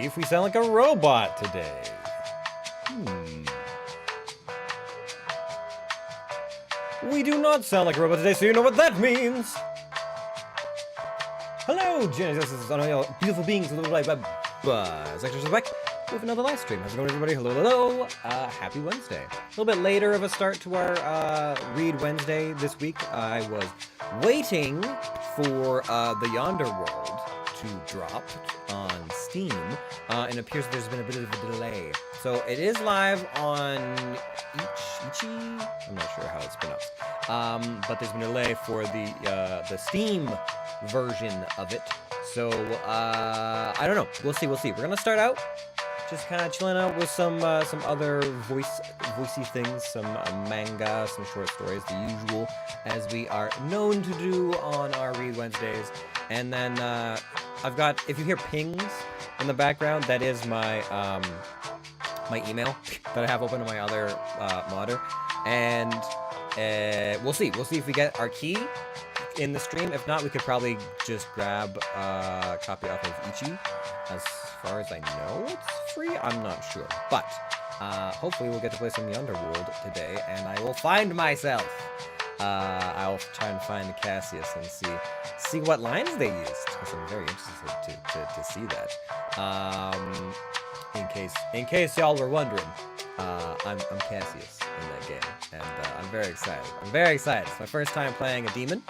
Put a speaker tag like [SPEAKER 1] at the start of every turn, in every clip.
[SPEAKER 1] if we sound like a robot today. We do not sound like a robot today, so you know what that means. Hello, Genesis, beautiful beings, little light web. Sectors are back with another live stream. How's it going, everybody? Hello, hello. Happy Wednesday. A little bit later of a start to our Read Wednesday this week. I was waiting for the Yonder World to drop on Steam, and it appears there's been a bit of a delay. So it is live on Ichi? I'm not sure how it's pronounced. But there's been a delay for the Steam version of it. So I don't know. We'll see. We're gonna start out just kind of chilling out with some other voicey things, some manga, some short stories, the usual, as we are known to do on our Read Wednesdays. And then I've got, if you hear pings in the background, that is my my email that I have open to my other monitor. And we'll see if we get our key in the stream. If not, we could probably just grab a copy off of Ichi. As far as I know, it's free. I'm not sure, but hopefully we'll get to play some Yonder World today, and I will find myself. I'll try and find Cassius and see what lines they used, because I'm very interested to see that. In case y'all were wondering, I'm Cassius in that game, and I'm very excited. It's my first time playing a demon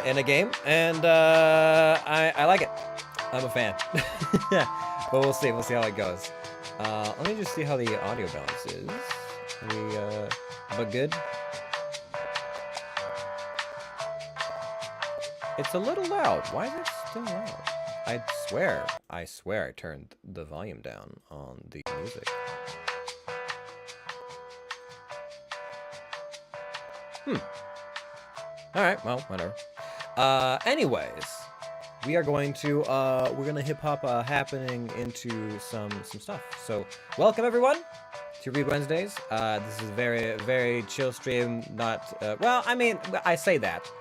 [SPEAKER 1] in a game, and I like it. I'm a fan. But we'll see how it goes. Let me just see how the audio balance is. But good? It's a little loud. Why is it still loud? I swear I turned the volume down on the music. Alright, well, whatever. Anyways, we're gonna hip-hop happening into some stuff. So, welcome everyone to Read Wednesdays. This is a very, very chill stream, not, well, I mean, I say that,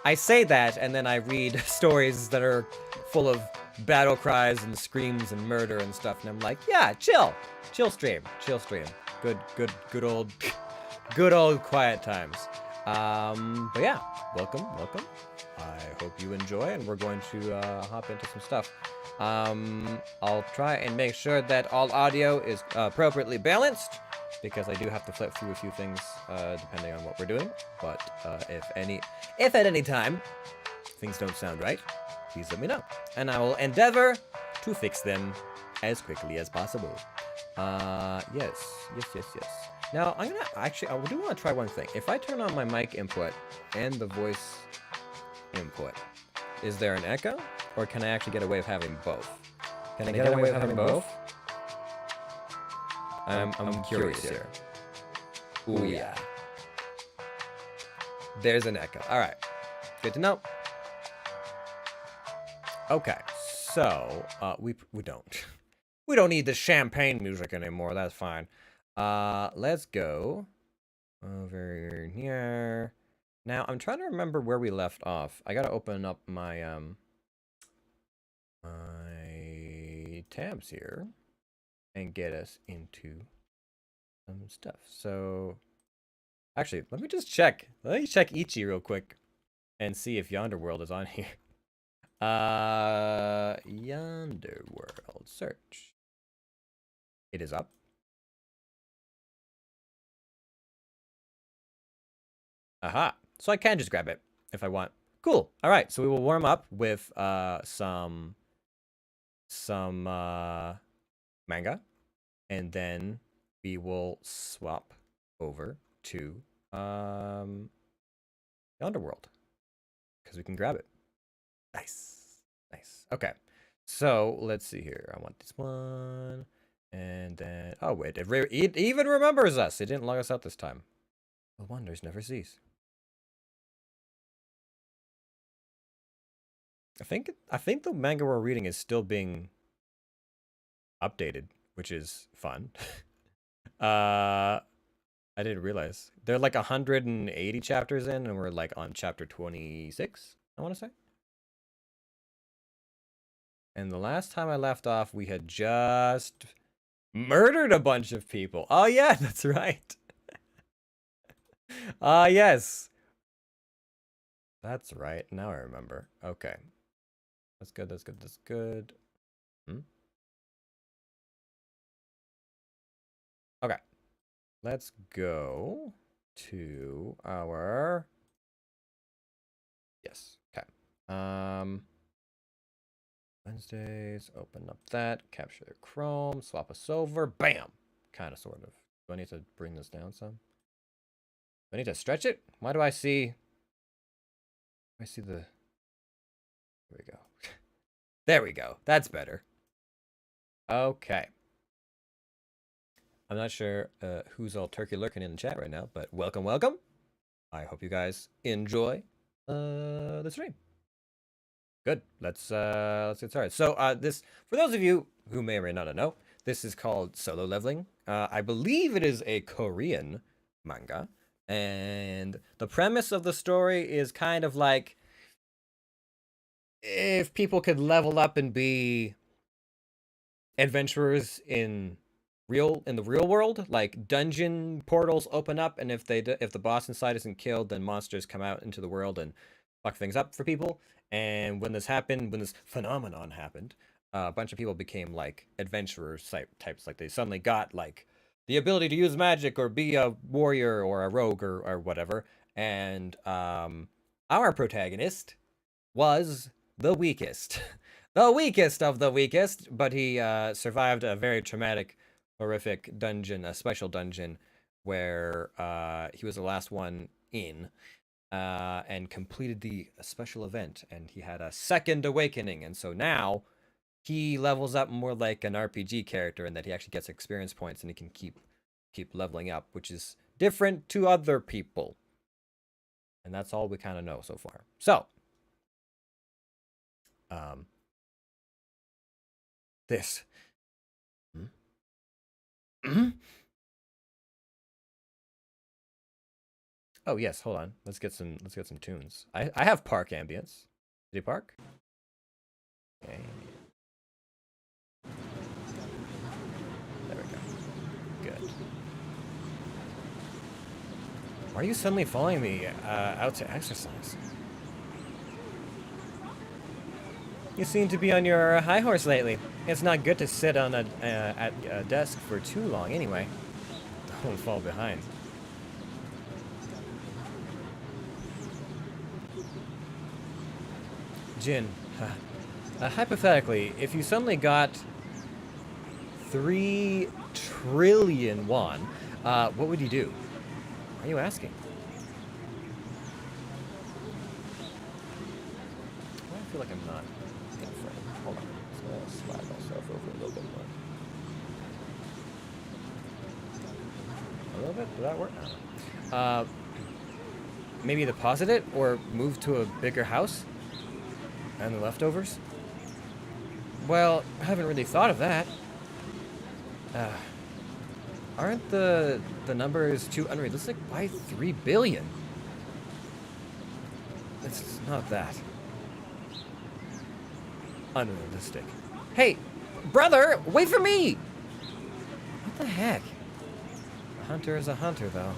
[SPEAKER 1] and then I read stories that are full of battle cries and screams and murder and stuff, and I'm like, yeah, chill stream. Good old quiet times. But yeah, welcome. I hope you enjoy, and we're going to hop into some stuff. I'll try and make sure that all audio is appropriately balanced, because I do have to flip through a few things depending on what we're doing. But if at any time things don't sound right, please let me know, and I will endeavor to fix them as quickly as possible. Yes. Now, I do want to try one thing. If I turn on my mic input and the voice input, is there an echo? Or can I actually get away with having both? Can I get away with having both? I'm curious here. Ooh, yeah. There's an echo. Alright. Good to know. Okay, so, we don't. We don't need the champagne music anymore, that's fine. Let's go over here. Now, I'm trying to remember where we left off. I gotta open up my, my tabs here and get us into some stuff. So, actually, let me just check. Let me check Ichi real quick and see if Yonder World is on here. Yonder World, search. It is up. Aha. So I can just grab it if I want. Cool. All right. So we will warm up with some manga, and then we will swap over to Yonder World, because we can grab it. Nice. Okay. So let's see here. I want this one, and then wait, it even remembers us. It didn't log us out this time. The wonders never cease. I think the manga we're reading is still being updated, which is fun. I didn't realize. They're like 180 chapters in, and we're like on chapter 26, I want to say. And the last time I left off, we had just murdered a bunch of people. Oh yeah, that's right. Yes. That's right. Now I remember. Okay. That's good, that's good, that's good. Okay. Let's go to our... Yes. Okay. Wednesdays, open up that, capture the Chrome, swap us over, bam! Kind of, sort of. Do I need to bring this down some? Do I need to stretch it? Why do I see... I see the... There we go. There we go. That's better. Okay. I'm not sure who's all turkey lurking in the chat right now, but welcome, welcome. I hope you guys enjoy the stream. Good. Let's get started. So this, for those of you who may or may not know, this is called Solo Leveling. I believe it is a Korean manga, and the premise of the story is kind of like if people could level up and be adventurers in the real world, like dungeon portals open up, and if the boss inside isn't killed, then monsters come out into the world and fuck things up for people. And when this phenomenon happened, a bunch of people became like adventurers types. Like they suddenly got like the ability to use magic or be a warrior or a rogue or whatever. And our protagonist was the weakest. The weakest of the weakest, but he survived a very traumatic, horrific dungeon, a special dungeon, where he was the last one in, and completed the special event, and he had a second awakening, and so now he levels up more like an RPG character in that he actually gets experience points, and he can keep leveling up, which is different to other people. And that's all we kind of know so far. So, this. Oh yes, hold on. Let's get some tunes. I have park ambience. City Park. Okay. There we go. Good. Why are you suddenly following me out to exercise? You seem to be on your high horse lately. It's not good to sit on at a desk for too long anyway. Don't fall behind. Jin, hypothetically, if you suddenly got 3 trillion won, what would you do? Why are you asking? I feel like I'm not in frame. Hold on. So I'm going to slide myself over a little bit more. A little bit? Did that work? Maybe deposit it or move to a bigger house? And the leftovers? Well, I haven't really thought of that. Aren't the numbers too unrealistic? Why 3 billion? It's not that unrealistic. Hey, brother, wait for me! What the heck? A hunter is a hunter, though.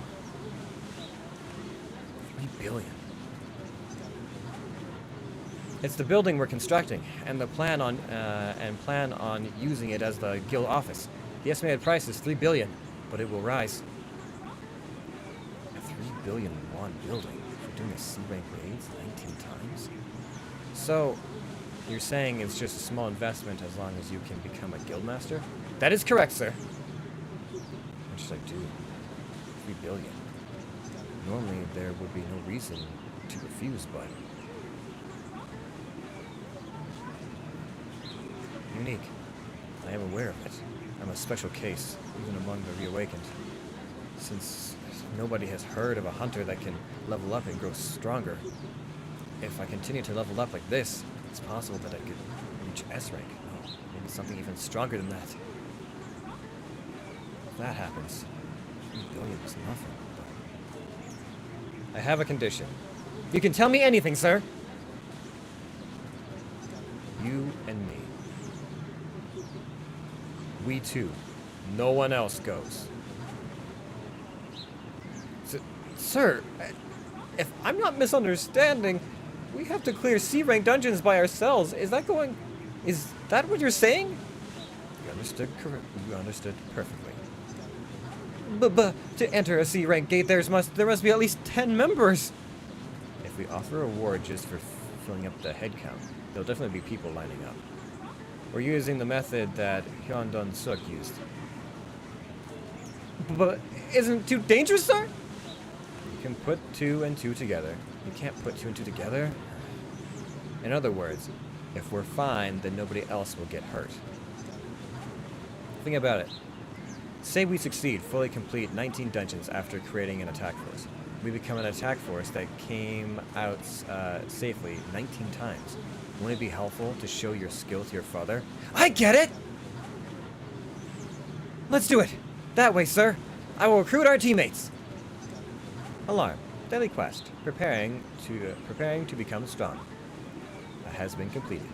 [SPEAKER 1] 3 billion. It's the building we're constructing, and plan on using it as the guild office. The estimated price is 3 billion, but it will rise. A 3 billion won building for doing a C-rank raids 19 times? So, you're saying it's just a small investment as long as you can become a guildmaster? That is correct, sir. What should I do? 3 billion. Normally, there would be no reason to refuse, but... unique. I am aware of it. I'm a special case, even among the reawakened. Since nobody has heard of a hunter that can level up and grow stronger. If I continue to level up like this, it's possible that I could reach S rank. Oh, maybe something even stronger than that. If that happens, 3 billion is nothing. But I have a condition. You can tell me anything, sir. You and me. We two. No one else goes. Sir, if I'm not misunderstanding, we have to clear C-rank dungeons by ourselves. Is that what you're saying? You understood You understood perfectly. But to enter a C-rank gate, there must be at least 10 members. If we offer a reward just for filling up the head count, there'll definitely be people lining up. We're using the method that Hyundun Suk used. But isn't it too dangerous, sir? You can put 2 and 2 together. You can't put 2 and 2 together. In other words, if we're fine, then nobody else will get hurt. Think about it. Say we succeed, fully complete 19 dungeons after creating an attack force. We become an attack force that came out safely 19 times. Won't it be helpful to show your skill to your father? I get it! Let's do it! That way, sir. I will recruit our teammates. Alarm. Daily quest. Preparing to become strong. Has been completed.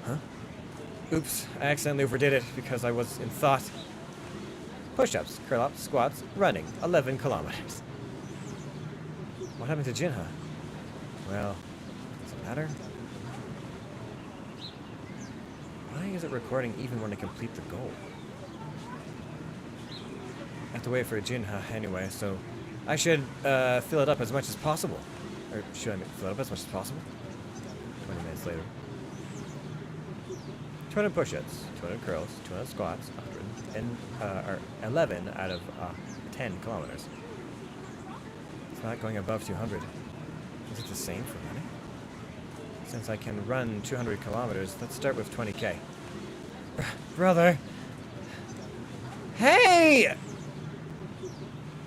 [SPEAKER 1] Huh? Oops, I accidentally overdid it because I was in thought. Push-ups, curl-ups, squats, running, 11 kilometers. What happened to Jinha? Well, does it matter? Why is it recording even when I complete the goal? I have to wait for Jinha anyway, so I should fill it up as much as possible. Or should I fill it up as much as possible? 20 minutes later. 200 push-ups, 200 curls, 200 squats, 100, and or 11 out of 10 kilometers. It's not going above 200. Is it the same for running? Since I can run 200 kilometers, let's start with 20k. Brother! Hey!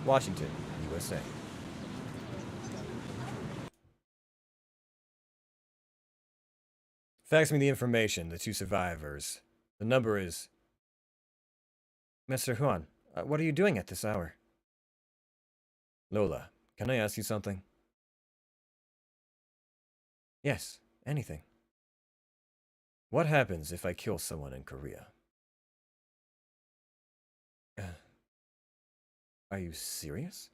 [SPEAKER 1] Washington, USA. Fax me the information, the 2 survivors. The number is... Mr. Huan, what are you doing at this hour? Lola, can I ask you something? Yes, anything. What happens if I kill someone in Korea? Are you serious?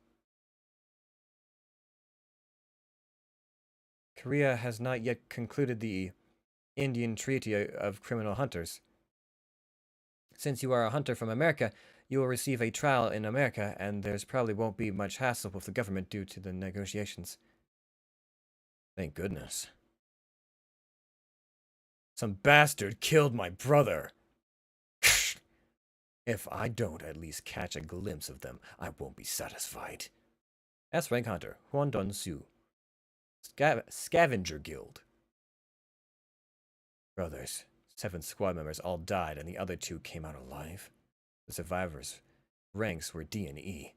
[SPEAKER 1] Korea has not yet concluded the Indian Treaty of Criminal Hunters. Since you are a hunter from America, you will receive a trial in America, and there's probably won't be much hassle with the government due to the negotiations. Thank goodness. Some bastard killed my brother. If I don't at least catch a glimpse of them, I won't be satisfied. S-rank hunter, Huandun Su. Scavenger Guild. Brothers, 7 squad members all died and the other 2 came out alive. The survivors' ranks were D and E.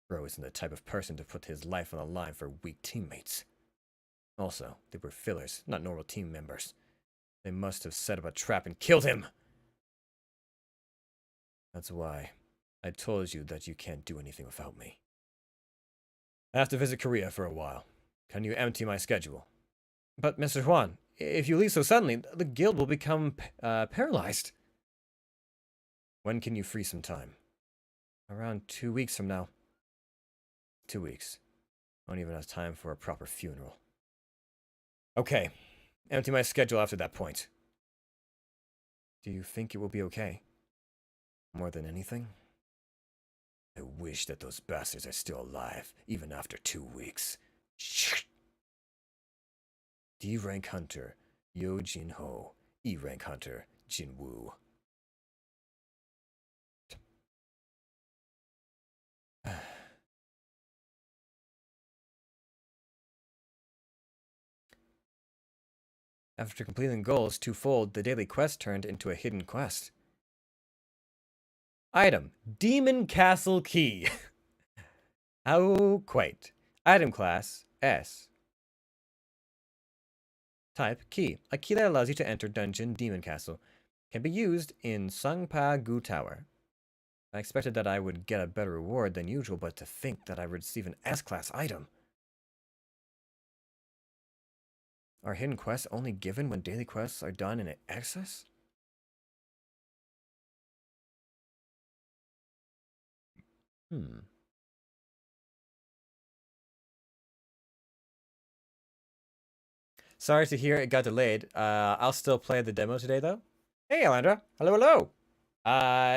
[SPEAKER 1] Bro isn't the type of person to put his life on the line for weak teammates. Also, they were fillers, not normal team members. They must have set up a trap and killed him! That's why I told you that you can't do anything without me. I have to visit Korea for a while. Can you empty my schedule? But, Mr. Huan, if you leave so suddenly, the guild will become paralyzed. When can you free some time? Around 2 weeks from now. 2 weeks. I don't even have time for a proper funeral. Okay. Empty my schedule after that point. Do you think it will be okay? More than anything? I wish that those bastards are still alive, even after 2 weeks. D-rank hunter, Yo Jin Ho. E-rank hunter, Jin Woo. After completing goals twofold, the daily quest turned into a hidden quest. Item, Demon Castle Key. How quaint. Item class, S. Type, key. A key that allows you to enter dungeon Demon Castle. Can be used in Sungpa Gu Tower. I expected that I would get a better reward than usual, but to think that I would receive an S-class item. Are hidden quests only given when daily quests are done in excess? Hmm. Sorry to hear it got delayed. I'll still play the demo today, though. Hey, Alandra. Hello, hello.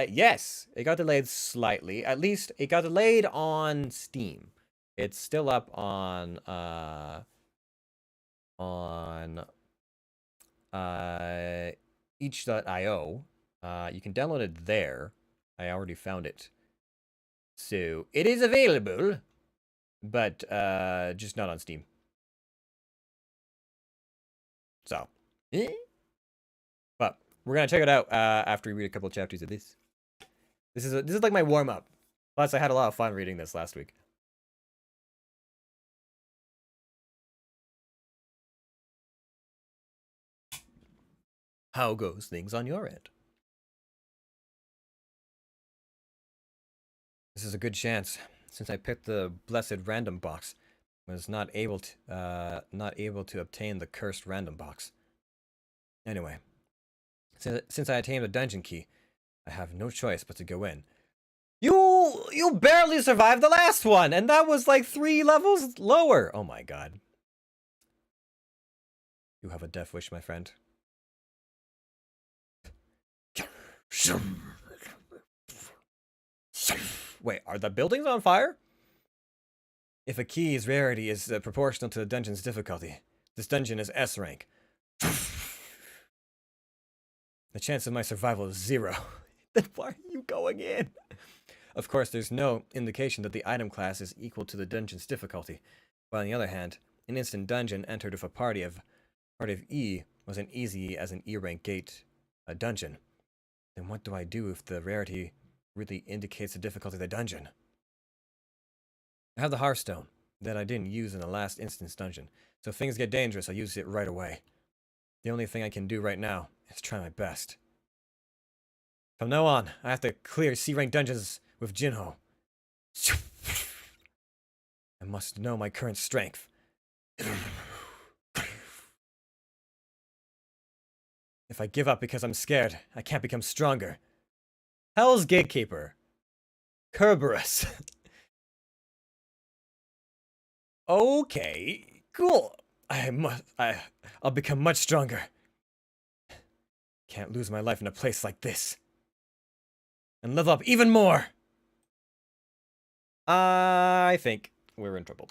[SPEAKER 1] Yes, it got delayed slightly. At least it got delayed on Steam. It's still up on each.io. You can download it there. I already found it. So it is available, but just not on Steam. So, but we're gonna check it out after we read a couple of chapters of this. This is like my warm up. Plus, I had a lot of fun reading this last week. How goes things on your end? This is a good chance, since I picked the blessed random box. Was not able to obtain the cursed random box. Anyway, since I attained the dungeon key, I have no choice but to go in. You barely survived the last one, and that was like 3 levels lower. Oh my god. You have a death wish, my friend. Wait, are the buildings on fire? If a key's rarity is proportional to the dungeon's difficulty, this dungeon is S rank. The chance of my survival is 0. Then why are you going in? Of course, there's no indication that the item class is equal to the dungeon's difficulty. While on the other hand, an instant dungeon entered with a party of E was as easy as an E rank gate dungeon. Then what do I do if the rarity really indicates the difficulty of the dungeon? I have the Hearthstone that I didn't use in the last instance dungeon, so if things get dangerous, I use it right away. The only thing I can do right now is try my best. From now on, I have to clear C-rank dungeons with Jinho. I must know my current strength. If I give up because I'm scared, I can't become stronger. Hell's Gatekeeper. Kerberos. Okay, cool. I'll become much stronger. Can't lose my life in a place like this. And level up even more. I think we're in trouble.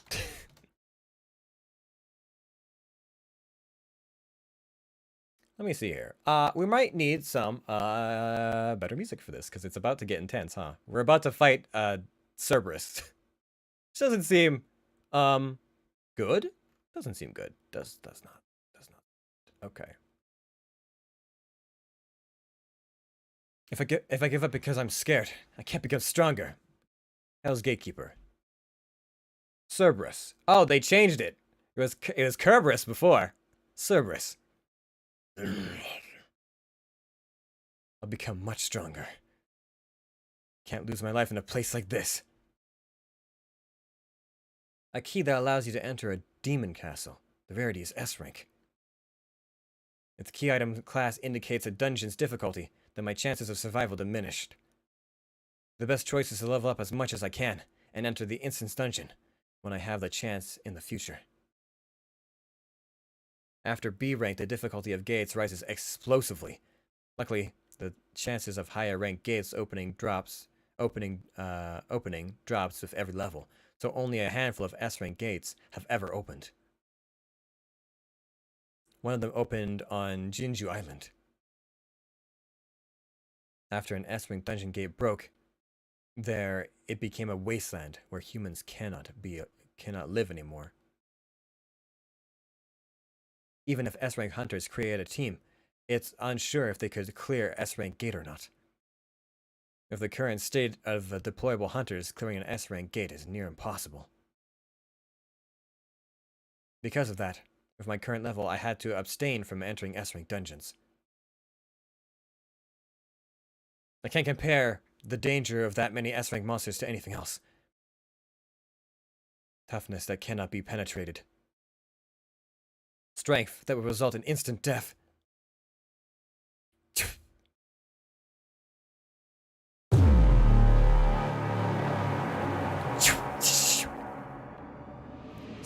[SPEAKER 1] Let me see here. We might need some better music for this, because it's about to get intense, huh? We're about to fight Cerberus. Which doesn't seem good. Doesn't seem good. Does not. Okay. If I give up because I'm scared, I can't become stronger. Hell's Gatekeeper. Cerberus. Oh, they changed it. It was Kerberos before. Cerberus. I'll become much stronger. Can't lose my life in a place like this. A key that allows you to enter a demon castle. The rarity is S rank. If the key item class indicates a dungeon's difficulty, then my chances of survival diminished. The best choice is to level up as much as I can and enter the instance dungeon when I have the chance in the future. After B rank, the difficulty of gates rises explosively. Luckily, the chances of higher rank gates opening drops with every level, so only a handful of S rank gates have ever opened. One of them opened on Jinju Island. After an S rank dungeon gate broke, it became a wasteland where humans cannot live anymore. Even if S rank hunters create a team, it's unsure if they could clear S rank gate or not. With the current state of deployable hunters, clearing an S rank gate is near impossible. Because of that, with my current level, I had to abstain from entering S rank dungeons. I can't compare the danger of that many S rank monsters to anything else. Toughness that cannot be penetrated. Strength that would result in instant death.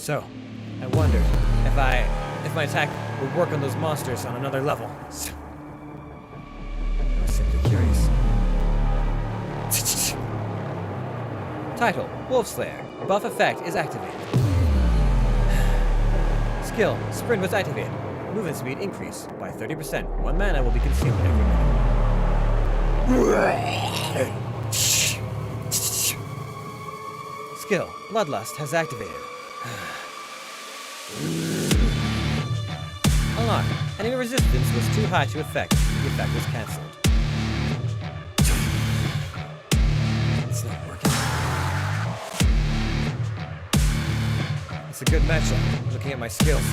[SPEAKER 1] So, I wondered if my attack would work on those monsters on another level. I was simply curious. Title, Wolf Slayer. Buff effect is activated. Skill, Sprint was activated. Movement speed increase by 30%. 1 mana will be consumed every minute. Skill, Bloodlust has activated. Alarm. Enemy resistance was too high to effect. The effect was cancelled. It's not working. It's a good matchup, looking at my skills.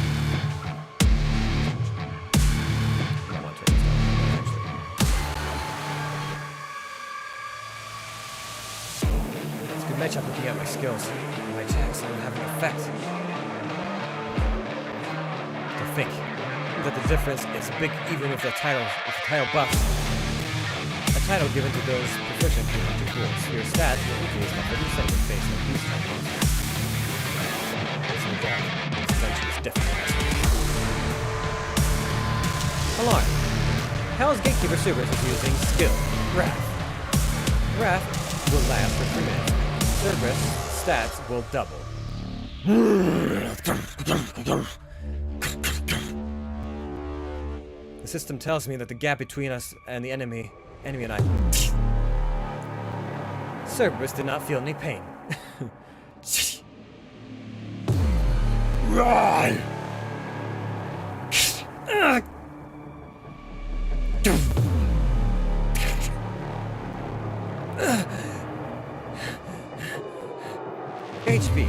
[SPEAKER 1] I want to turn this down, actually. It's a good matchup looking at my skills. My attacks don't have an effect. To think that the difference is big even with the title buff. A title given to those proficient in hunting tools. Your stats will increase by 30% in face of these type monsters. So that essentially is different. Alarm. Hell's Gatekeeper Cerberus is using skill. Wrath. Wrath will last for 3 minutes. Cerberus stats will double. The system tells me that the gap between us and the enemy and I... Cerberus did not feel any pain. HP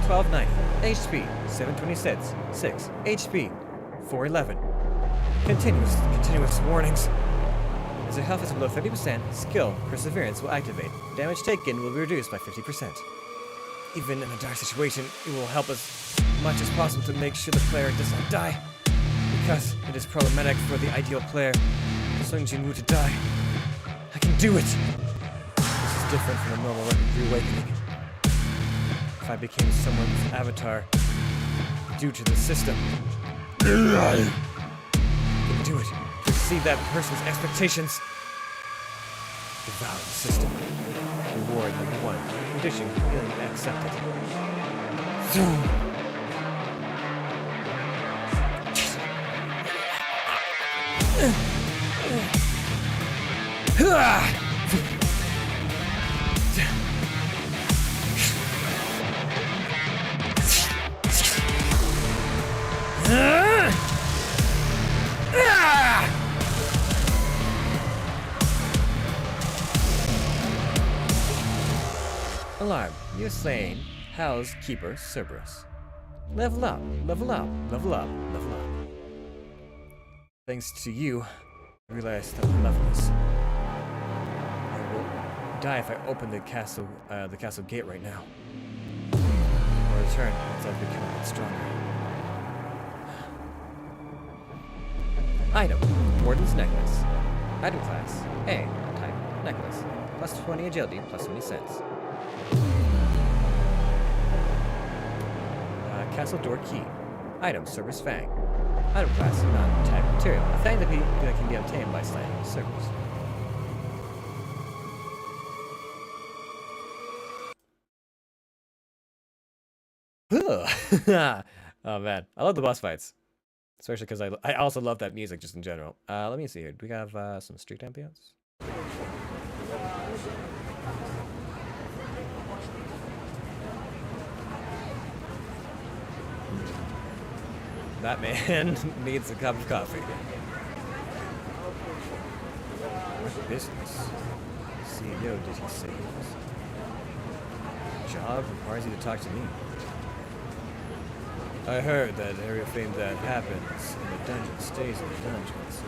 [SPEAKER 1] 1290. HP 726. 6. HP 411. Continuous warnings. As your health is below 30%, skill Perseverance will activate. Damage taken will be reduced by 50%. Even in a dark situation, it will help us as much as possible to make sure the player does not die. Because it is problematic for the ideal player, Sung Jinwoo, to die. I can do it! This is different from a normal reawakening. If I became someone's avatar due to the system, I can do it. To exceed that person's expectations. Devour the system. Reward number 1. Condition feeling accepted. Alarm. You're slain. Hell's Keeper Cerberus. Level up, level up, level up, level up. Thanks to you, I realized that I'm leveless. I will die if I open the castle gate right now. I'll return once I've become a bit stronger. Item. Warden's Necklace. Item class. A. Type. Necklace. Plus 20 agility, plus 20 cents. Castle door key. Item, Cerberus Fang. Item class, non-type material. A fang that can be obtained by slaying Cerberus. Oh man, I love the boss fights. Especially because I also love that music just in general. Let me see here. Do we have some street ambience? That man needs a cup of coffee. What business? CEO, did he say he was? Job requires you to talk to me. I heard that everything that happens in the dungeon stays in the dungeons.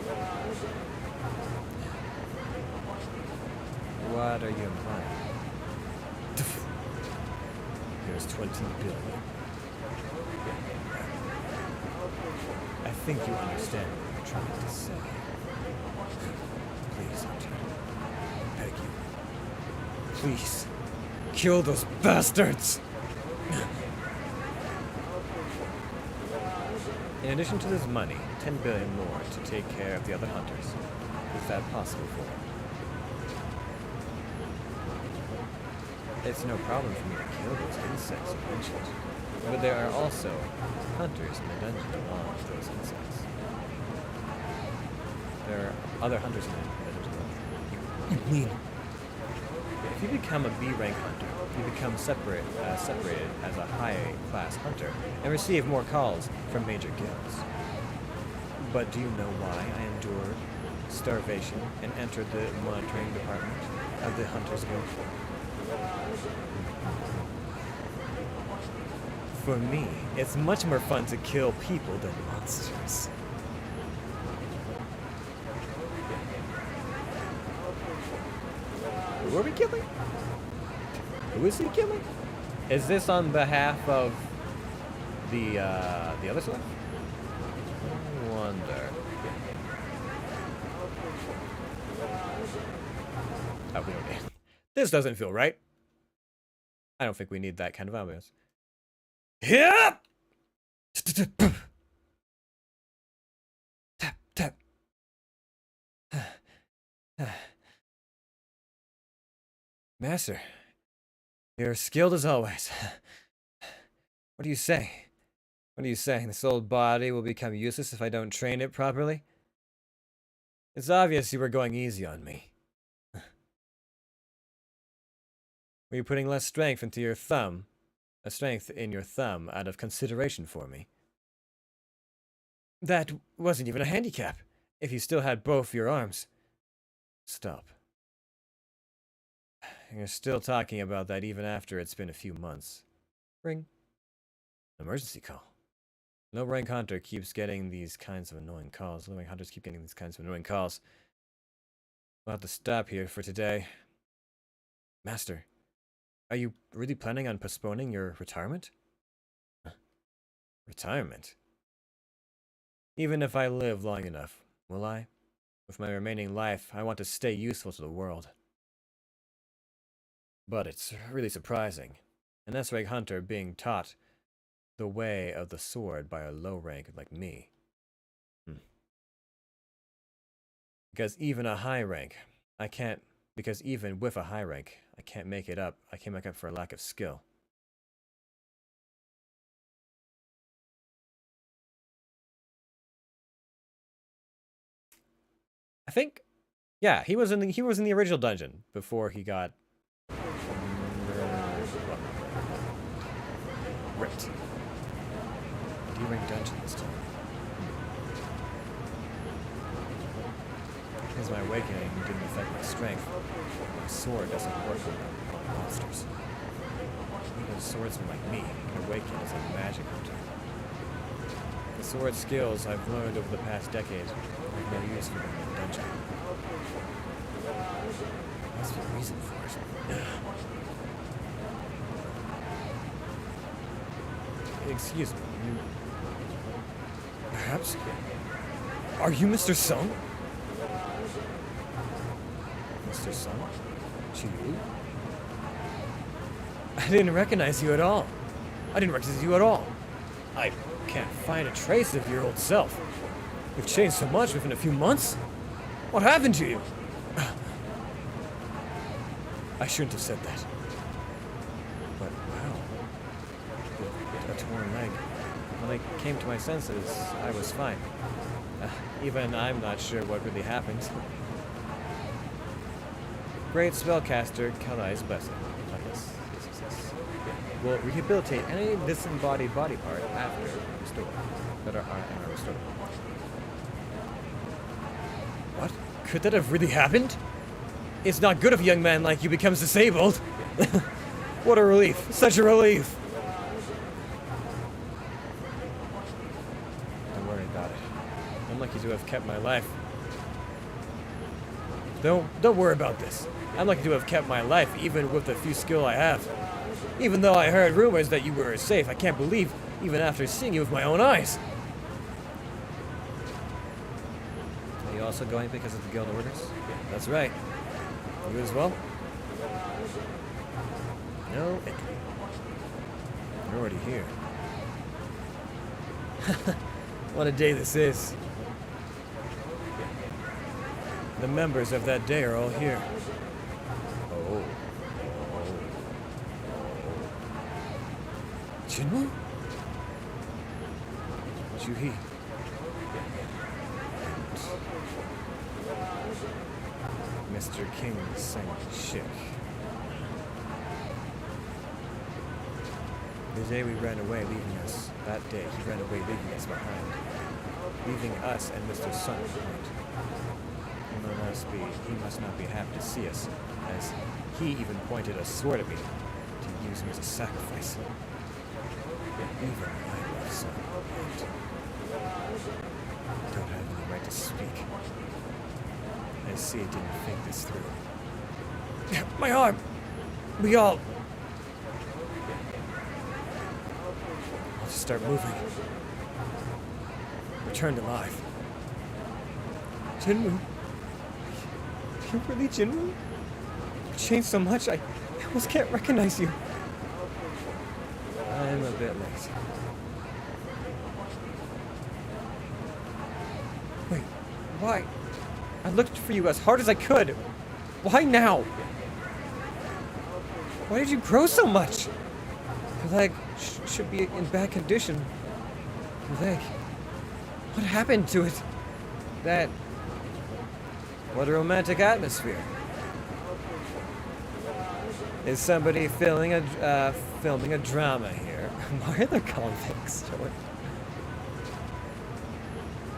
[SPEAKER 1] What are you implying? Here's 20 billion. I think you understand what I'm trying to say. Please, Hunter. I beg you. Please. Kill those bastards! In addition to this money, 10 billion more to take care of the other hunters. Is that possible for you? It's no problem for me to kill those insects you mentioned, but there are also hunters in the dungeon along with those insects. There are other hunters in the dungeon. You mean? If you become a B-rank hunter, you become separated as a high-class hunter and receive more calls from major guilds. But do you know why I endured starvation and entered the monitoring department of the Hunters Guild? For me, it's much more fun to kill people than monsters. Who are we killing? Who is he killing? Is this on behalf of the other stuff? I wonder. Oh, we don't need. This doesn't feel right. I don't think we need that kind of ambience. Yeah. Tap tap. Master, you're skilled as always. What do you say? What are you saying? This old body will become useless if I don't train it properly? It's obvious you were going easy on me. Were you putting less strength into your thumb? Strength in your thumb out of consideration for me? That wasn't even a handicap, if you still had both your arms. Stop. You're still talking about that even after it's been a few months. Ring. Emergency call. No rank hunter keeps getting these kinds of annoying calls. No rank hunters keep getting these kinds of annoying calls. We'll have to stop here for today. Master, are you really planning on postponing your retirement? Retirement? Even if I live long enough, will I? With my remaining life, I want to stay useful to the world. But it's really surprising. An S-rank hunter being taught the way of the sword by a low rank like me. Because even a high rank, because even with a high rank, I can't make it up. I can't make up for a lack of skill. I think, yeah, he was in the original dungeon before he got ripped. D-rank dungeon this time. Because my awakening didn't affect my strength. My sword doesn't work on monsters. Even a swordsman like me can awaken as a magic hunter. The sword skills I've learned over the past decade have no use for them in the dungeon. What's the reason for it? Excuse me, you... Perhaps? Are you Mr. Sung? Mr. Sung? Chiyu? I didn't recognize you at all. I can't find a trace of your old self. You've changed so much within a few months. What happened to you? I shouldn't have said that. But wow. A torn leg. When I came to my senses, I was fine. Even I'm not sure what really happened. Great spellcaster Kalai's blessing. Yes. Will rehabilitate any disembodied body part after restored that are restored. What? Could that have really happened? It's not good if a young man like you becomes disabled. What a relief! Such a relief! Don't worry about it. I'm lucky to have kept my life. Don't worry about this. I'm lucky to have kept my life even with the few skill I have. Even though I heard rumors that you were safe, I can't believe, even after seeing you with my own eyes. Are you also going because of the guild orders? That's right. You as well? No entry. You're already here. What a day this is. The members of that day are all here. Oh. Jinwoo? Juhi. And Mr. King sang shit. The day we ran away, leaving us. That day he ran away, leaving us behind. Leaving us and Mr. Sun behind. He must not be happy to see us, as he even pointed a sword at me to use me as a sacrifice. Even I love Sun. Don't have any right to speak. I see it didn't think this through. My arm! We all... I'll just start moving. Returned alive. Jinwoo? Are you really Jinwoo? You changed so much, I almost can't recognize you. I'm a bit late. Wait, why? I looked for you as hard as I could. Why now? Why did you grow so much? Your leg should be in bad condition. Your leg. What happened to it? That... What a romantic atmosphere. Is somebody filming a drama here? Why are there convicts?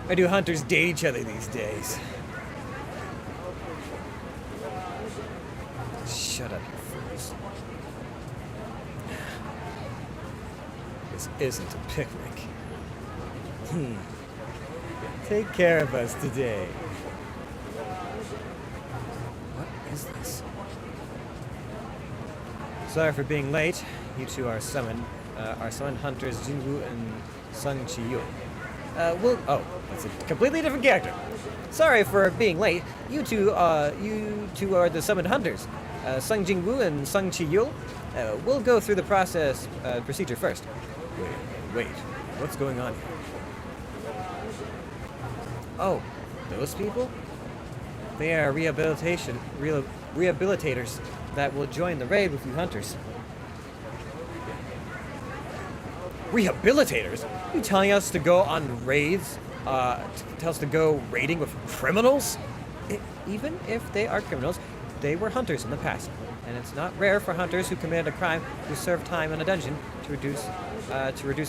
[SPEAKER 1] Why do hunters date each other these days? Shut up, you fools. This isn't a picnic. Take care of us today. What is this? Sorry for being late. You two are summoned hunters Jinwoo and Sung Chi-yul. Oh, that's a completely different character. Sorry for being late. You two are the summoned hunters, Sung Jinwoo and Sung Chi-yul. We'll go through the procedure first. Wait, what's going on here? Oh, those people? They are rehabilitators that will join the raid with you hunters. Rehabilitators? You telling us to go on raids? Tell us to go raiding with criminals? Even if they are criminals, they were hunters in the past, and it's not rare for hunters who committed a crime to serve time in a dungeon to reduce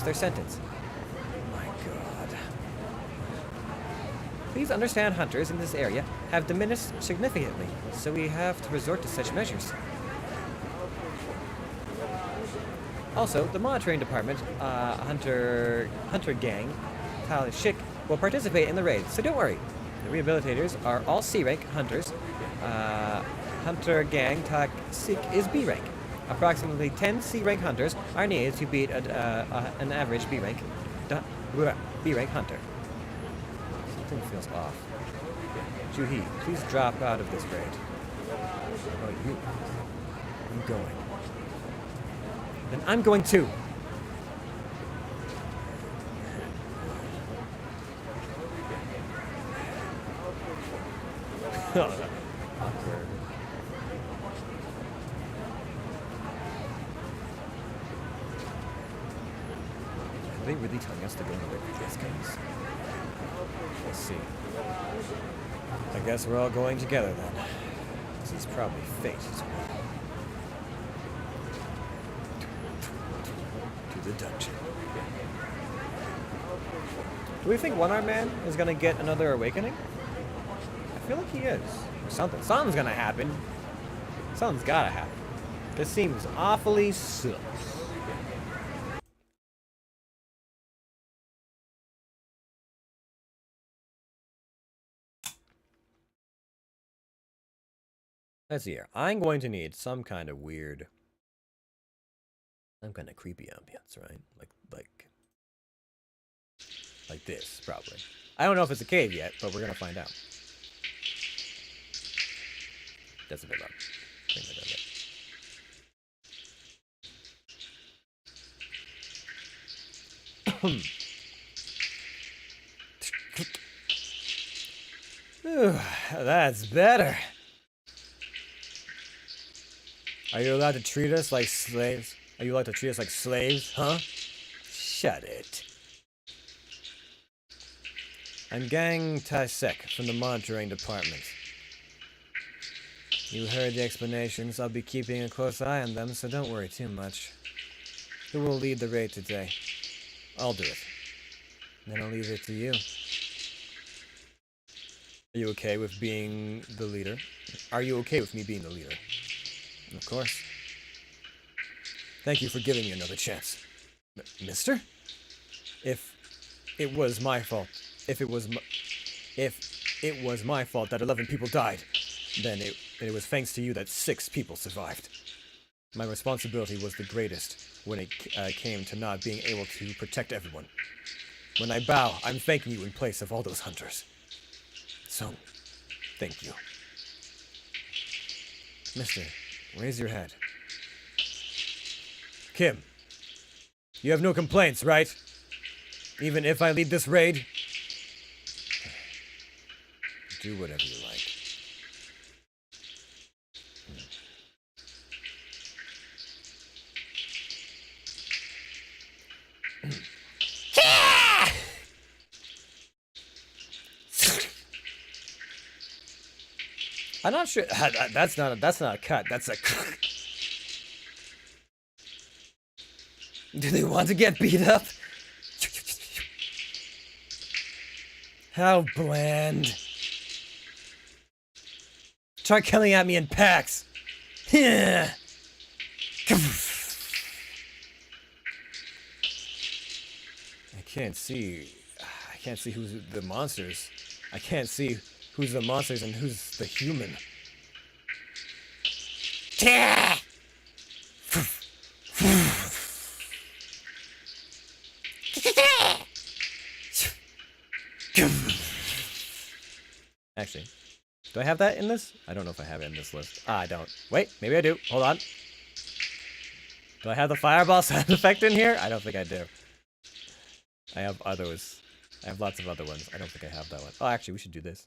[SPEAKER 1] their sentence. My God. Please understand, hunters in this area have diminished significantly, so we have to resort to such measures. Also, the monitoring department, Hunter Gang, Tal Shik, will participate in the raid, so don't worry. The rehabilitators are all C-rank hunters. Hunter Gang Tak Sik is B-rank. Approximately 10 C-rank hunters are needed to beat an average B-rank hunter. Something feels off. Juhi, please drop out of this raid. How about you? I'm going. Then I'm going too. Awkward. Are they really telling us to go in the way with these guys? Let's see. I guess we're all going together then. This is probably fate as well. To the dungeon. Do we think One-Armed Man is gonna get another awakening? I feel like he is. Or something. Something's gonna happen. Something's gotta happen. This seems awfully sus. Let's see here. I'm going to need some kind of weird, some kind of creepy ambience, right? Like this, probably. I don't know if it's a cave yet, but we're gonna find out. That's a bit loud. Bring that down a bit. Whew, that's better. Are you allowed to treat us like slaves? Are you allowed to treat us like slaves, huh? Shut it. I'm Gang Taisek from the monitoring department. You heard the explanations. I'll be keeping a close eye on them, so don't worry too much. Who will lead the raid today? I'll do it. Then I'll leave it to you. Are you okay with being the leader? Are you okay with me being the leader? Of course. Thank you for giving me another chance. Mister? If it was my fault, if it was my fault that 11 people died, then it was thanks to you that 6 people survived. My responsibility was the greatest when it came to not being able to protect everyone. When I bow, I'm thanking you in place of all those hunters. So, thank you. Mister, raise your head. Kim, you have no complaints, right? Even if I lead this raid? Do whatever you like. I'm not sure. That's not a cut. That's a. Do they want to get beat up? How bland. Try coming at me in packs. I can't see who's the monsters. I can't see who's the monsters and who's the human. Actually, do I have that in this? I don't know if I have it in this list. Ah, I don't. Wait, maybe I do. Hold on. Do I have the fireball sound effect in here? I don't think I do. I have others. I have lots of other ones. I don't think I have that one. Oh, actually, we should do this.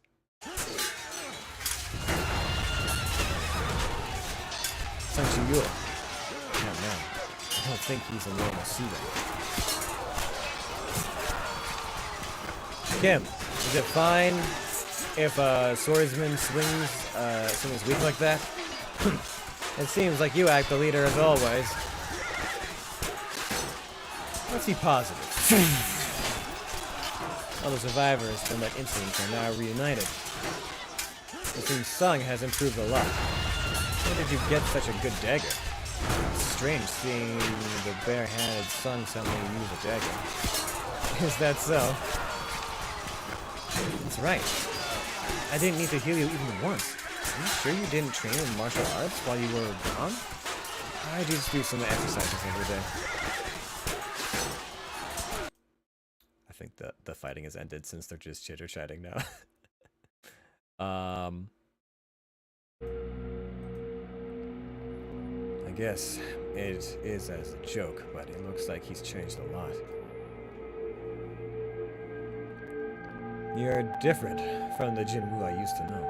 [SPEAKER 1] Sanchi-Yul. Oh, man. I don't think he's a normal student. Kim, is it fine if a swordsman swings weak like that? It seems like you act the leader as always. Let's be positive. All the survivors from that incident are now reunited. It seems Sung has improved a lot. Where did you get such a good dagger? It's strange seeing the bare-handed Sung suddenly use a dagger. Is that so? That's right. I didn't need to heal you even once. Are you sure you didn't train in martial arts while you were gone? I just do some exercises every day. I think the fighting has ended since they're just chitter-chatting now. I guess it is as a joke, but it looks like he's changed a lot. You're different from the Jinwoo I used to know.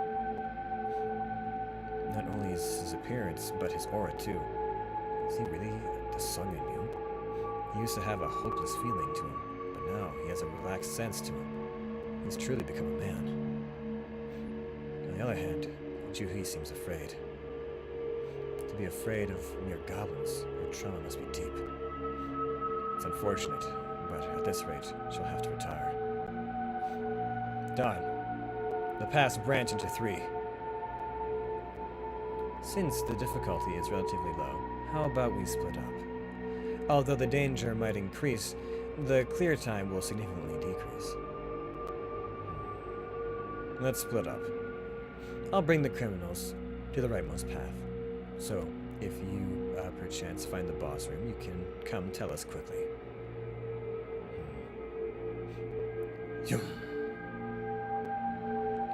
[SPEAKER 1] Not only his appearance, but his aura too. Is he really the Sung I knew? He used to have a hopeless feeling to him, but now he has a relaxed sense to him. He's truly become a man. On the other hand, Juhi seems afraid. To be afraid of mere goblins, her trauma must be deep. It's unfortunate, but at this rate, she'll have to retire. Done. The paths branch into 3. Since the difficulty is relatively low, how about we split up? Although the danger might increase, the clear time will significantly decrease. Let's split up. I'll bring the criminals to the rightmost path. So, if you perchance find the boss room, you can come tell us quickly.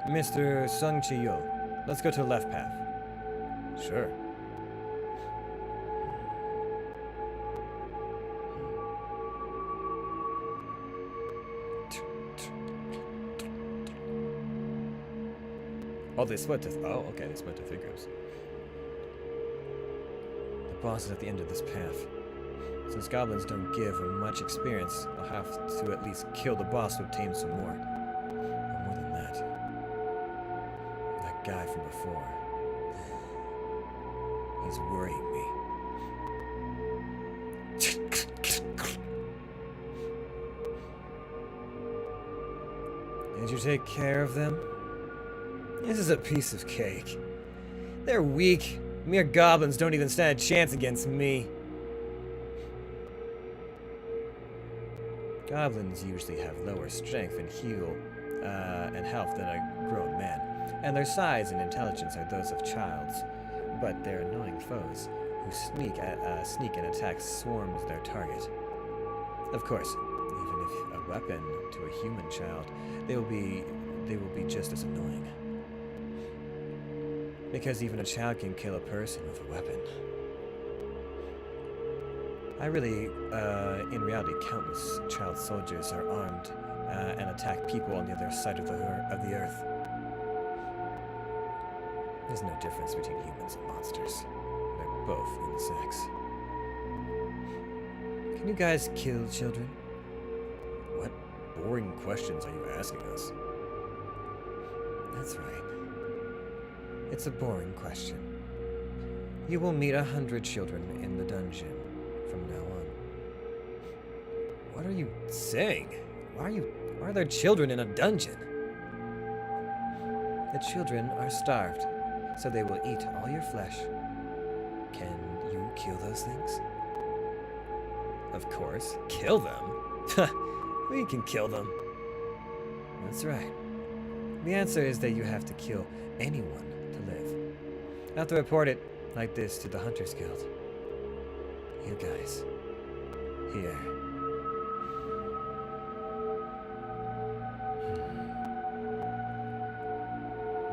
[SPEAKER 1] Mr. Sung Chi-Yul, let's go to the left path. Sure. Oh, they split to... Oh, okay, they split to 3 groups. The boss is at the end of this path. Since goblins don't give much experience, I'll have to at least kill the boss to obtain some more. Or more than that. That guy from before. He's worrying me. Did you take care of them? This is a piece of cake. They're weak. Mere goblins don't even stand a chance against me. Goblins usually have lower strength and health than a grown man, and their size and intelligence are those of childs. But they're annoying foes who sneak and attack swarms their target. Of course, even if a weapon to a human child, they will be just as annoying. Because even a child can kill a person with a weapon. In reality, countless child soldiers are armed and attack people on the other side of the earth. There's no difference between humans and monsters. They're both insects. Can you guys kill children? What boring questions are you asking us? That's right. It's a boring question. You will meet 100 children in the dungeon from now on. What are you saying? Why are there children in a dungeon? The children are starved, so they will eat all your flesh. Can you kill those things? Of course. Kill them? We can kill them. That's right. The answer is that you have to kill anyone to live. I have to report it like this to the Hunters Guild. You guys. Here.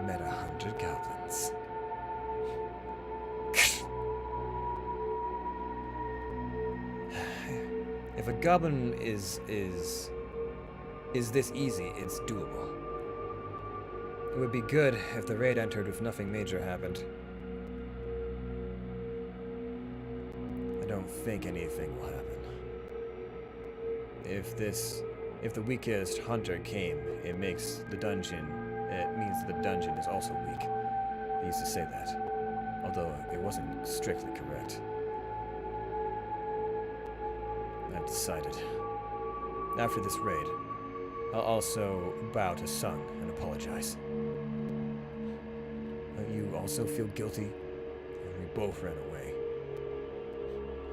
[SPEAKER 1] Met 100 goblins. If a goblin is this easy, it's doable. It would be good if the raid entered if nothing major happened. I don't think anything will happen. If the weakest hunter came, it means the dungeon is also weak. They used to say that, although it wasn't strictly correct. I've decided. After this raid, I'll also bow to Sung and apologize. Don't you also feel guilty? We both ran away.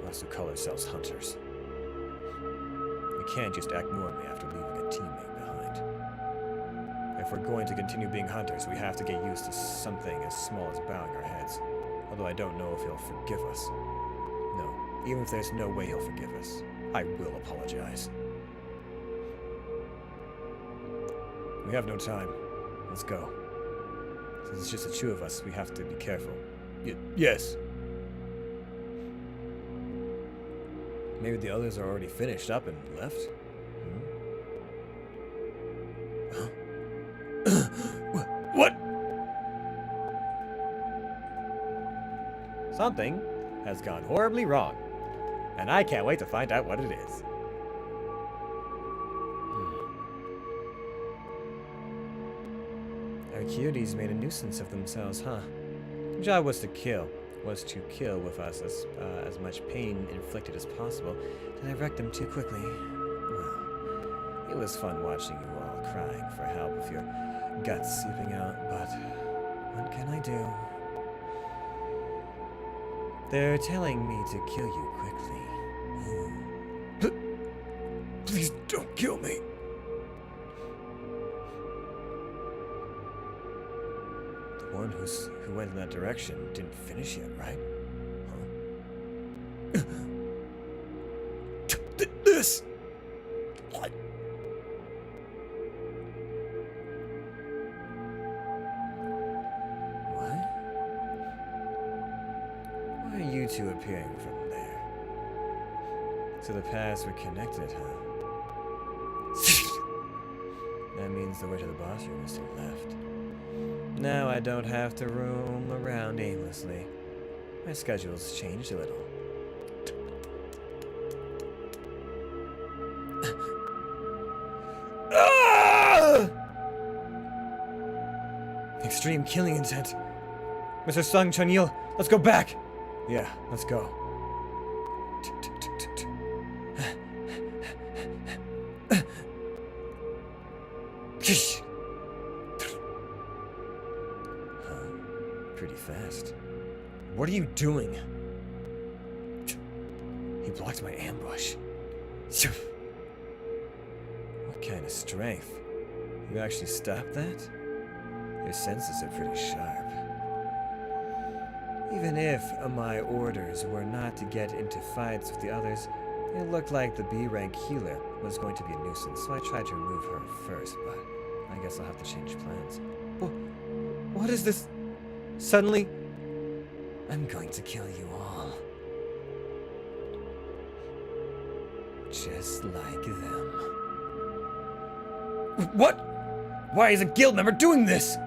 [SPEAKER 1] We also call ourselves hunters. We can't just act normally after leaving a teammate behind. If we're going to continue being hunters, we have to get used to something as small as bowing our heads. Although I don't know if he'll forgive us. No, even if there's no way he'll forgive us, I will apologize. We have no time. Let's go. Since it's just the two of us, we have to be careful. Yes. Maybe the others are already finished up and left? What? Something has gone horribly wrong. And I can't wait to find out what it is. Our cuties made a nuisance of themselves, huh? The job was to kill with us as much pain inflicted as possible. Did I wreck them too quickly? Well, it was fun watching you all crying for help with your guts seeping out, but what can I do? They're telling me to kill you quickly. Please don't kill me. The one who went in that direction didn't finish yet, right? Huh? This! What? What? Why are you two appearing from there? So the paths were connected, huh? That means the way to the boss room is to the left. Now I don't have to roam around aimlessly. My schedule's changed a little. Extreme killing intent. Mr. Sung Chun-il, let's go back! Yeah, let's go. Pretty fast. What are you doing? He blocked my ambush. What kind of strength? You actually stopped that? Your senses are pretty sharp. Even if my orders were not to get into fights with the others, it looked like the B-rank healer was going to be a nuisance, so I tried to remove her first, but I guess I'll have to change plans. What is this? Suddenly, I'm going to kill you all. Just like them. What? Why is a guild member doing this?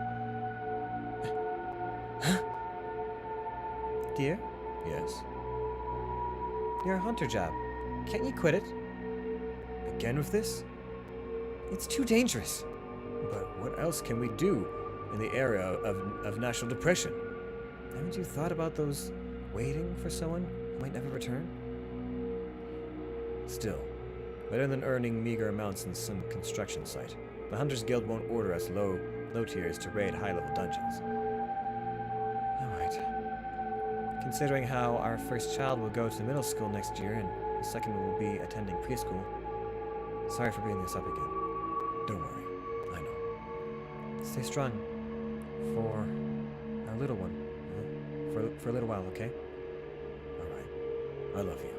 [SPEAKER 1] Huh? Dear? Yes. You're a hunter job. Can't you quit it? Again with this? It's too dangerous. But what else can we do in the era of national depression? Haven't you thought about those waiting for someone who might never return? Still, better than earning meager amounts in some construction site. The Hunters Guild won't order us low tiers to raid high-level dungeons. Alright. Considering how our first child will go to middle school next year and the second will be attending preschool, sorry for bringing this up again. Don't worry. I know. Stay strong. For our little one. For a little while, okay? Alright. I love you.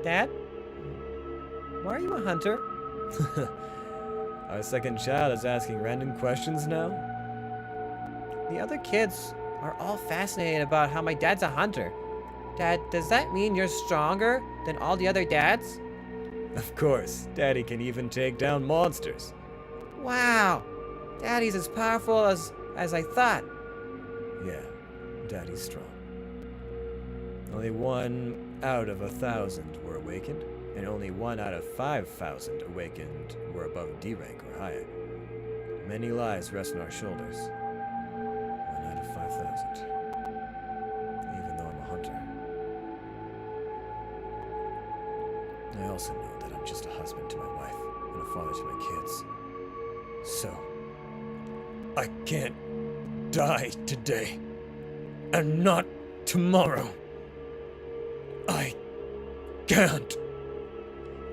[SPEAKER 1] Dad? Why are you a hunter? Our second child is asking random questions now? The other kids are all fascinated about how my dad's a hunter. Dad, does that mean you're stronger than all the other dads? Of course. Daddy can even take down monsters. Wow. Daddy's as powerful as I thought. Yeah, Daddy's strong. Only 1 out of 1,000 were awakened, and only 1 out of 5,000 awakened were above D rank or higher. Many lives rest on our shoulders. 1 out of 5,000. Even though I'm a hunter. I also know that I'm just a husband to my wife and a father to my kids. So, I can't die today. And not tomorrow. I can't.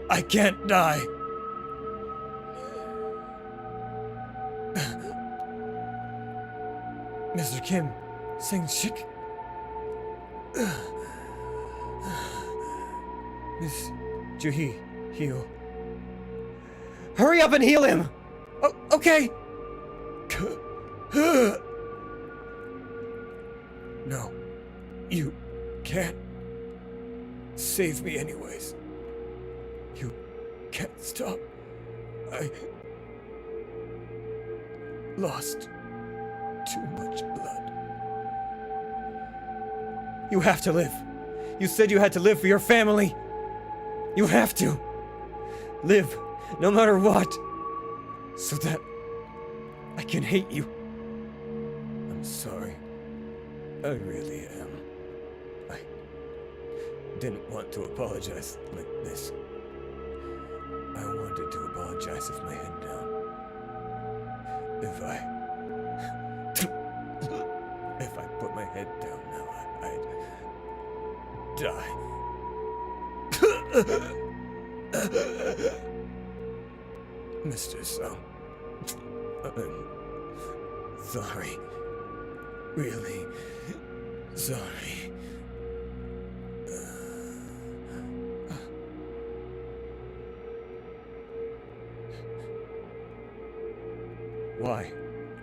[SPEAKER 1] I can't die. Mr. Kim, Sing Shik. Miss Juhi, heal. Hurry up and heal him! Oh, okay! No, you can't save me anyways. You can't stop. I lost too much blood. You have to live. You said you had to live for your family. You have to. Live, no matter what. So that I can hate you. I'm sorry. I really am. I didn't want to apologize like this. I wanted to apologize with my head down. If I put my head down now, I'd die. Mr. Sung, I'm sorry. Really sorry. Why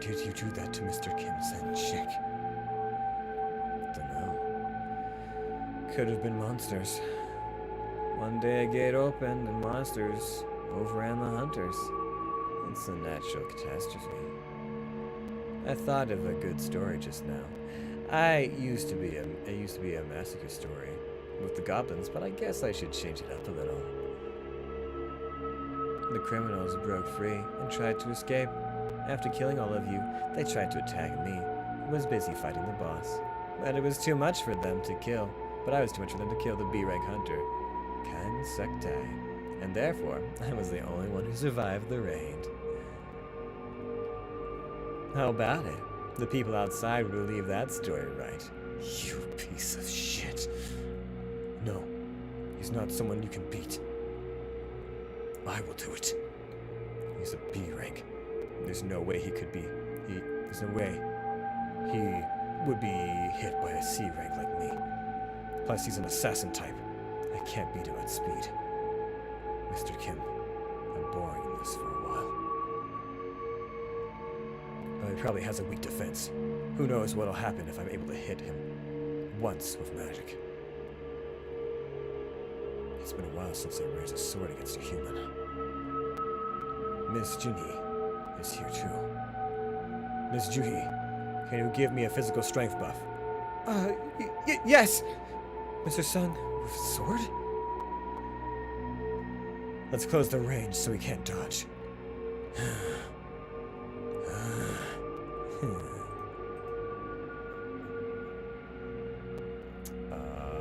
[SPEAKER 1] did you do that to Mr. Kim Sen-shik? Dunno. Could have been monsters. One day a gate opened and monsters overran the hunters. It's a natural catastrophe. I thought of a good story just now. It used to be a massacre story with the goblins, but I guess I should change it up a little. The criminals broke free and tried to escape. After killing all of you, they tried to attack me. I was busy fighting the boss. But it was too much for them to kill. But I was too much for them to kill the B-rank hunter, Kan Suktai. And therefore, I was the only one who survived the raid. How about it? The people outside would believe that story, right? You piece of shit. No, he's not someone you can beat. I will do it. He's a B rank. There's no way he could be. There's no way he would be hit by a C rank like me. Plus, he's an assassin type. I can't beat him at speed. Mr. Kim, I'm boring in this for a while. Well, he probably has a weak defense. Who knows what'll happen if I'm able to hit him once with magic. It's been a while since I raised a sword against a human. Miss Junhee is here too. Miss Junhee, can you give me a physical strength buff?
[SPEAKER 2] Yes!
[SPEAKER 1] Mr. Sung, with a sword? Let's close the range so he can't dodge.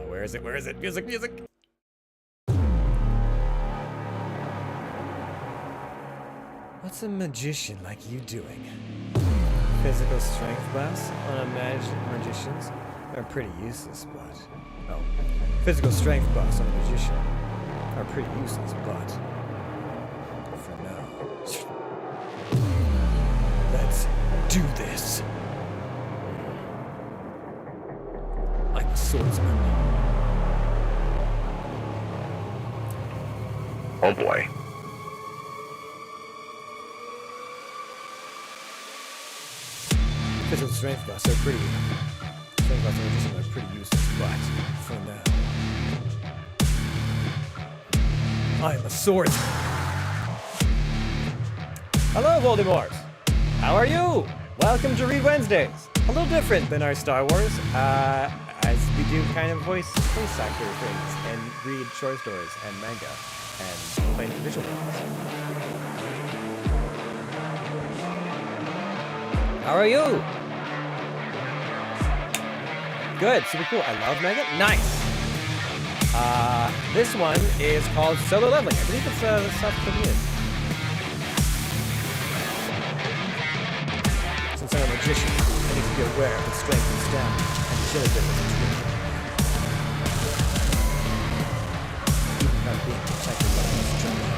[SPEAKER 1] Where is it? Where is it? Music, music! What's a magician like you doing? Physical strength buffs on magicians are pretty useless, but... Oh. Physical strength buffs on a magician are pretty useless, but... For now... Let's do this! I'm a swordsman.
[SPEAKER 2] Oh boy.
[SPEAKER 1] Physical strength buffs are pretty... Strength buffs on a magician are pretty useless, but... For now... I'm a swordsman. Hello, Voldemort! How are you? Welcome to Read Wednesdays. A little different than our Star Wars, as we do kind of voice actor things and read short stories and manga and play visual games. How are you? Good, super cool. I love manga. Nice. This one is called Solo Leveling. I believe it's self-convenient. Since I'm a magician, I need to be aware of the strength and stamina and the chilly difference between them. Even without being protected by this journey,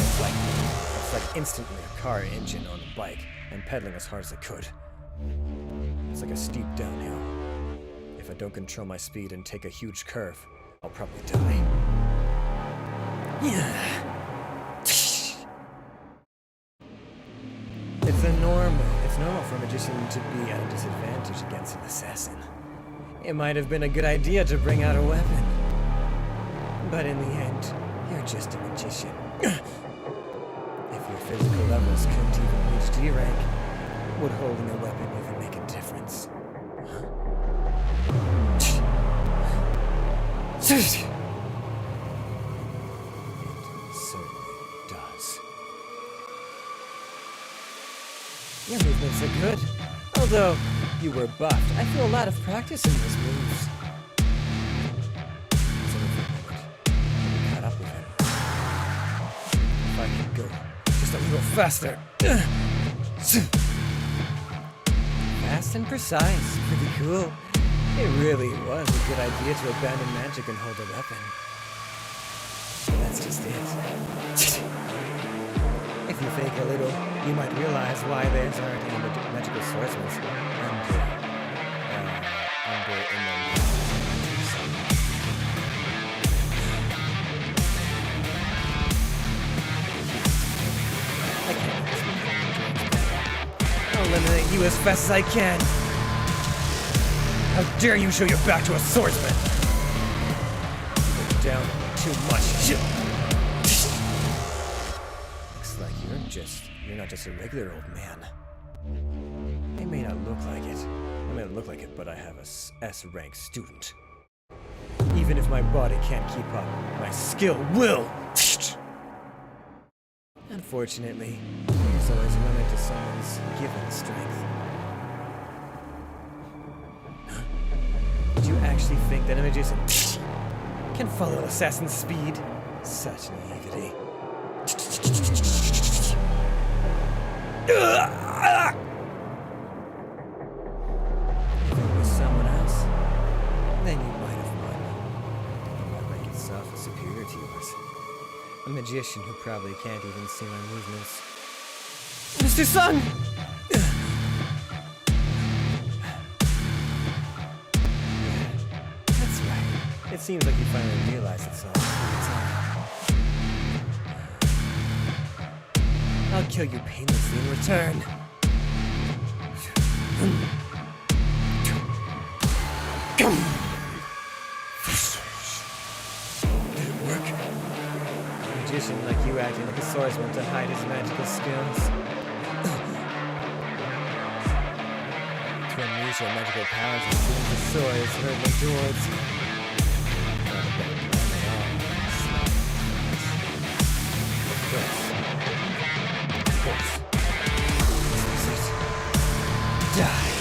[SPEAKER 1] it's like instantly a car engine on a bike and pedaling as hard as I could. It's like a steep downhill. If I don't control my speed and take a huge curve, I'll probably die. It's normal for a magician to be at a disadvantage against an assassin. It might have been a good idea to bring out a weapon. But in the end, you're just a magician. If your physical levels couldn't even reach D rank, would holding a weapon even make a difference? It certainly does. Your movements are good. Although you were buffed, I feel a lot of practice in those moves. So if I caught up with him, if I could go just a little faster. Fast and precise, pretty cool. It really was a good idea to abandon magic and hold a weapon. But that's just it. If you think a little, you might realize why there's aren't any magical swordsmen under in the... I can't. I'll eliminate you as fast as I can. How dare you show your back to a swordsman? You're down too much. Looks like you're not just a regular old man. I may not look like it. I may not look like it, but I have a S-rank student. Even if my body can't keep up, my skill will! Unfortunately, there's always a limit to someone's given strength. Huh? Did you actually think that images can follow assassin's speed? Such naivety. If it was someone else, then you might have won. My rank itself is superior to yours. A magician who probably can't even see my movements. Mr. Sun! Yeah, that's right. It seems like you finally realized it's all I'll kill you painlessly in return. Did it work? A magician like you acting like a swordsman to hide his magical skills. To unleash your magical powers and see the swords hurtling towards you. Not a bad plan at all. Of course. This is it. Die.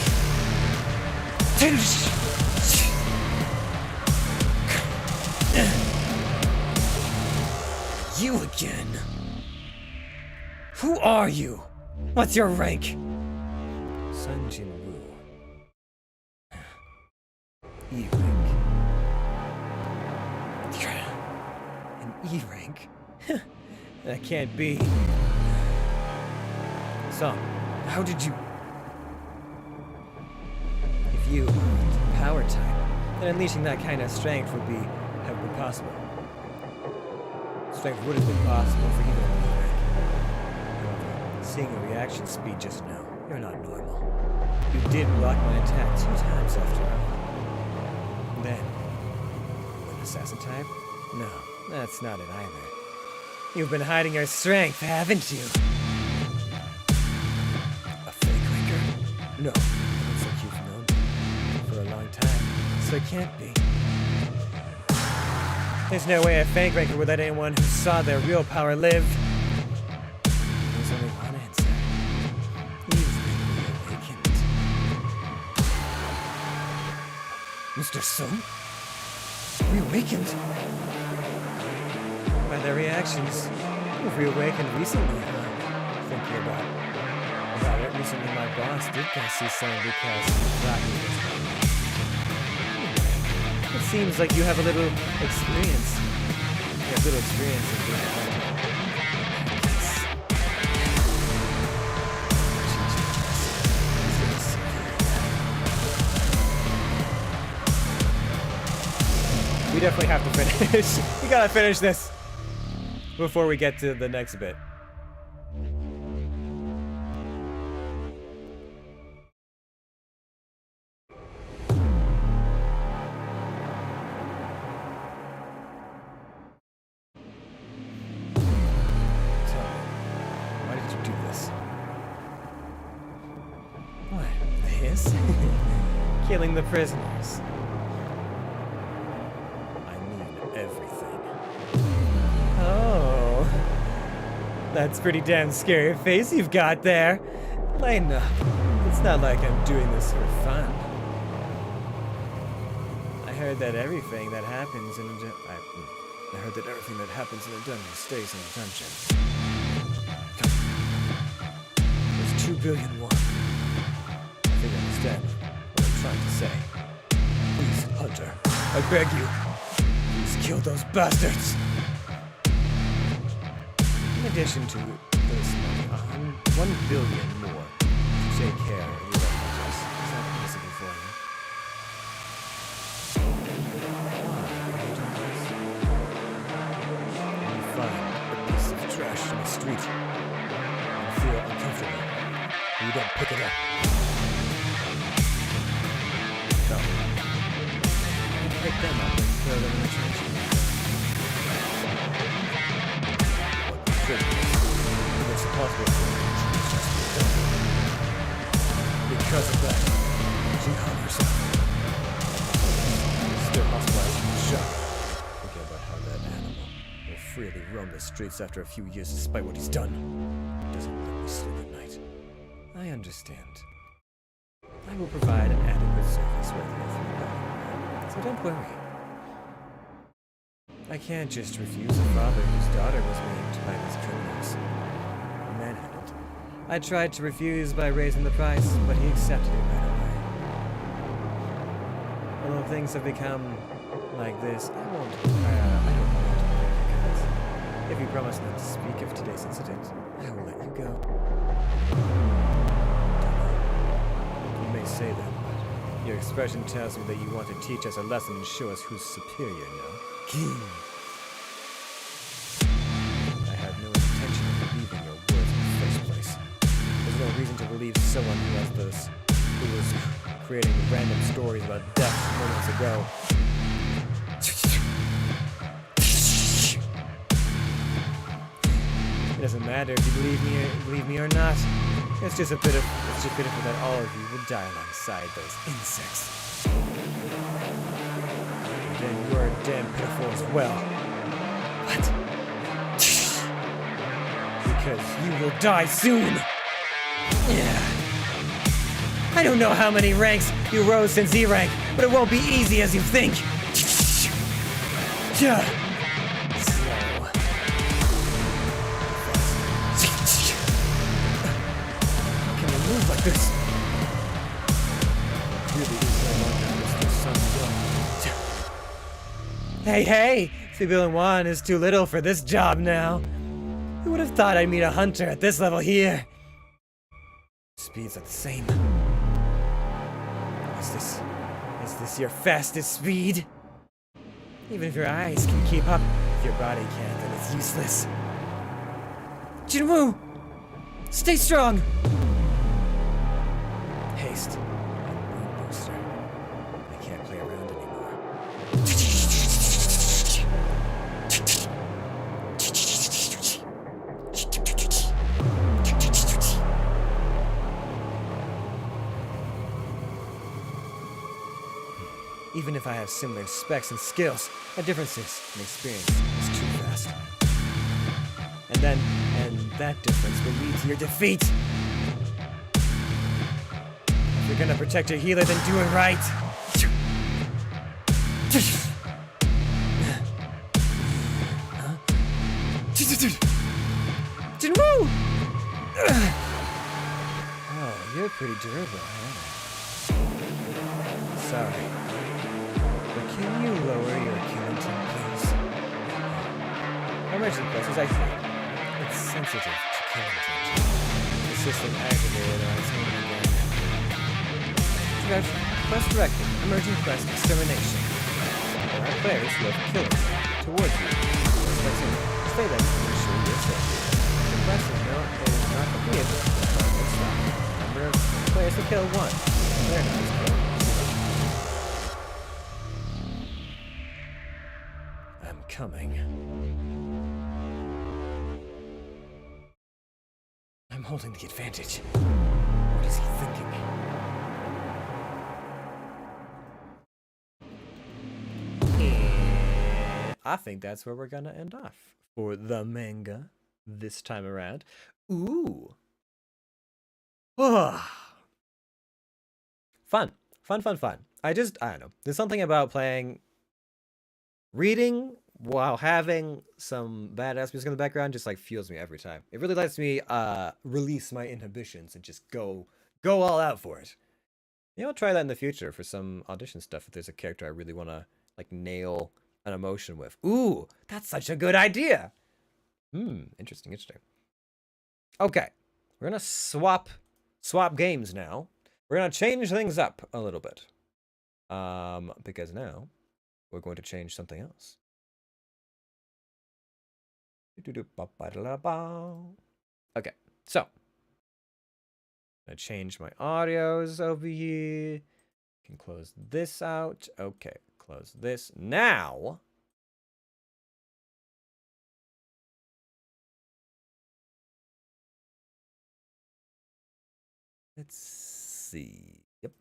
[SPEAKER 1] You again? Who are you? What's your rank? Sun Jin Woo. E-rank. An E-rank? That can't be. So, how did you... If you were power type, then unleashing that kind of strength would have been possible. Strength would have been possible for even a E-rank. However, seeing your reaction speed just now, you're not normal. You did block my attack 2 times after all. Then, an assassin type? No, that's not it either. You've been hiding your strength, haven't you? A fake ranker? No, it looks like you've known me for a long time, so it can't be. There's no way a fake ranker would let anyone who saw their real power live. There's only one answer. You've been reawakened. Mr. Sun? Reawakened? By their reactions, you've reawakened recently, huh? Thinking about it recently, my boss did see something because he thought he was wrong. It seems like you have a little experience. You have little experience in being a hunter. We definitely have to finish. We gotta finish this before we get to the next bit. Killing the prisoners. I mean everything. Oh. That's pretty damn scary face you've got there. Lighten up. It's not like I'm doing this for fun. I heard that everything that happens in a dungeon... I heard that everything that happens in a dungeon stays in a dungeon. There's 2 billion won. I think I understand what I'm trying to say. Please, Hunter, I beg you, please kill those bastards. In addition to this money, 1 billion more to take care of your refugees. Is that possible for you? Why are you doing this? When you find a piece of trash in the street and feel uncomfortable, you don't pick it up. No. You pick them up and throw them in the trash. It's impossible for you to just be done. Because freely roam the streets after a few years despite what he's done. He doesn't let me sleep at night. I understand. I will provide adequate service regularly through that, so don't worry. I can't just refuse a father whose daughter was maimed by these criminals. Manhandled. I tried to refuse by raising the price, but he accepted it right away. Although things have become like this, I don't want to guys. If you promise not to speak of today's incident, I will let you go. You may say that, but your expression tells me that you want to teach us a lesson and show us who's superior now. I had no intention of believing your words in the first place. There's no reason to believe someone who was creating random stories about death moments ago. It doesn't matter if you believe me or not. It's just pitiful that all of you will die alongside those insects. Then you're damn pitiful as well. What? Because you will die soon! Yeah. I don't know how many ranks you rose since E rank, but it won't be easy as you think. Yeah. Slow. How can you move like this? Really is no longer Mr. Sun. Hey! 3,000,000,000 is too little for this job now. Who would have thought I'd meet a hunter at this level here? Speeds are the same. Is this your fastest speed? Even if your eyes can keep up, if your body can't, then it's useless. Jinwoo! Stay strong! Haste. Moon booster. I can't play around anymore. Even if I have similar specs and skills, our differences in experience is too fast. And that difference will lead to your defeat. If you're gonna protect your healer, then do it right. Jinwoo! Oh, you're pretty durable, huh? Sorry. Can you lower your killing tone, please? Emergency quest is actually it's sensitive to killing tone. The system activated on its own again. Quest directed. Emerging quest extermination. Our players will have killing towards you. Stay there to ensure you're safe. The quest is not completed. Number of players to kill 1. Player numbers killed. Coming. I'm holding the advantage. What is he thinking? I think that's where we're gonna end off for the manga this time around. Ooh. Fun. I don't know. There's something about reading while having some badass music in the background just like fuels me every time. It really lets me release my inhibitions and just go all out for it. Maybe I'll try that in the future for some audition stuff if there's a character I really want to like nail an emotion with. Ooh, that's such a good idea. Interesting. Okay, we're gonna swap games now. We're gonna change things up a little bit. Because now we're going to change something else. Okay, so I'm gonna change my audios over here. Can close this out. Okay, close this. Now let's see. Yep.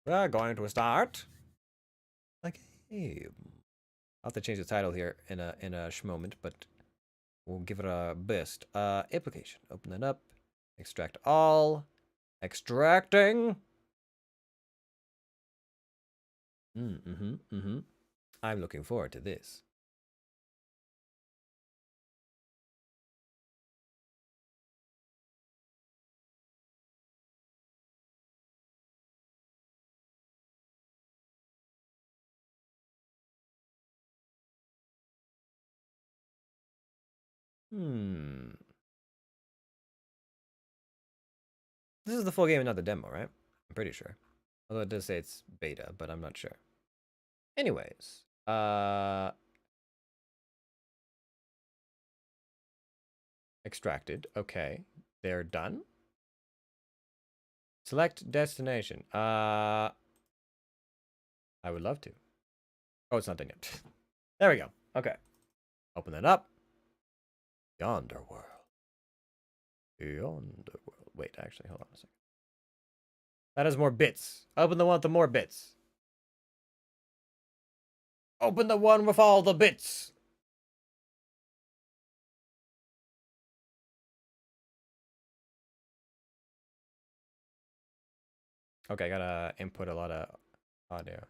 [SPEAKER 1] We're going to start a game. have to change the title here in a moment, but we'll give it a best. Application. Open that up. Extract all. Extracting. I'm looking forward to this. This is the full game and not the demo, right? I'm pretty sure. Although it does say it's beta, but I'm not sure. Anyways, extracted. Okay, they're done. Select destination. I would love to. Oh, it's not done yet. There we go. Okay. Open that up. Yonder World. Yonder World. Wait, actually, hold on a second. That has more bits. Open the one with the more bits. Open the one with all the bits. Okay, I gotta input a lot of audio.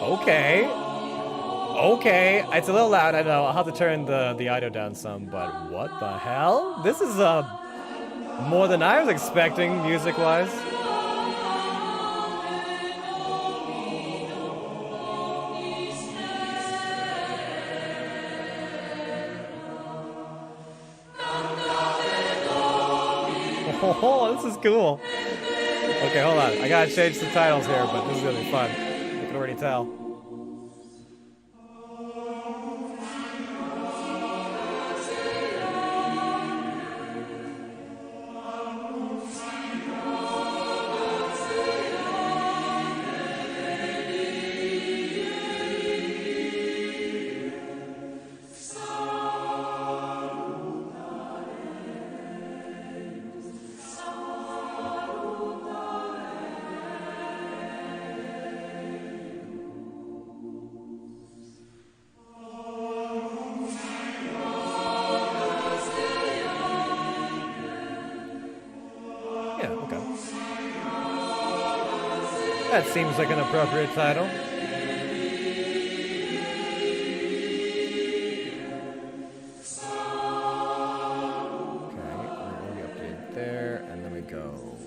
[SPEAKER 1] Okay. Okay, it's a little loud, I know. I'll have to turn the audio down some, but what the hell? This is more than I was expecting, music-wise. Oh, this is cool. Okay, hold on. I gotta change the titles here, but this is gonna be fun. You can already tell. Yeah, okay. That seems like an appropriate title. Okay, we'll be updated there, and then we go.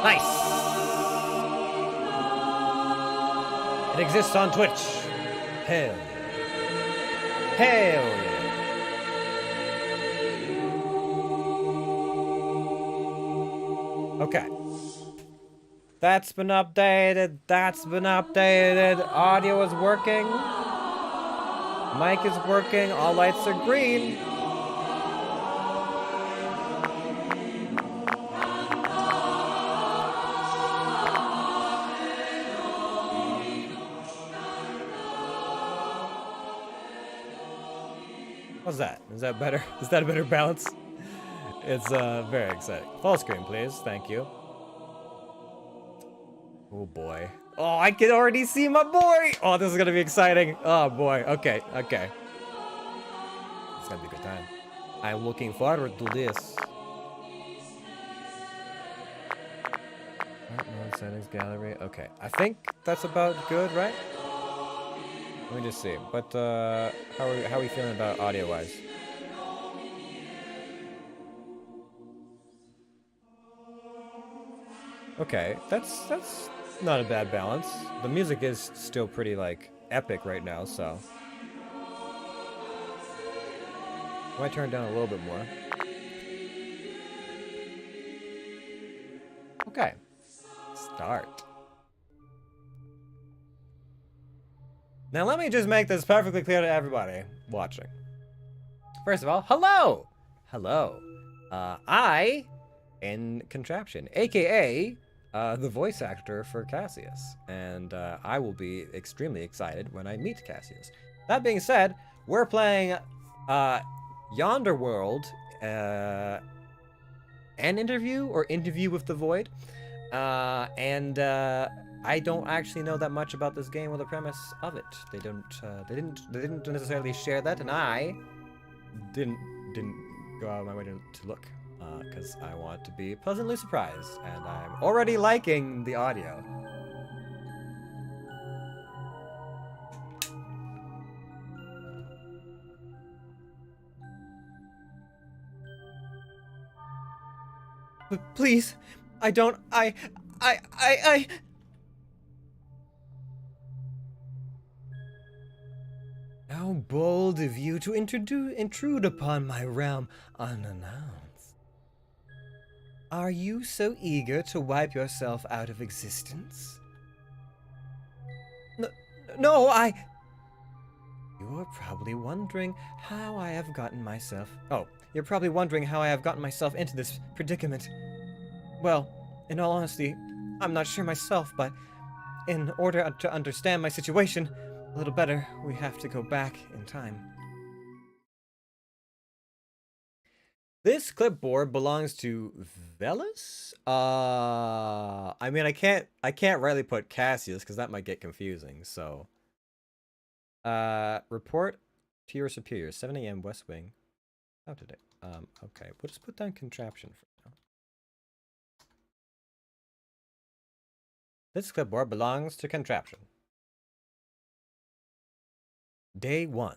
[SPEAKER 1] Nice! It exists on Twitch. Hell yeah. Hell yeah. Okay. That's been updated. That's been updated. Audio is working. Mic is working. All lights are green. What's that? Is that better? Is that a better balance? It's very exciting. Full screen, please. Thank you. Oh boy. Oh, I can already see my boy. Oh, this is gonna be exciting. Oh boy. Okay. Okay. It's gonna be a good time. I'm looking forward to this. Art mode, settings, gallery. Okay. I think that's about good, right? Let me just see. But how are we feeling about audio-wise? Okay, that's not a bad balance. The music is still pretty like epic right now, so I might turn it down a little bit more. Okay, start. Now let me just make this perfectly clear to everybody watching. First of all, hello! Hello. I am Contraption, aka the voice actor for Cassius. And I will be extremely excited when I meet Cassius. That being said, we're playing Yonder World, an interview or interview with the Void. I don't actually know that much about this game or the premise of it. They didn't necessarily share that, and I didn't go out of my way to look, because I want to be pleasantly surprised, and I'm already liking the audio. Please, I don't, How bold of you to intrude upon my realm unannounced. Are you so eager to wipe yourself out of existence? No, You're probably wondering how I have gotten myself... Oh, you're probably wondering how I have gotten myself into this predicament. Well, in all honesty, I'm not sure myself, but in order to understand my situation a little better, we have to go back in time. This clipboard belongs to Velas? I mean, I can't rightly put Cassius because that might get confusing, so. Report to your superior, 7 a.m. West Wing. How today? Okay, we'll just put down Contraption for now. This clipboard belongs to Contraption. Day 1.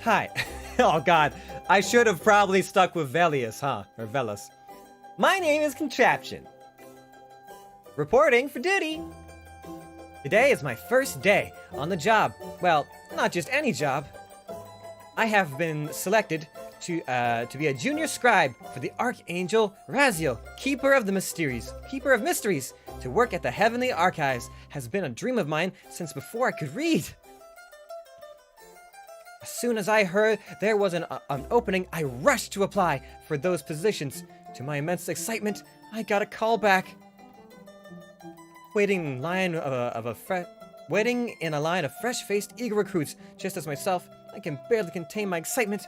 [SPEAKER 1] Hi. Oh god, I should have probably stuck with Velius, huh? Or Velas. My name is Contraption. Reporting for duty. Today is my first day on the job. Well, not just any job. I have been selected to be a junior scribe for the Archangel Raziel, Keeper of Mysteries. To work at the Heavenly Archives has been a dream of mine since before I could read. As soon as I heard there was an opening, I rushed to apply for those positions. To my immense excitement, I got a call back. Waiting in a line of fresh-faced, eager recruits, just as myself, I can barely contain my excitement.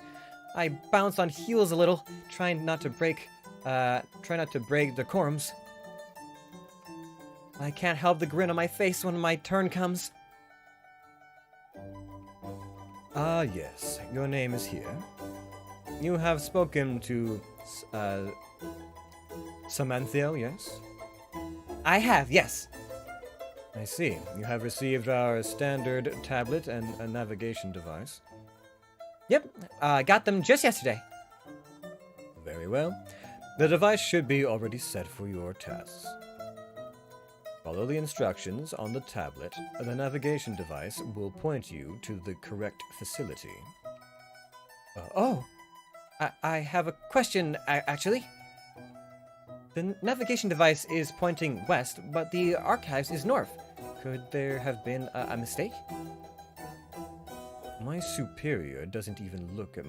[SPEAKER 1] I bounced on heels a little, trying not to break decorums. I can't help the grin on my face when my turn comes. Ah, yes, your name is here. You have spoken to, Samantha, yes? I have, yes. I see. You have received our standard tablet and a navigation device. Yep, I got them just yesterday. Very well. The device should be already set for your tasks. Follow the instructions on the tablet. The navigation device will point you to the correct facility. I have a question, actually. The navigation device is pointing west, but the archives is north. Could there have been a mistake? My superior doesn't even look at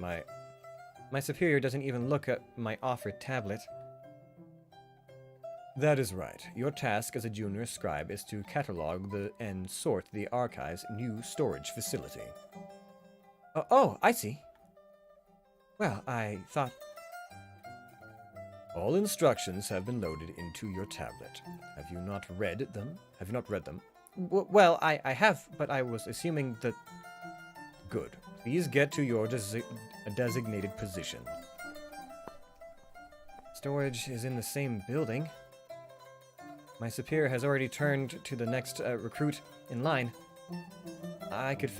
[SPEAKER 1] my offered tablet. That is right. Your task as a junior scribe is to catalog and sort the archive's new storage facility. Oh, I see. Well, I thought... All instructions have been loaded into your tablet. Have you not read them? Well, I have, but I was assuming that... Good. Please get to your designated position. Storage is in the same building. My superior has already turned to the next recruit in line. Before I could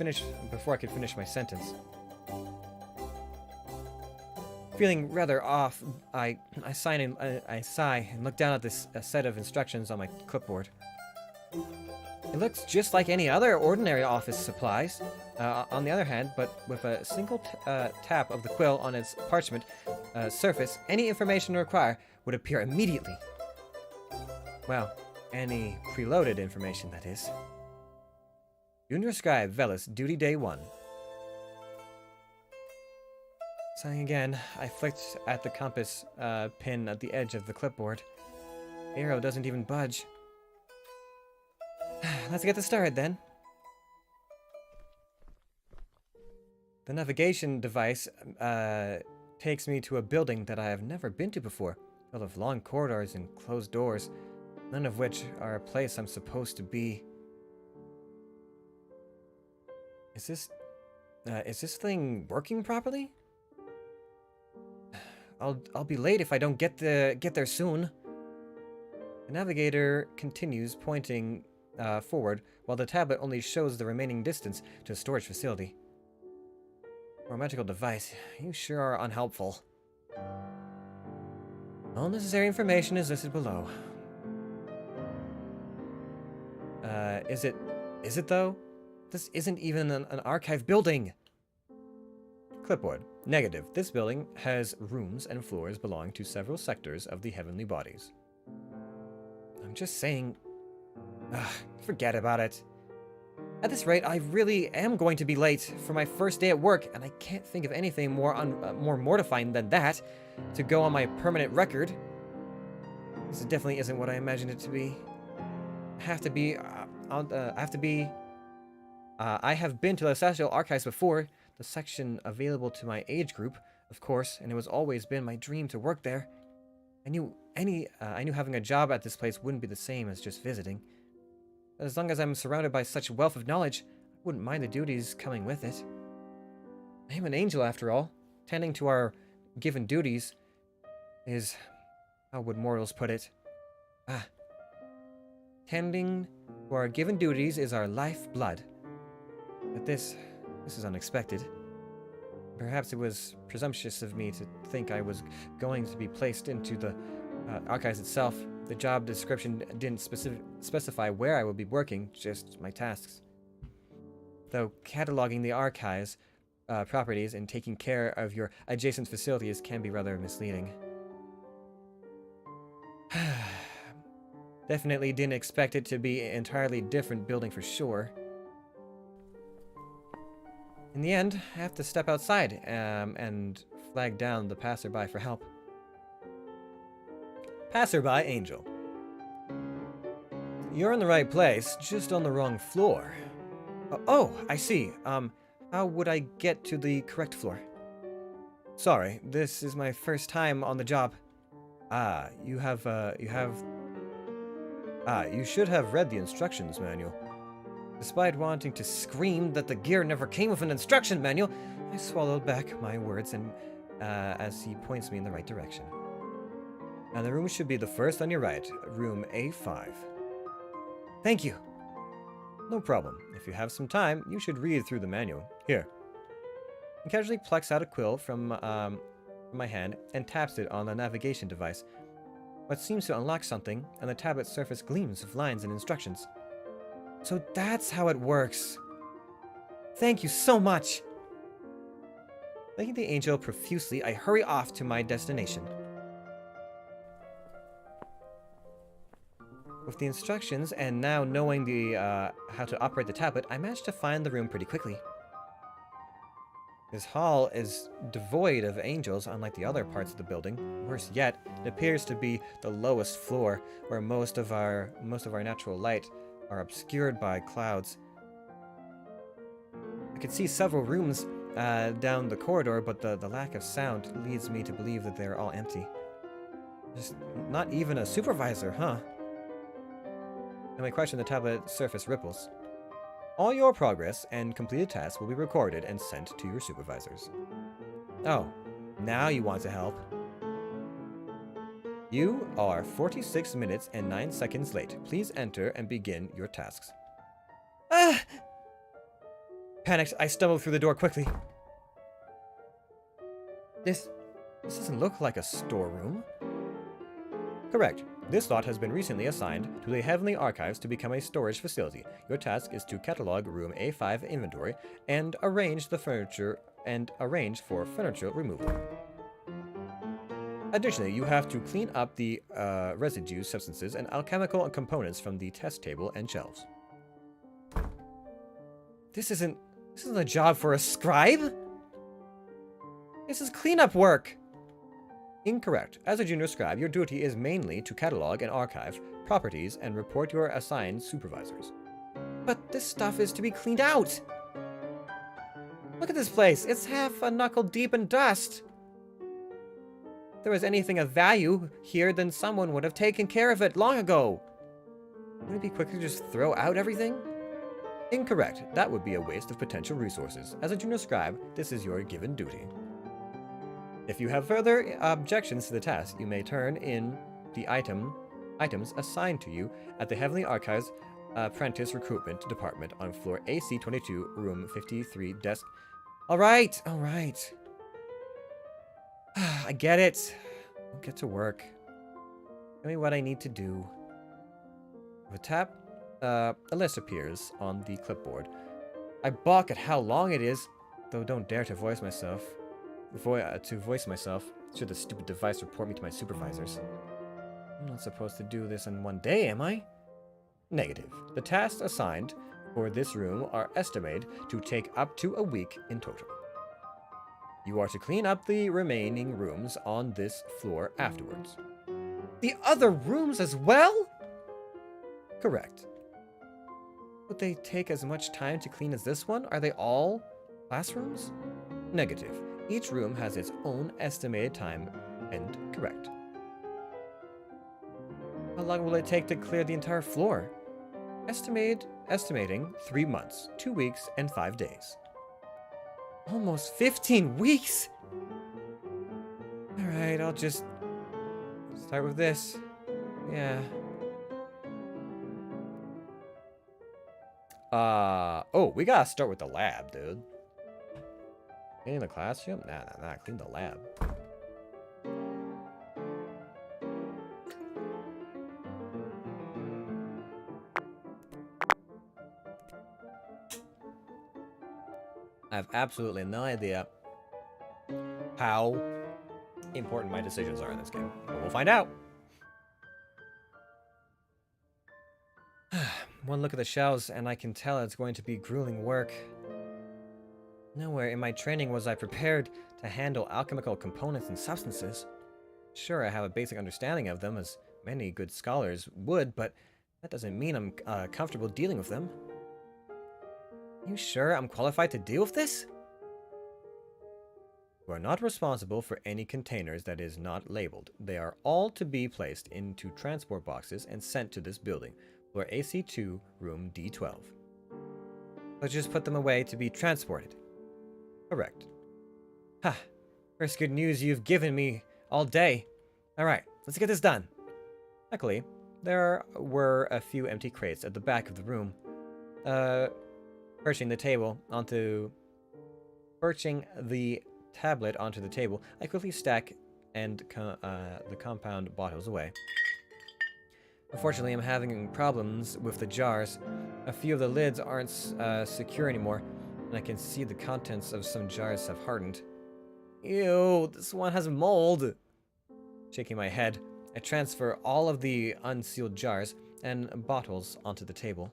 [SPEAKER 1] finish my sentence. Feeling rather off, I sigh and look down at this set of instructions on my clipboard. It looks just like any other ordinary office supplies. On the other hand, but with a single tap of the quill on its parchment surface, any information required would appear immediately. Well, Any preloaded information, that is. Junior Scribe, Velis, Duty Day 1. Sighing again, I flicked at the compass pin at the edge of the clipboard. The arrow doesn't even budge. Let's get this started then. The navigation device takes me to a building that I have never been to before, filled with long corridors and closed doors, none of which are a place I'm supposed to be. Is this thing working properly? I'll be late if I don't get there soon. The navigator continues pointing forward, while the tablet only shows the remaining distance to a storage facility. For a magical device, you sure are unhelpful. All necessary information is listed below. Is it though? This isn't even an archive building! Clipboard. Negative. This building has rooms and floors belonging to several sectors of the heavenly bodies. I'm just saying... forget about it. At this rate, I really am going to be late for my first day at work, and I can't think of anything more mortifying than that to go on my permanent record. This definitely isn't what I imagined it to be. I have been to the Celestial Archives before, the section available to my age group, of course, and it was always been my dream to work there. I knew having a job at this place wouldn't be the same as just visiting. But as long as I'm surrounded by such a wealth of knowledge, I wouldn't mind the duties coming with it. I am an angel, after all. Tending to our given duties is... how would mortals put it? Tending to our given duties is our lifeblood. But this is unexpected. Perhaps it was presumptuous of me to think I was going to be placed into the archives itself. The job description didn't specify where I would be working, just my tasks. Though cataloging the archives properties and taking care of your adjacent facilities can be rather misleading. Definitely didn't expect it to be an entirely different building for sure. In the end, I have to step outside and flag down the passerby for help. Passerby Angel. You're in the right place, just on the wrong floor. Oh, I see. How would I get to the correct floor? Sorry, this is my first time on the job. You should have read the instructions manual. Despite wanting to scream that the gear never came with an instruction manual, I swallowed back my words and as he points me in the right direction. And the room should be the first on your right, room A5. Thank you. No problem. If you have some time, you should read through the manual. Here. He casually plucks out a quill from my hand and taps it on the navigation device. What seems to unlock something, and the tablet's surface gleams with lines and instructions. So that's how it works. Thank you so much. Thanking the angel profusely, I hurry off to my destination. With the instructions and now knowing the how to operate the tablet, I managed to find the room pretty quickly. This hall is devoid of angels, unlike the other parts of the building. Worse yet, it appears to be the lowest floor, where most of our natural light are obscured by clouds. I could see several rooms down the corridor, but the lack of sound leads me to believe that they're all empty. There's not even a supervisor, huh? And my question, the tablet surface ripples. All your progress and completed tasks will be recorded and sent to your supervisors. Oh, now you want to help. You are 46 minutes and 9 seconds late. Please enter and begin your tasks. Ah! Panicked, I stumbled through the door quickly. This doesn't look like a storeroom. Correct. This lot has been recently assigned to the Heavenly Archives to become a storage facility. Your task is to catalog room A5 inventory and arrange for furniture removal. Additionally, you have to clean up the residues, substances, and alchemical components from the test table and shelves. This isn't a job for a scribe. This is cleanup work. Incorrect. As a junior scribe, your duty is mainly to catalog and archive properties and report your assigned supervisors. But this stuff is to be cleaned out. Look at this place. It's half a knuckle deep in dust. If there was anything of value here, then someone would have taken care of it long ago. Wouldn't it be quicker to just throw out everything? Incorrect. That would be a waste of potential resources. As a junior scribe, this is your given duty. If you have further objections to the task, you may turn in the items assigned to you at the Heavenly Archives Apprentice Recruitment Department on floor AC22, room 53, desk. All right. I get it. I'll get to work. Tell me what I need to do. With a tap, a list appears on the clipboard. I balk at how long it is, though don't dare to voice myself. Should the stupid device report me to my supervisors. I'm not supposed to do this in one day, am I? Negative. The tasks assigned for this room are estimated to take up to a week in total. You are to clean up the remaining rooms on this floor afterwards. The other rooms as well? Correct. Would they take as much time to clean as this one? Are they all classrooms? Negative. Each room has its own estimated time, and correct. How long will it take to clear the entire floor? Estimating 3 months, 2 weeks, and 5 days. Almost 15 weeks? Alright, I'll just start with this. Yeah. Oh, we gotta start with the lab, dude. Clean the classroom? Nah, clean the lab. I have absolutely no idea how important my decisions are in this game, but we'll find out. One look at the shelves and I can tell it's going to be grueling work. Nowhere in my training was I prepared to handle alchemical components and substances. Sure, I have a basic understanding of them, as many good scholars would, but that doesn't mean I'm comfortable dealing with them. You sure I'm qualified to deal with this? You are not responsible for any containers that is not labeled. They are all to be placed into transport boxes and sent to this building, floor AC2, room D12. Let's just put them away to be transported. Correct. Ha! First good news you've given me all day. Alright, let's get this done. Luckily, there were a few empty crates at the back of the room. Perching the tablet onto the table, I quickly stack the compound bottles away. Unfortunately, I'm having problems with the jars. A few of the lids aren't secure anymore, and I can see the contents of some jars have hardened. Ew, this one has mold. Shaking my head, I transfer all of the unsealed jars and bottles onto the table.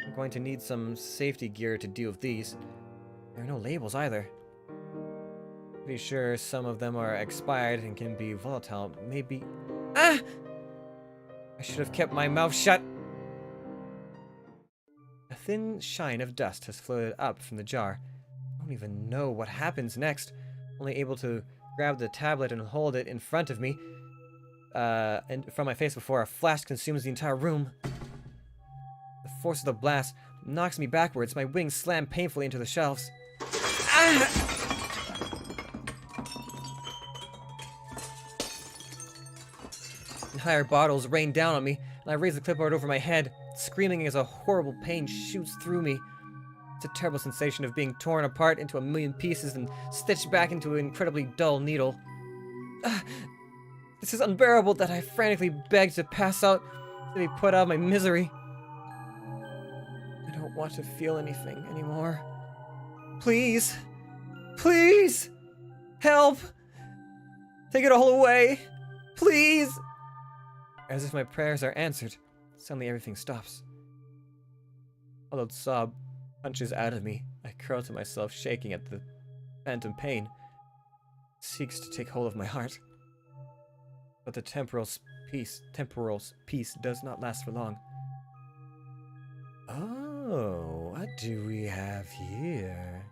[SPEAKER 1] I'm going to need some safety gear to deal with these. There are no labels either. Pretty sure some of them are expired and can be volatile. Maybe... Ah! I should have kept my mouth shut. A thin shine of dust has floated up from the jar. I don't even know what happens next. Only able to grab the tablet and hold it in front of me, and from my face before a flash consumes the entire room. The force of the blast knocks me backwards. My wings slam painfully into the shelves. Ah! Entire bottles rain down on me, and I raise the clipboard over my head, screaming as a horrible pain shoots through me. It's a terrible sensation of being torn apart into a million pieces and stitched back into an incredibly dull needle. This is unbearable that I frantically beg to pass out, to be put out of my misery. I don't want to feel anything anymore. Please! Please! Help! Take it all away! Please! As if my prayers are answered, suddenly everything stops. A loud sob punches out of me. I curl to myself, shaking at the phantom pain. It seeks to take hold of my heart. But the temporal peace does not last for long. Oh, what do we have here?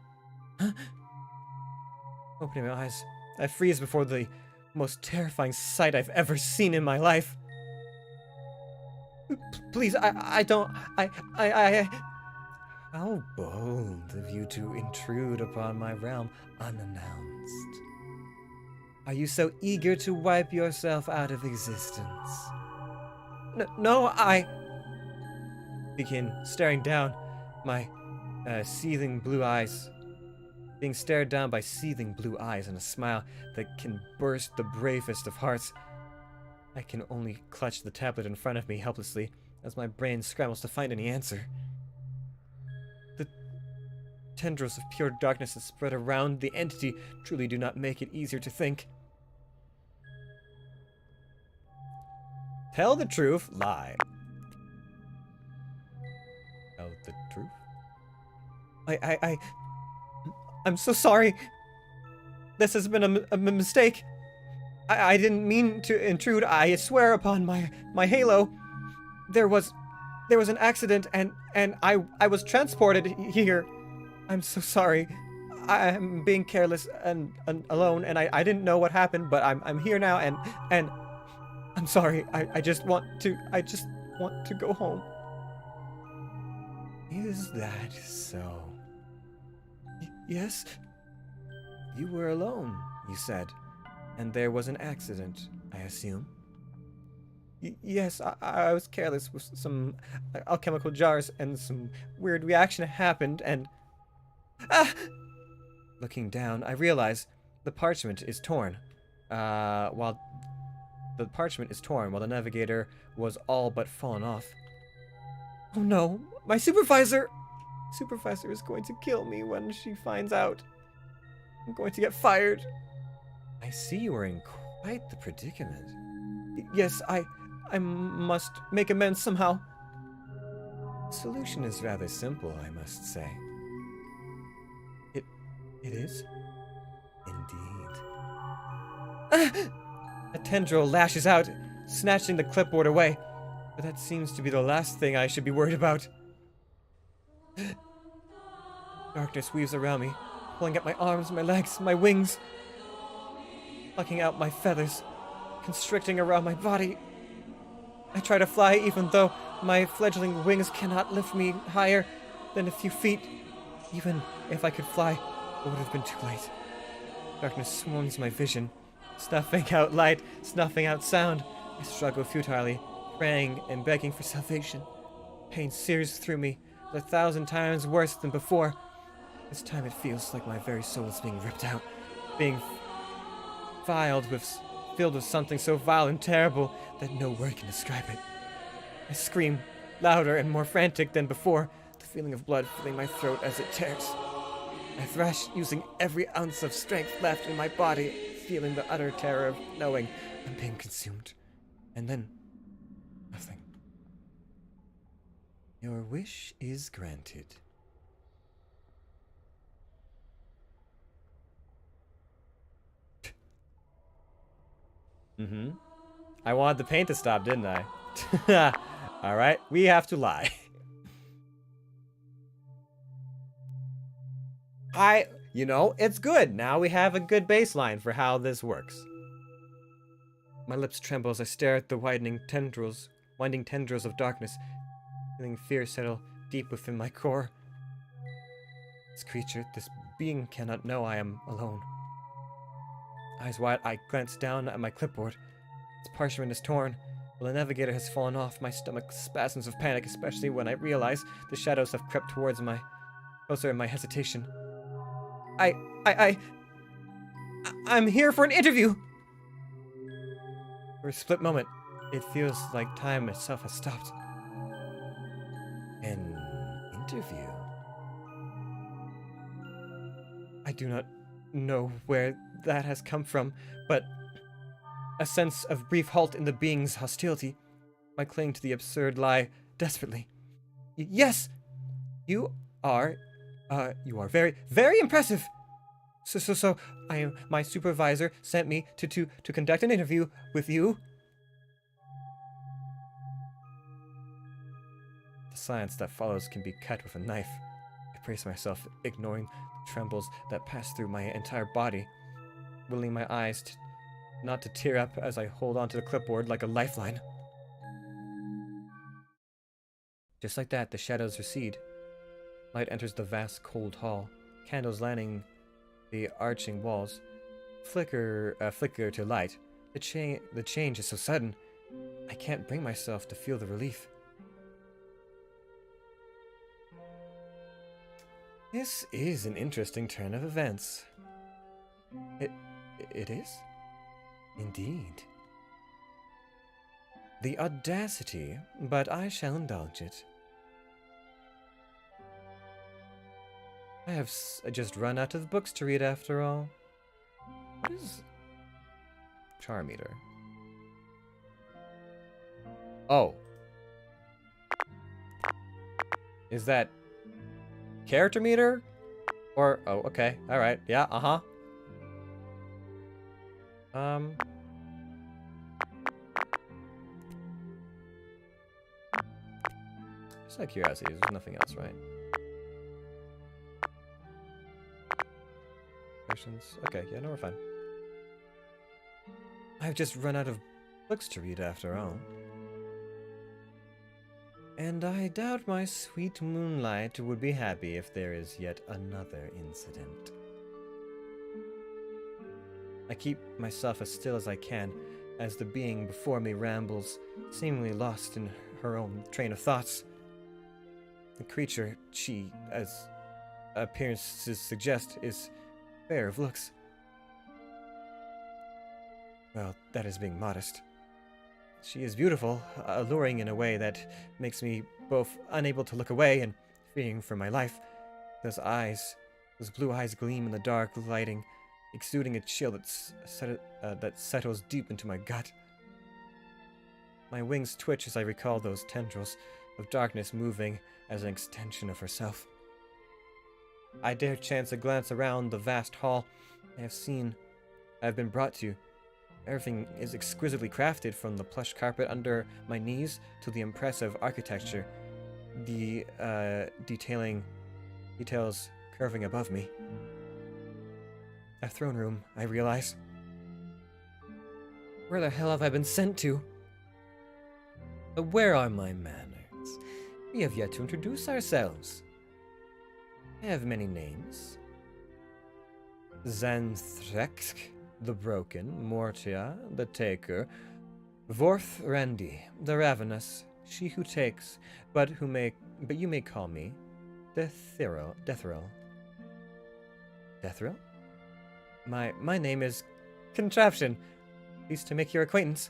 [SPEAKER 1] Opening my eyes, I freeze before the most terrifying sight I've ever seen in my life. Please, I don't, How bold of you to intrude upon my realm unannounced. Are you so eager to wipe yourself out of existence? No, I begin staring down my seething blue eyes. Being stared down by seething blue eyes and a smile that can burst the bravest of hearts. I can only clutch the tablet in front of me helplessly as my brain scrambles to find any answer. The tendrils of pure darkness that spread around the entity truly do not make it easier to think. Tell the truth, lie. Tell the truth? I'm so sorry. This has been a mistake. I didn't mean to intrude. I swear upon my halo. There was an accident and I was transported here. I'm so sorry. I'm being careless and alone and I didn't know what happened, but I'm here now and I'm sorry. I just want to go home. Is that so? Yes. You were alone, you said. And there was an accident, I assume? Yes, I was careless with some alchemical jars and some weird reaction happened and... Ah! Looking down, I realize the parchment is torn. While the navigator was all but fallen off. Oh no, my supervisor! Supervisor is going to kill me when she finds out. I'm going to get fired. I see you are in quite the predicament. Yes, I must make amends somehow. The solution is rather simple, I must say. It is? Indeed. A tendril lashes out, snatching the clipboard away. But that seems to be the last thing I should be worried about. Darkness weaves around me, pulling at my arms, my legs, my wings, plucking out my feathers, constricting around my body. I try to fly even though my fledgling wings cannot lift me higher than a few feet. Even if I could fly, it would have been too late. Darkness swarms my vision, snuffing out light, snuffing out sound. I struggle futilely, praying and begging for salvation. Pain sears through me, 1,000 times worse than before. This time it feels like my very soul is being ripped out, being filled with something so vile and terrible that no word can describe it. I scream, louder and more frantic than before, the feeling of blood filling my throat as it tears. I thrash, using every ounce of strength left in my body, feeling the utter terror of knowing I'm being consumed. And then, nothing. Your wish is granted. I wanted the pain to stop, didn't I? Alright, we have to lie. It's good. Now we have a good baseline for how this works. My lips tremble as I stare at the winding tendrils of darkness, feeling fear settle deep within my core. This creature, this being cannot know I am alone. Eyes wide, I glance down at my clipboard. Its parchment is torn. While the navigator has fallen off, my stomach spasms of panic, especially when I realize the shadows have crept towards my closer in my hesitation. I'm here for an interview! For a split moment, it feels like time itself has stopped. An interview? I do not know where that has come from, but a sense of brief halt in the being's hostility. I cling to the absurd lie desperately. Yes! You are very, very impressive! So, my supervisor sent me to conduct an interview with you. The silence that follows can be cut with a knife. I brace myself, ignoring the trembles that pass through my entire body, willing my eyes not to tear up as I hold onto the clipboard like a lifeline. Just like that, the shadows recede. Light enters the vast, cold hall. Candles lining the arching walls flicker to light. The change is so sudden, I can't bring myself to feel the relief. This is an interesting turn of events. It is? Indeed. The audacity, but I shall indulge it. I have just run out of books to read after all. What is charm meter? Oh. Is that character meter? Or, oh, okay, alright, yeah, uh-huh. Just out of curiosity, there's nothing else, right? Questions? Okay, yeah, no, we're fine. I've just run out of books to read after all. And I doubt my sweet moonlight would be happy if there is yet another incident. I keep myself as still as I can as the being before me rambles, seemingly lost in her own train of thoughts. The creature she, as appearances suggest, is fair of looks. Well, that is being modest. She is beautiful, alluring in a way that makes me both unable to look away and fearing for my life. Those blue eyes gleam in the dark lighting, exuding a chill that settles deep into my gut. My wings twitch as I recall those tendrils of darkness moving as an extension of herself. I dare chance a glance around the vast hall I have been brought to. Everything is exquisitely crafted, from the plush carpet under my knees to the impressive architecture, the details curving above me. A throne room, I realize. Where the hell have I been sent to? Where are my manners? We have yet to introduce ourselves. I have many names. Xanthrek, the Broken, Mortia, the Taker, Vorth Randi, the Ravenous, she who takes, but you may call me Dethril. Dethril? My name is Contraption. Pleased to make your acquaintance.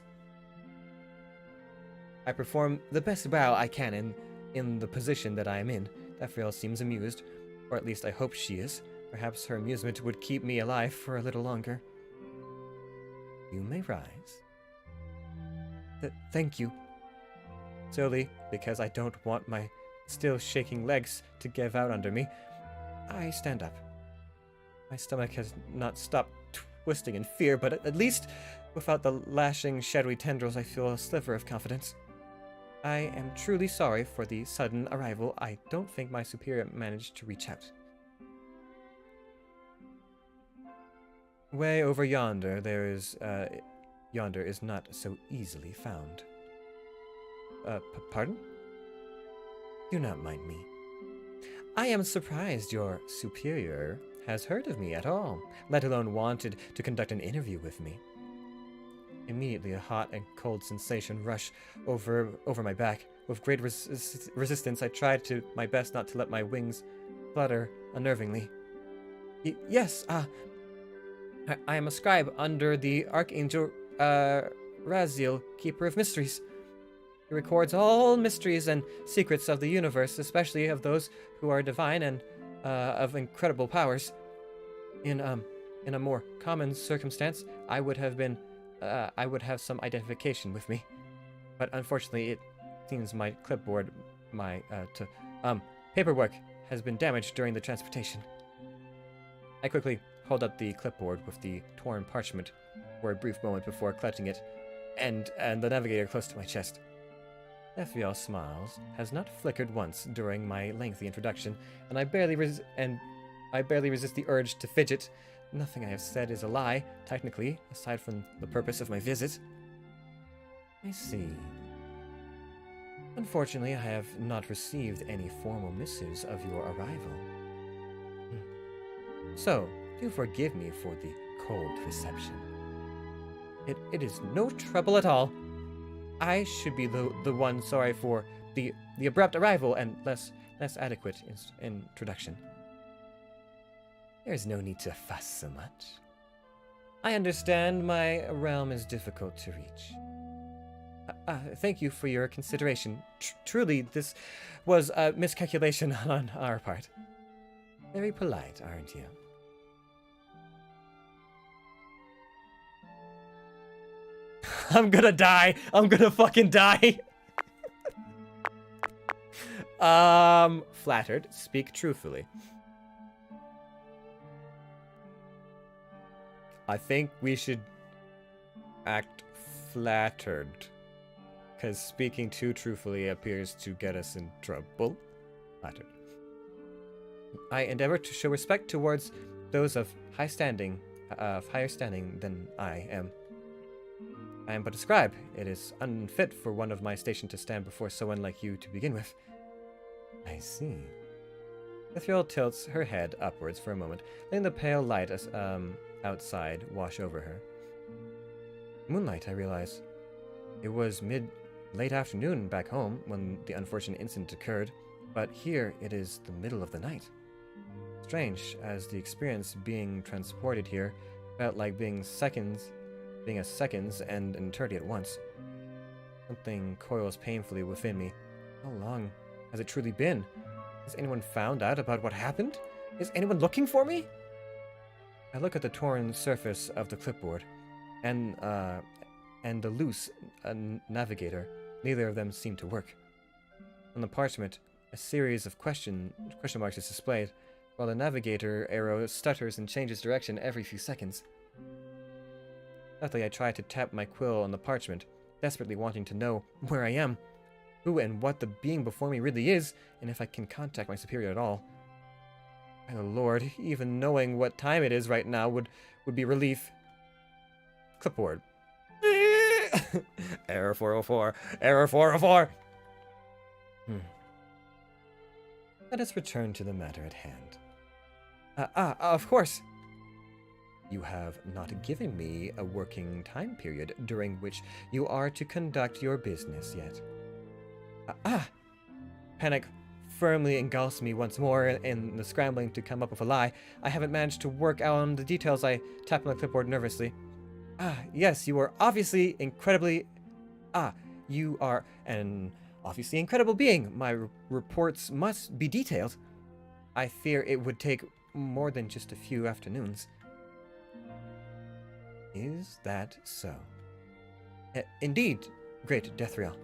[SPEAKER 1] I perform the best bow I can in the position that I am in. Dethril seems amused, or at least I hope she is. Perhaps her amusement would keep me alive for a little longer. You may rise. Thank you. Solely because I don't want my still shaking legs to give out under me, I stand up. My stomach has not stopped twisting in fear, but at least without the lashing, shadowy tendrils, I feel a sliver of confidence. I am truly sorry for the sudden arrival. I don't think my superior managed to reach out. Way over yonder, yonder is not so easily found. Pardon? Do not mind me. I am surprised your superior has heard of me at all, let alone wanted to conduct an interview with me. Immediately, a hot and cold sensation rushed over my back. With great resistance, I tried my best not to let my wings flutter unnervingly. Yes, I am a scribe under the Archangel Raziel, Keeper of Mysteries. He records all mysteries and secrets of the universe, especially of those who are divine and of incredible powers. In a more common circumstance, I would have been I would have some identification with me. But unfortunately, it seems my clipboard, paperwork has been damaged during the transportation. I quickly hold up the clipboard with the torn parchment for a brief moment before clutching it, and the navigator close to my chest. Ephiel smiles, has not flickered once during my lengthy introduction, and I barely resist the urge to fidget. Nothing I have said is a lie, technically, aside from the purpose of my visit. I see. Unfortunately, I have not received any formal missives of your arrival. So, do forgive me for the cold reception. It is no trouble at all. I should be the one sorry for the abrupt arrival and less adequate introduction. There's no need to fuss so much. I understand my realm is difficult to reach. Thank you for your consideration. Truly, this was a miscalculation on our part. Very polite, aren't you? I'm gonna die. I'm gonna fucking die. Flattered. Speak truthfully. I think we should act flattered, because speaking too truthfully appears to get us in trouble. Flattered. I endeavor to show respect towards those of higher standing than I am. I am but a scribe. It is unfit for one of my station to stand before someone like you to begin with. I see. Ithriel tilts her head upwards for a moment, letting the pale light outside wash over her. Moonlight, I realize. It was late afternoon back home when the unfortunate incident occurred, but here it is the middle of the night. Strange, as the experience being transported here felt like being a seconds and an eternity at once. Something coils painfully within me. How long has it truly been? Has anyone found out about what happened? Is anyone looking for me? I look at the torn surface of the clipboard, and the loose navigator. Neither of them seem to work. On the parchment, a series of question marks is displayed, while the navigator arrow stutters and changes direction every few seconds. Luckily, I try to tap my quill on the parchment, desperately wanting to know where I am, who and what the being before me really is, and if I can contact my superior at all. By the Lord, even knowing what time it is right now would be relief. Clipboard. Error 404. Error 404. Let us return to the matter at hand. Of course. You have not given me a working time period during which you are to conduct your business yet. Panic firmly engulfs me once more in the scrambling to come up with a lie. I haven't managed to work out on the details. I tap on the clipboard nervously. Yes, you are obviously incredibly... you are an obviously incredible being. My reports must be detailed. I fear it would take more than just a few afternoons. Is that so? Indeed, great Dethriel.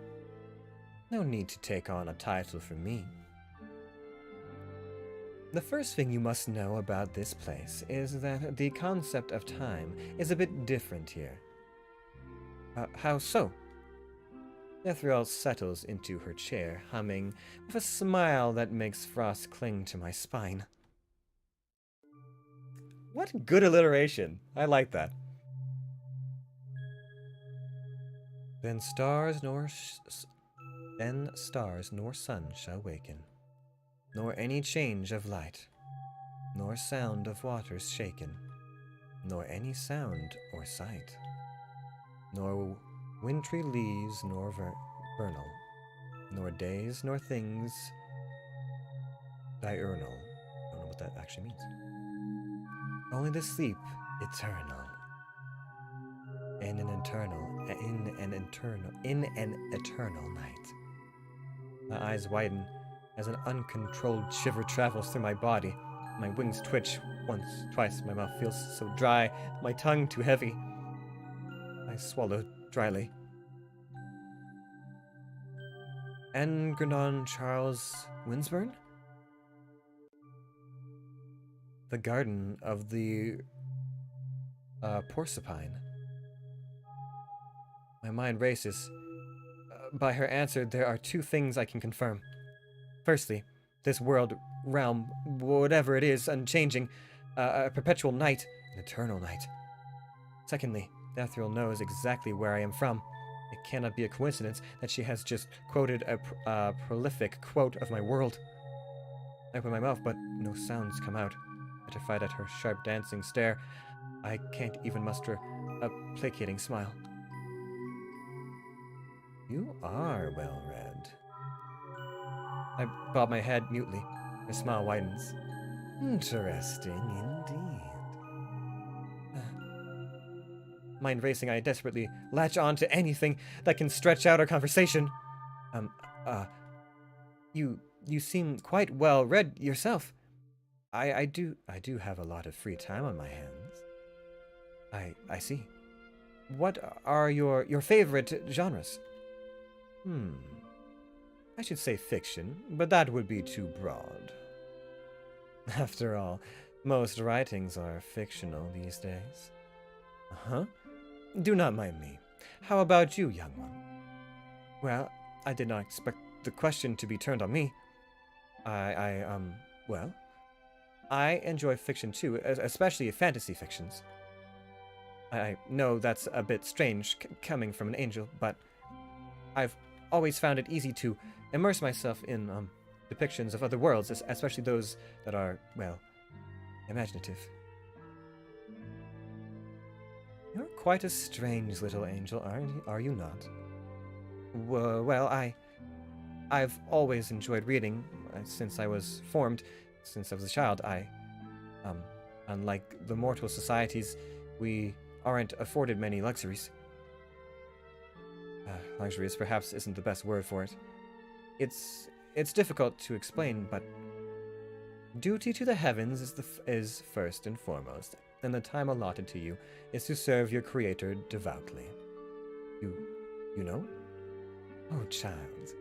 [SPEAKER 1] No need to take on a title from me. The first thing you must know about this place is that the concept of time is a bit different here. How so? Dethriel settles into her chair, humming, with a smile that makes frost cling to my spine. What good alliteration. I like that. Then stars nor sun shall waken, nor any change of light, nor sound of waters shaken, nor any sound or sight, nor wintry leaves nor vernal, nor days nor things diurnal. I don't know what that actually means. Only the sleep eternal. In an eternal night. My eyes widen as an uncontrolled shiver travels through my body. My wings twitch once, twice. My mouth feels so dry, my tongue too heavy. I swallowed dryly. Engranon Charles Winsburn? The Garden of the Porcupine. My mind races. By her answer, there are two things I can confirm. Firstly, this world, realm, whatever it is, unchanging, a perpetual night, an eternal night. Secondly, Ethereal knows exactly where I am from. It cannot be a coincidence that she has just quoted a prolific quote of my world. I open my mouth, but no sounds come out. Petrified at her sharp dancing stare, I can't even muster a placating smile. You are well read. I bob my head mutely. Her smile widens. Interesting indeed. Mind racing, I desperately latch on to anything that can stretch out our conversation. You seem quite well read yourself. I do have a lot of free time on my hands. I see. What are your favorite genres? I should say fiction, but that would be too broad. After all, most writings are fictional these days. Uh-huh. Do not mind me. How about you, young one? Well, I did not expect the question to be turned on me. Well, I enjoy fiction too, especially fantasy fictions. I know that's a bit strange coming from an angel, but I've always found it easy to immerse myself in depictions of other worlds, especially those that are, well, imaginative. You're quite a strange little angel, are you not? Well, I've always enjoyed reading since I was formed, since I was a child. Unlike the mortal societies, we aren't afforded many luxuries. Luxuries perhaps isn't the best word for it. It's difficult to explain, but duty to the heavens is first and foremost, and the time allotted to you is to serve your creator devoutly. You know? Oh, child.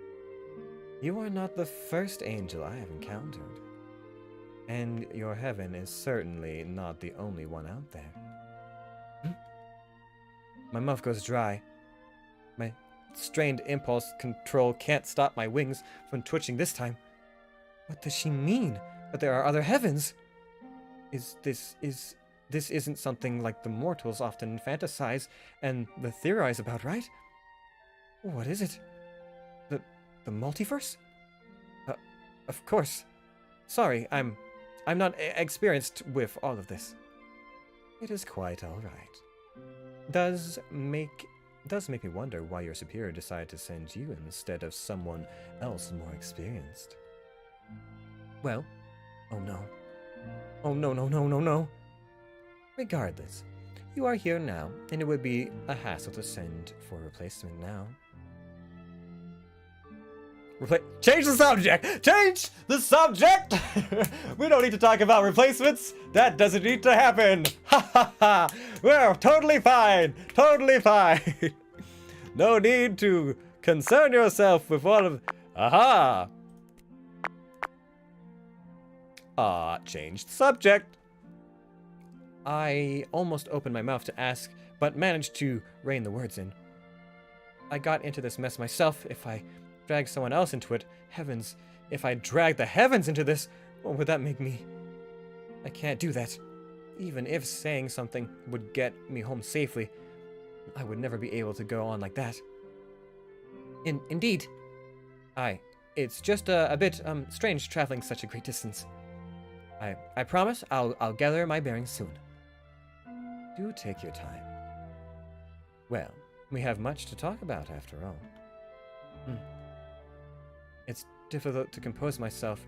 [SPEAKER 1] You are not the first angel I have encountered. And your heaven is certainly not the only one out there. My mouth goes dry. My strained impulse control can't stop my wings from twitching this time. What does she mean? That there are other heavens? This isn't something like the mortals often fantasize and theorize about, right? What is it? The multiverse? Of course. Sorry, I'm not experienced with all of this. It is quite all right. Does make me wonder why your superior decided to send you instead of someone else more experienced. Well, oh no. Oh no. Regardless, you are here now, and it would be a hassle to send for a replacement now. Change the subject! Change the subject! We don't need to talk about replacements. That doesn't need to happen. Ha ha ha! We're totally fine. Totally fine. No need to concern yourself with all of... Aha! Changed subject. I almost opened my mouth to ask, but managed to rein the words in. I got into this mess myself. If I drag someone else into it, heavens, if I drag the heavens into this, what would that make me? I can't do that. Even if saying something would get me home safely, I would never be able to go on like that. Indeed. It's just a bit strange traveling such a great distance. I promise I'll gather my bearings soon. Do take your time. Well, we have much to talk about after all. It's difficult to compose myself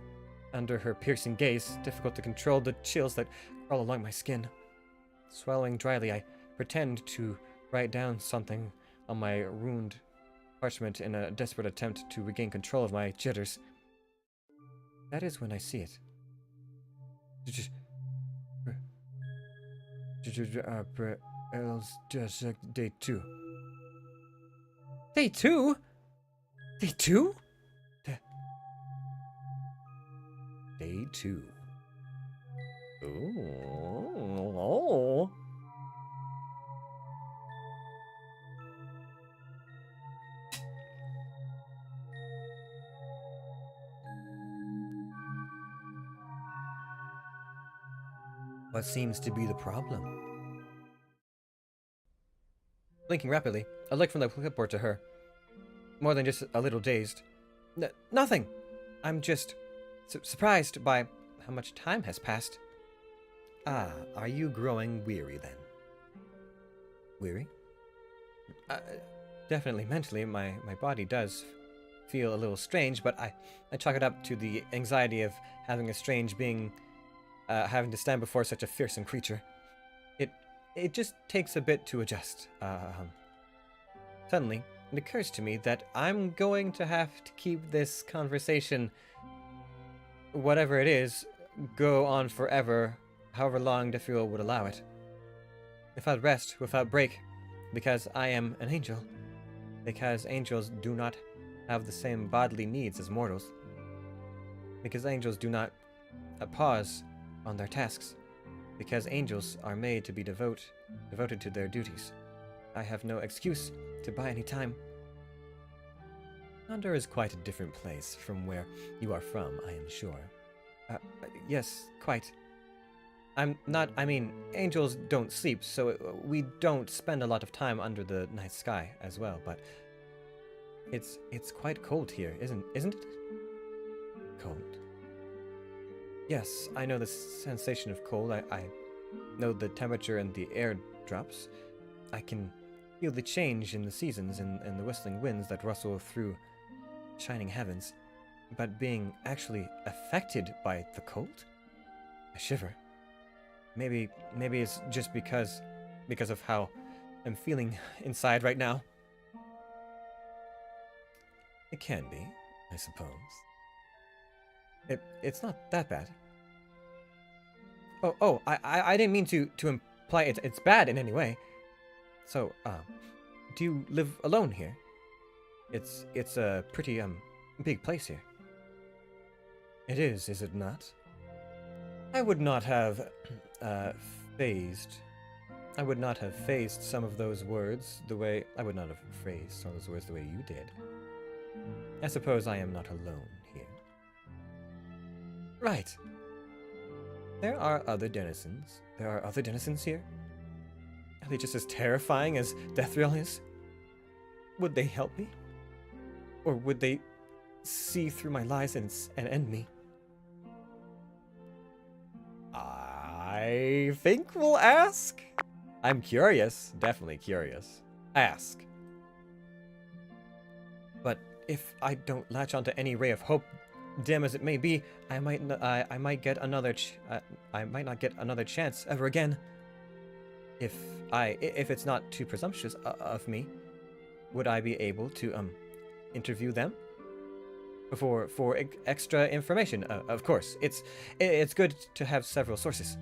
[SPEAKER 1] under her piercing gaze, difficult to control the chills that crawl along my skin. Swallowing dryly, I pretend to write down something on my ruined parchment in a desperate attempt to regain control of my jitters. That is when I see it.
[SPEAKER 2] It's just day 2.
[SPEAKER 1] Day 2? Day 2? Day 2. Ooh. What seems to be the problem? Blinking rapidly, I look from the clipboard to her. More than just a little dazed. Nothing! I'm just surprised by how much time has passed. Ah, are you growing weary then? Weary? Definitely mentally, my body does feel a little strange, but I chalk it up to the anxiety of having a strange being having to stand before such a fearsome creature. It just takes a bit to adjust. Suddenly, it occurs to me that I'm going to have to keep this conversation, whatever it is, go on forever, however long Deathriel would allow it. Without rest, without break, because I am an angel. Because angels do not have the same bodily needs as mortals. Because angels do not pause on their tasks. Because angels are made to be devoted to their duties. I have no excuse to buy any time. Yonder is quite a different place from where you are from, I am sure. Yes, quite. Angels don't sleep, so we don't spend a lot of time under the night sky as well, but it's quite cold here, isn't it? Cold. Yes, I know the sensation of cold. I know the temperature and the air drops. I can feel the change in the seasons and the whistling winds that rustle through shining heavens. But being actually affected by the cold? I shiver. Maybe it's just because of how I'm feeling inside right now. It can be, I suppose. It's not that bad. I didn't mean to imply it's bad in any way. So, do you live alone here? It's a pretty big place here. It is it not? I would not have phased some of those words the way I would not have phrased some of those words the way you did. I suppose I am not alone here. Right. There are other denizens. There are other denizens here? Are they just as terrifying as Deathriel is? Would they help me? Or would they see through my lies and end me? I think we'll ask. I'm curious. Definitely curious. Ask. But if I don't latch onto any ray of hope, dim as it may be, I might not get another chance ever again. If it's not too presumptuous of me, would I be able to interview them for extra information? Of course, it's good to have several sources.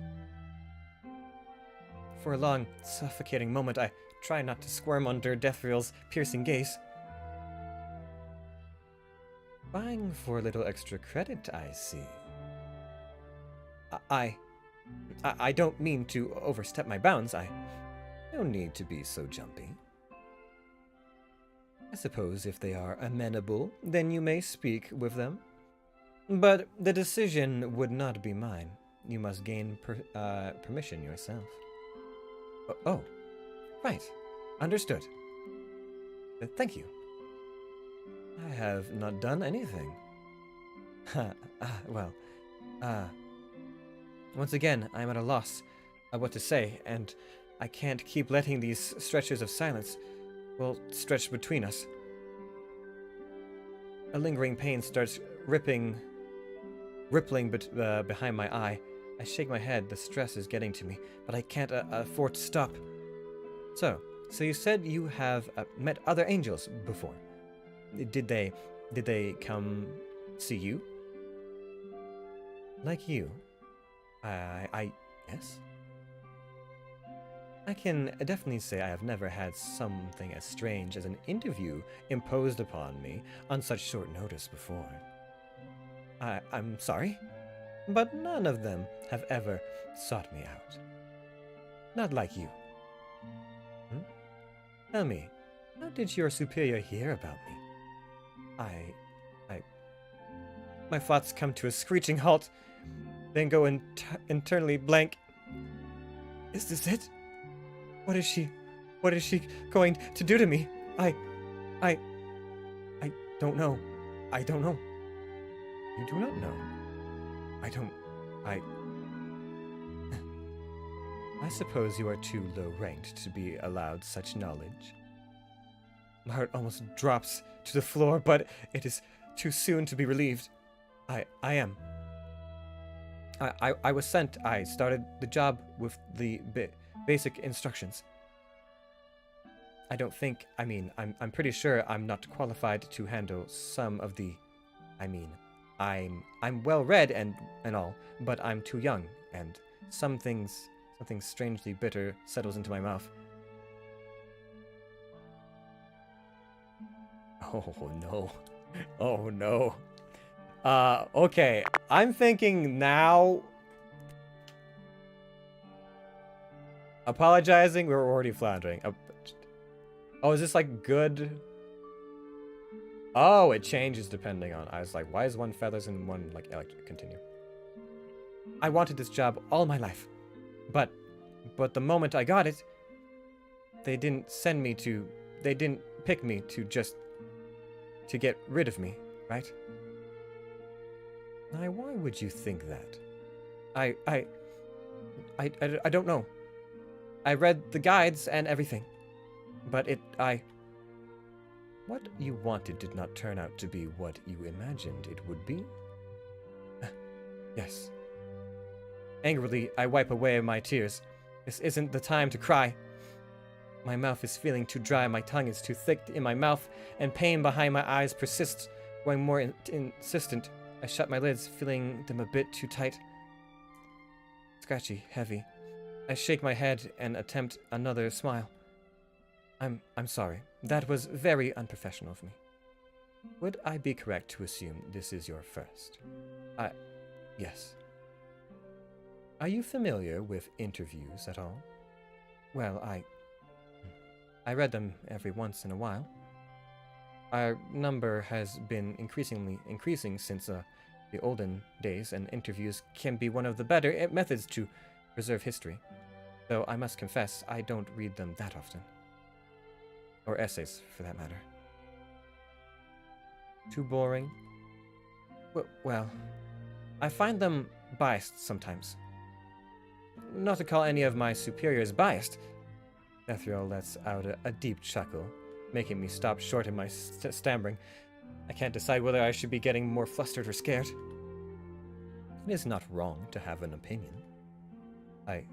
[SPEAKER 1] For a long, suffocating moment, I try not to squirm under Deathriel's piercing gaze. Buying for a little extra credit, I see. I don't mean to overstep my bounds. No need to be so jumpy. I suppose if they are amenable, then you may speak with them. But the decision would not be mine. You must gain permission yourself. Oh, right. Understood. Thank you. I have not done anything. Once again, I am at a loss of what to say, and I can't keep letting these stretches of silence, stretch between us. A lingering pain starts rippling behind my eye. I shake my head. The stress is getting to me, but I can't afford to stop. So you said you have met other angels before. Did they come see you? Like you? Yes. I can definitely say I have never had something as strange as an interview imposed upon me on such short notice before. I'm sorry, but none of them have ever sought me out. Not like you. Tell me, how did your superior hear about me? My thoughts come to a screeching halt, then go internally blank. Is this it? What is she going to do to me? I don't know. I don't know. You do not know. I suppose you are too low-ranked to be allowed such knowledge. My heart almost drops to the floor, but it is too soon to be relieved. I am. I was sent. I started the job with the basic instructions. I don't think, I'm pretty sure I'm not qualified to handle some of the, I'm well read and all, but I'm too young, and something strangely bitter settles into my mouth. Oh no. Oh no. Okay. I'm thinking now. Apologizing, we're already floundering. Oh, is this like good? Oh, it changes depending on. I was like, why is one feathers and one like electric? Continue. I wanted this job all my life, but the moment I got it, they didn't pick me to get rid of me, right? Now, why would you think that? I don't know. I read the guides and everything, but what you wanted did not turn out to be what you imagined it would be. Yes. Angrily, I wipe away my tears. This isn't the time to cry. My mouth is feeling too dry, my tongue is too thick in my mouth, and pain behind my eyes persists, growing more insistent. I shut my lids, feeling them a bit too tight. Scratchy, heavy. I shake my head and attempt another smile. I'm sorry. That was very unprofessional of me. Would I be correct to assume this is your first? Yes. Are you familiar with interviews at all? Well, I read them every once in a while. Our number has been increasing since the olden days, and interviews can be one of the better methods to preserve history. Though I must confess, I don't read them that often. Or essays, for that matter. Too boring? Well, I find them biased sometimes. Not to call any of my superiors biased. Ethriel lets out a deep chuckle, making me stop short in my stammering. I can't decide whether I should be getting more flustered or scared. It is not wrong to have an opinion. I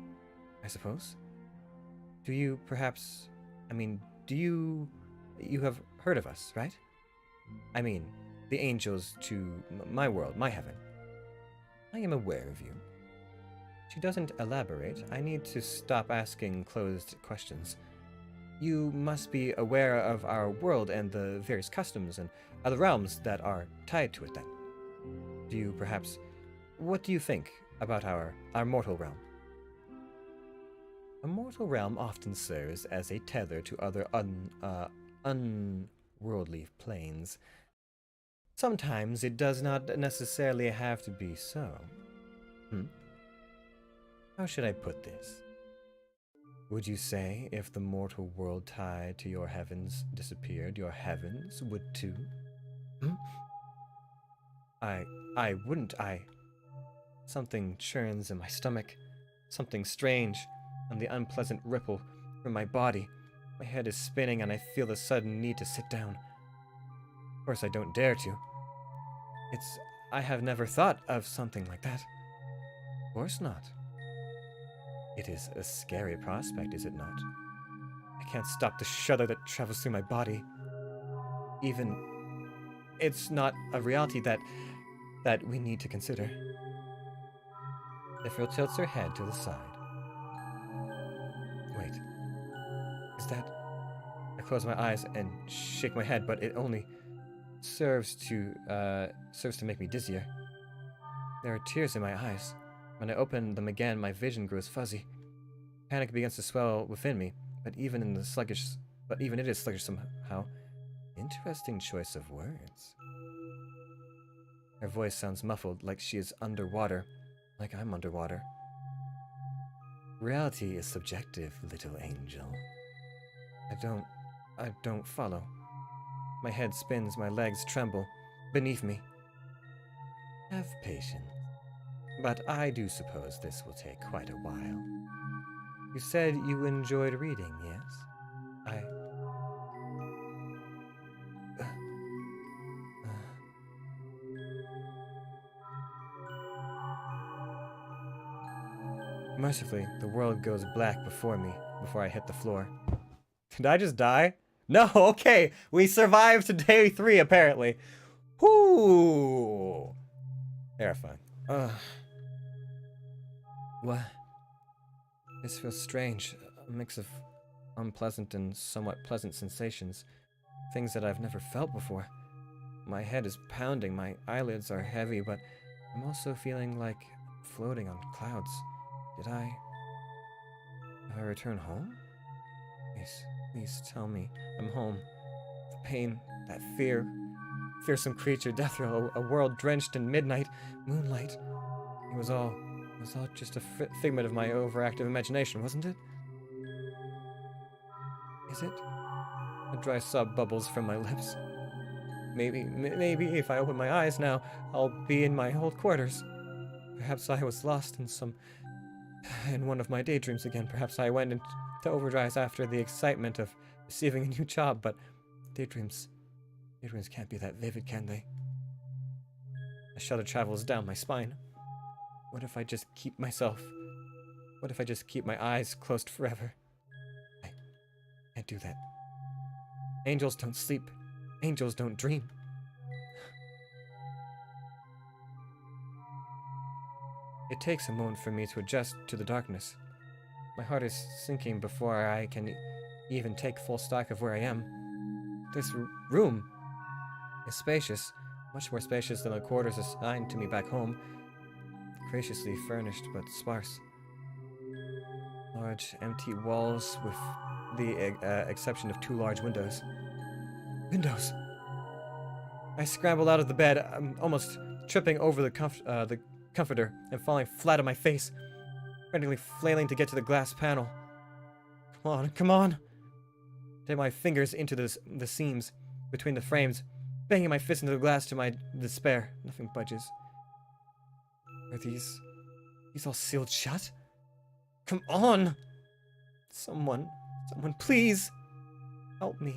[SPEAKER 1] suppose. Do you perhaps... you have heard of us, right? The angels to my world, my heaven. I am aware of you. She doesn't elaborate. I need to stop asking closed questions. You must be aware of our world and the various customs and other realms that are tied to it then. Do you perhaps... What do you think about our mortal realm? A mortal realm often serves as a tether to other unworldly planes. Sometimes it does not necessarily have to be so. How should I put this? Would you say if the mortal world tied to your heavens disappeared, your heavens would too? I wouldn't. Something churns in my stomach. Something strange, and the unpleasant ripple through my body. My head is spinning and I feel the sudden need to sit down. Of course I don't dare to. I have never thought of something like that. Of course not. It is a scary prospect, is it not? I can't stop the shudder that travels through my body. It's not a reality that we need to consider. Ithriel tilts her head to the side.
[SPEAKER 2] Wait. Is that... I close my eyes and shake my head, but it only serves to make me dizzier. There are tears in my eyes. When I open them again, my vision grows fuzzy. Panic begins to swell within me, but even it is sluggish somehow. Interesting choice of words. Her voice sounds muffled, like she is underwater, like I'm underwater. Reality is subjective, little angel. I don't follow. My head spins, my legs tremble. Beneath me. Have patience. But I do suppose this will take quite a while. You said you enjoyed reading, yes? Mercifully, the world goes black before me, before I hit the floor. Did I just die? No, okay. We survived to day 3, apparently. Whoo! Terrifying. What? This feels strange. A mix of unpleasant and somewhat pleasant sensations. Things that I've never felt before. My head is pounding, my eyelids are heavy, but I'm also feeling like floating on clouds. Did I return home? Please tell me I'm home. The pain, that fear, fearsome creature, death row, a world drenched in midnight, moonlight. It was all just a figment of my overactive imagination, wasn't it? Is it? A dry sob bubbles from my lips. Maybe if I open my eyes now, I'll be in my old quarters. Perhaps I was lost in one of my daydreams again. Perhaps I went into overdrive after the excitement of receiving a new job, but daydreams can't be that vivid, can they? A shudder travels down my spine. What if I just keep my eyes closed forever? I can't do that. Angels don't sleep. Angels don't dream. It takes a moment for me to adjust to the darkness. My heart is sinking before I can even take full stock of where I am. This room is spacious, much more spacious than the quarters assigned to me back home. Graciously furnished but sparse. Large, empty walls with the exception of 2 large windows. Windows! I scramble out of the bed, almost tripping over the comforter and falling flat on my face, frantically flailing to get to the glass panel. Come on! Take my fingers into the seams between the frames, banging my fist into the glass to my despair. Nothing budges. Are these all sealed shut? Come on! Someone, please! Help me.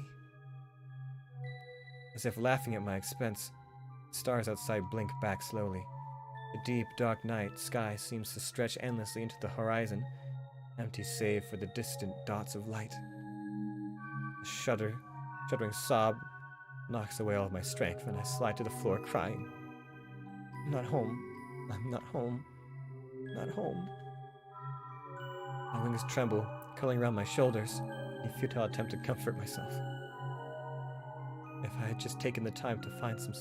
[SPEAKER 2] As if laughing at my expense, stars outside blink back slowly. The deep, dark night sky seems to stretch endlessly into the horizon, empty save for the distant dots of light. A shuddering sob knocks away all of my strength, and I slide to the floor crying. I'm not home. I'm not home. Not home. My wings tremble, curling around my shoulders, in a futile attempt to comfort myself. If I had just taken the time to find some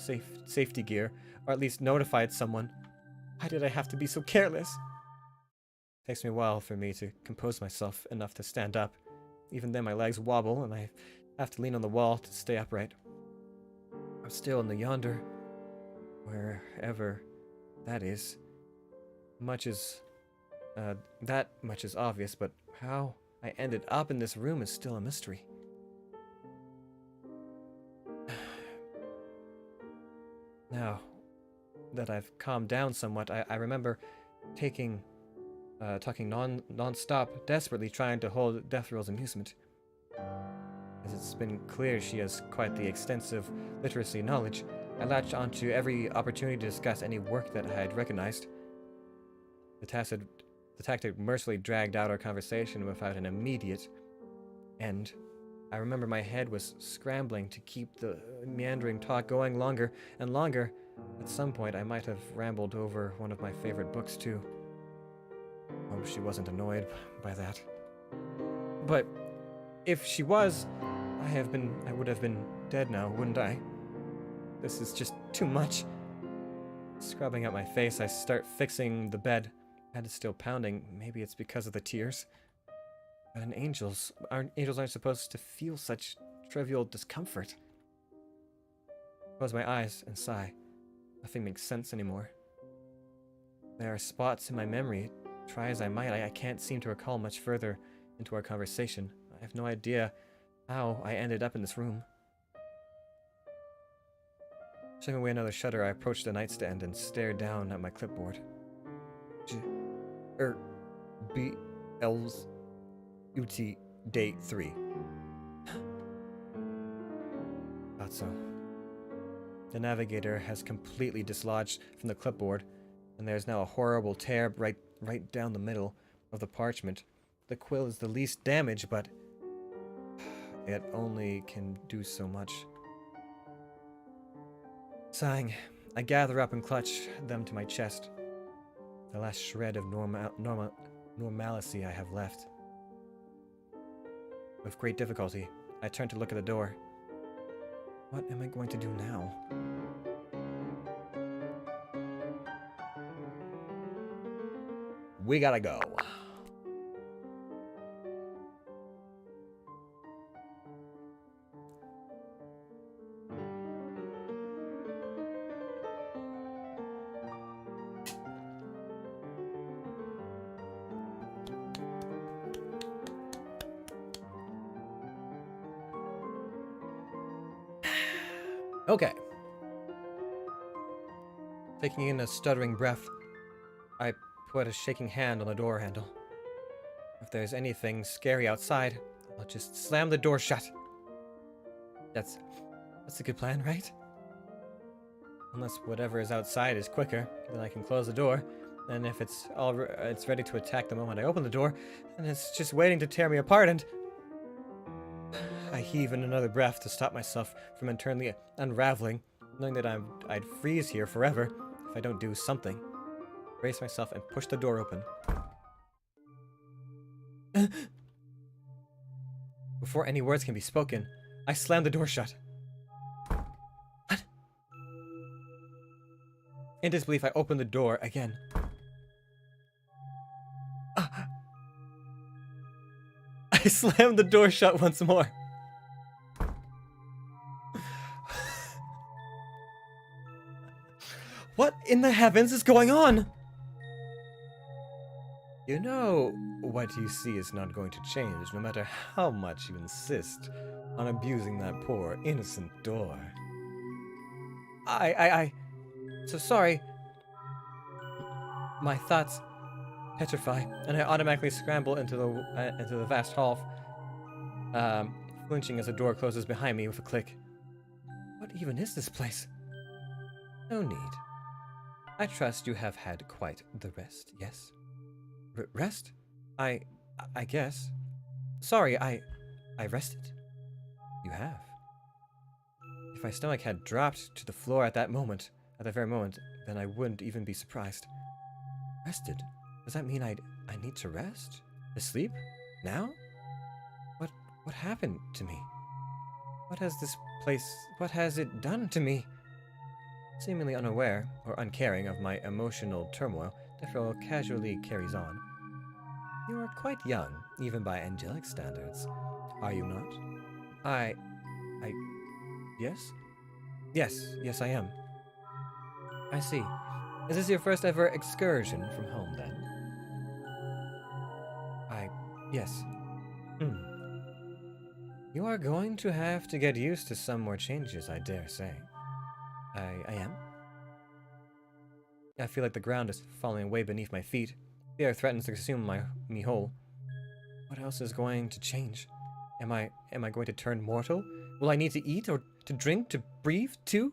[SPEAKER 2] safety gear, or at least notified someone. Why did I have to be so careless? It takes me a while for me to compose myself enough to stand up. Even then my legs wobble and I have to lean on the wall to stay upright. I'm still in the Yonder, wherever that is. That much is obvious, but how I ended up in this room is still a mystery. Now that I've calmed down somewhat, I remember talking non-stop, desperately trying to hold Death Row's amusement. As it's been clear she has quite the extensive literacy knowledge, I latched onto every opportunity to discuss any work that I had recognized. The tactic mercifully dragged out our conversation without an immediate end. I remember my head was scrambling to keep the meandering talk going longer and longer. At some point, I might have rambled over one of my favorite books, too. Hope she wasn't annoyed by that. But if she was, I would have been dead now, wouldn't I? This is just too much. Scrubbing out my face, I start fixing the bed. Head is still pounding. Maybe it's because of the tears. But angels aren't supposed to feel such trivial discomfort. Close my eyes and sigh. Nothing makes sense anymore. There are spots in my memory. Try as I might, I can't seem to recall much further into our conversation. I have no idea how I ended up in this room. Shoving away another shutter, I approached the nightstand and stared down at my clipboard. B. L's UT Day 3. Thought so. The navigator has completely dislodged from the clipboard, and there's now a horrible tear right down the middle of the parchment. The quill is the least damaged, but it only can do so much. Sighing, I gather up and clutch them to my chest. The last shred of normalcy I have left. With great difficulty, I turn to look at the door. What am I going to do now?
[SPEAKER 1] We gotta go. Okay. Taking in a stuttering breath, I put a shaking hand on the door handle. If there's anything scary outside, I'll just slam the door shut. That's a good plan, right? Unless whatever is outside is quicker, then I can close the door. And if it's ready to attack the moment I open the door, then it's just waiting to tear me apart. And I heave in another breath to stop myself from internally unraveling, knowing that I'd freeze here forever if I don't do something. Brace myself and push the door open. Before any words can be spoken, I slam the door shut. What? In disbelief, I open the door again. I slam the door shut once more. What in the heavens is going on? You know, what you see is not going to change, no matter how much you insist on abusing that poor, innocent door. So sorry. My thoughts petrify, and I automatically scramble into the vast hall, flinching as the door closes behind me with a click. What even is this place? No need. I trust you have had quite the rest, yes? Rest? I guess. Sorry, I rested. You have. If my stomach had dropped to the floor at that very moment, then I wouldn't even be surprised. Rested? Does that mean I need to rest? To sleep? Now? What happened to me? What has it done to me? Seemingly unaware or uncaring of my emotional turmoil, Defro casually carries on. You are quite young, even by angelic standards. Are you not? Yes? Yes, I am. I see. Is this your first ever excursion from home, then? Yes. You are going to have to get used to some more changes, I dare say. I am? I feel like the ground is falling away beneath my feet. The air threatens to consume me whole. What else is going to change? Am I going to turn mortal? Will I need to eat or to drink, to breathe too?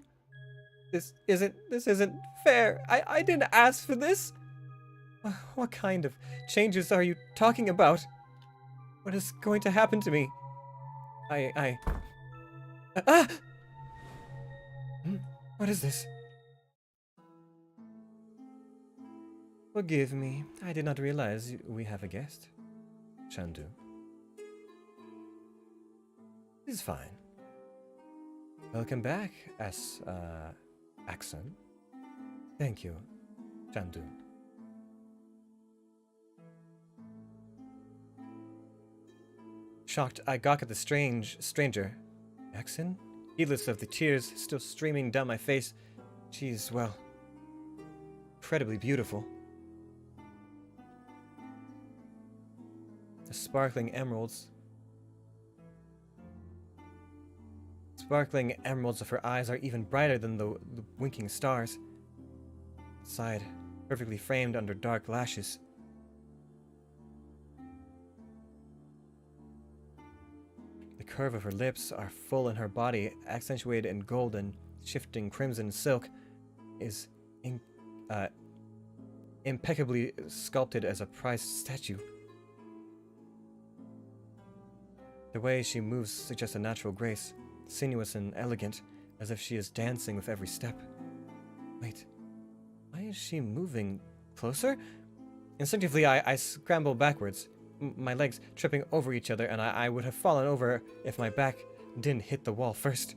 [SPEAKER 1] This isn't fair. I didn't ask for this. What kind of changes are you talking about? What is going to happen to me? What is this? Forgive me. I did not realize we have a guest. Chandu.
[SPEAKER 2] It's fine. Welcome back, Axon. Thank you, Chandu. Shocked, I gawk at the stranger. Axon? Heedless of the tears still streaming down my face, she is, well, incredibly beautiful. The sparkling emeralds of her eyes are even brighter than the winking stars. Side, perfectly framed under dark lashes. The curve of her lips are full, and her body, accentuated in gold and shifting crimson silk, is impeccably sculpted as a prized statue. The way she moves suggests a natural grace, sinuous and elegant, as if she is dancing with every step. Wait, why is she moving closer? Instinctively, I scramble backwards, my legs tripping over each other, and I would have fallen over if my back didn't hit the wall first.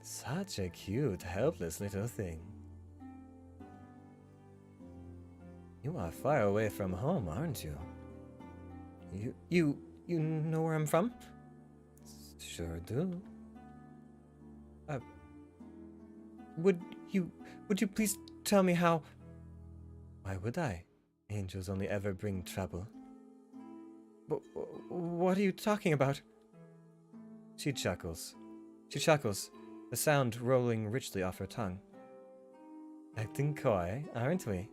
[SPEAKER 2] Such a cute, helpless little thing. You are far away from home, aren't you? You know where I'm from? Sure do. Would you please tell me how? Why would I? Angels only ever bring trouble. What are you talking about? She chuckles, the sound rolling richly off her tongue. Acting coy, aren't we?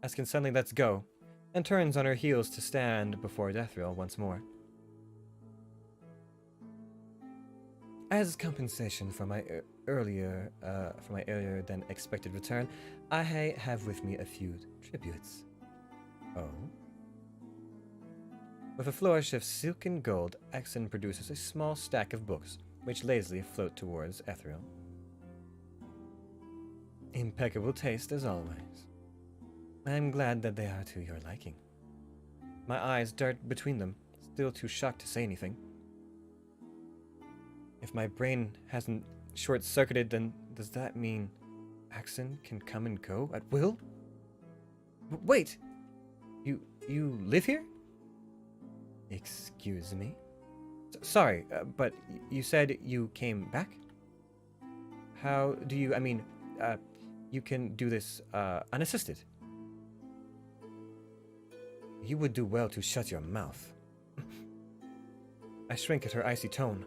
[SPEAKER 2] Askin suddenly lets go, and turns on her heels to stand before Deathriel once more. As compensation for my earlier than expected return, I have with me a few tributes. Oh? With a flourish of silk and gold, Axon produces a small stack of books, which lazily float towards Ethereal. Impeccable taste as always. I am glad that they are to your liking. My eyes dart between them, still too shocked to say anything. If my brain hasn't short-circuited, then does that mean Axon can come and go at will? Wait! You live here? Excuse me? Sorry, but you said you came back? How do you, you can do this, unassisted? You would do well to shut your mouth. I shrink at her icy tone.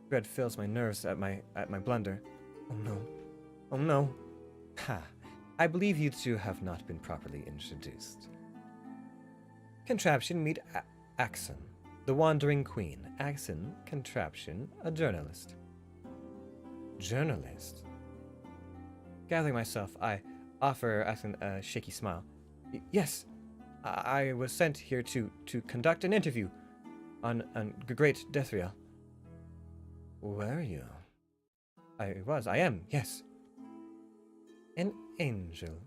[SPEAKER 2] Dread fills my nerves at my blunder. Oh no. Oh no. Ha. I believe you two have not been properly introduced. Contraption, meet Axon, the Wandering Queen. Axon, Contraption, a journalist. Journalist? Gathering myself, I offer Axon a shaky smile. Yes, I was sent here to conduct an interview on Great Deathriel. Were you? I am, yes. An angel,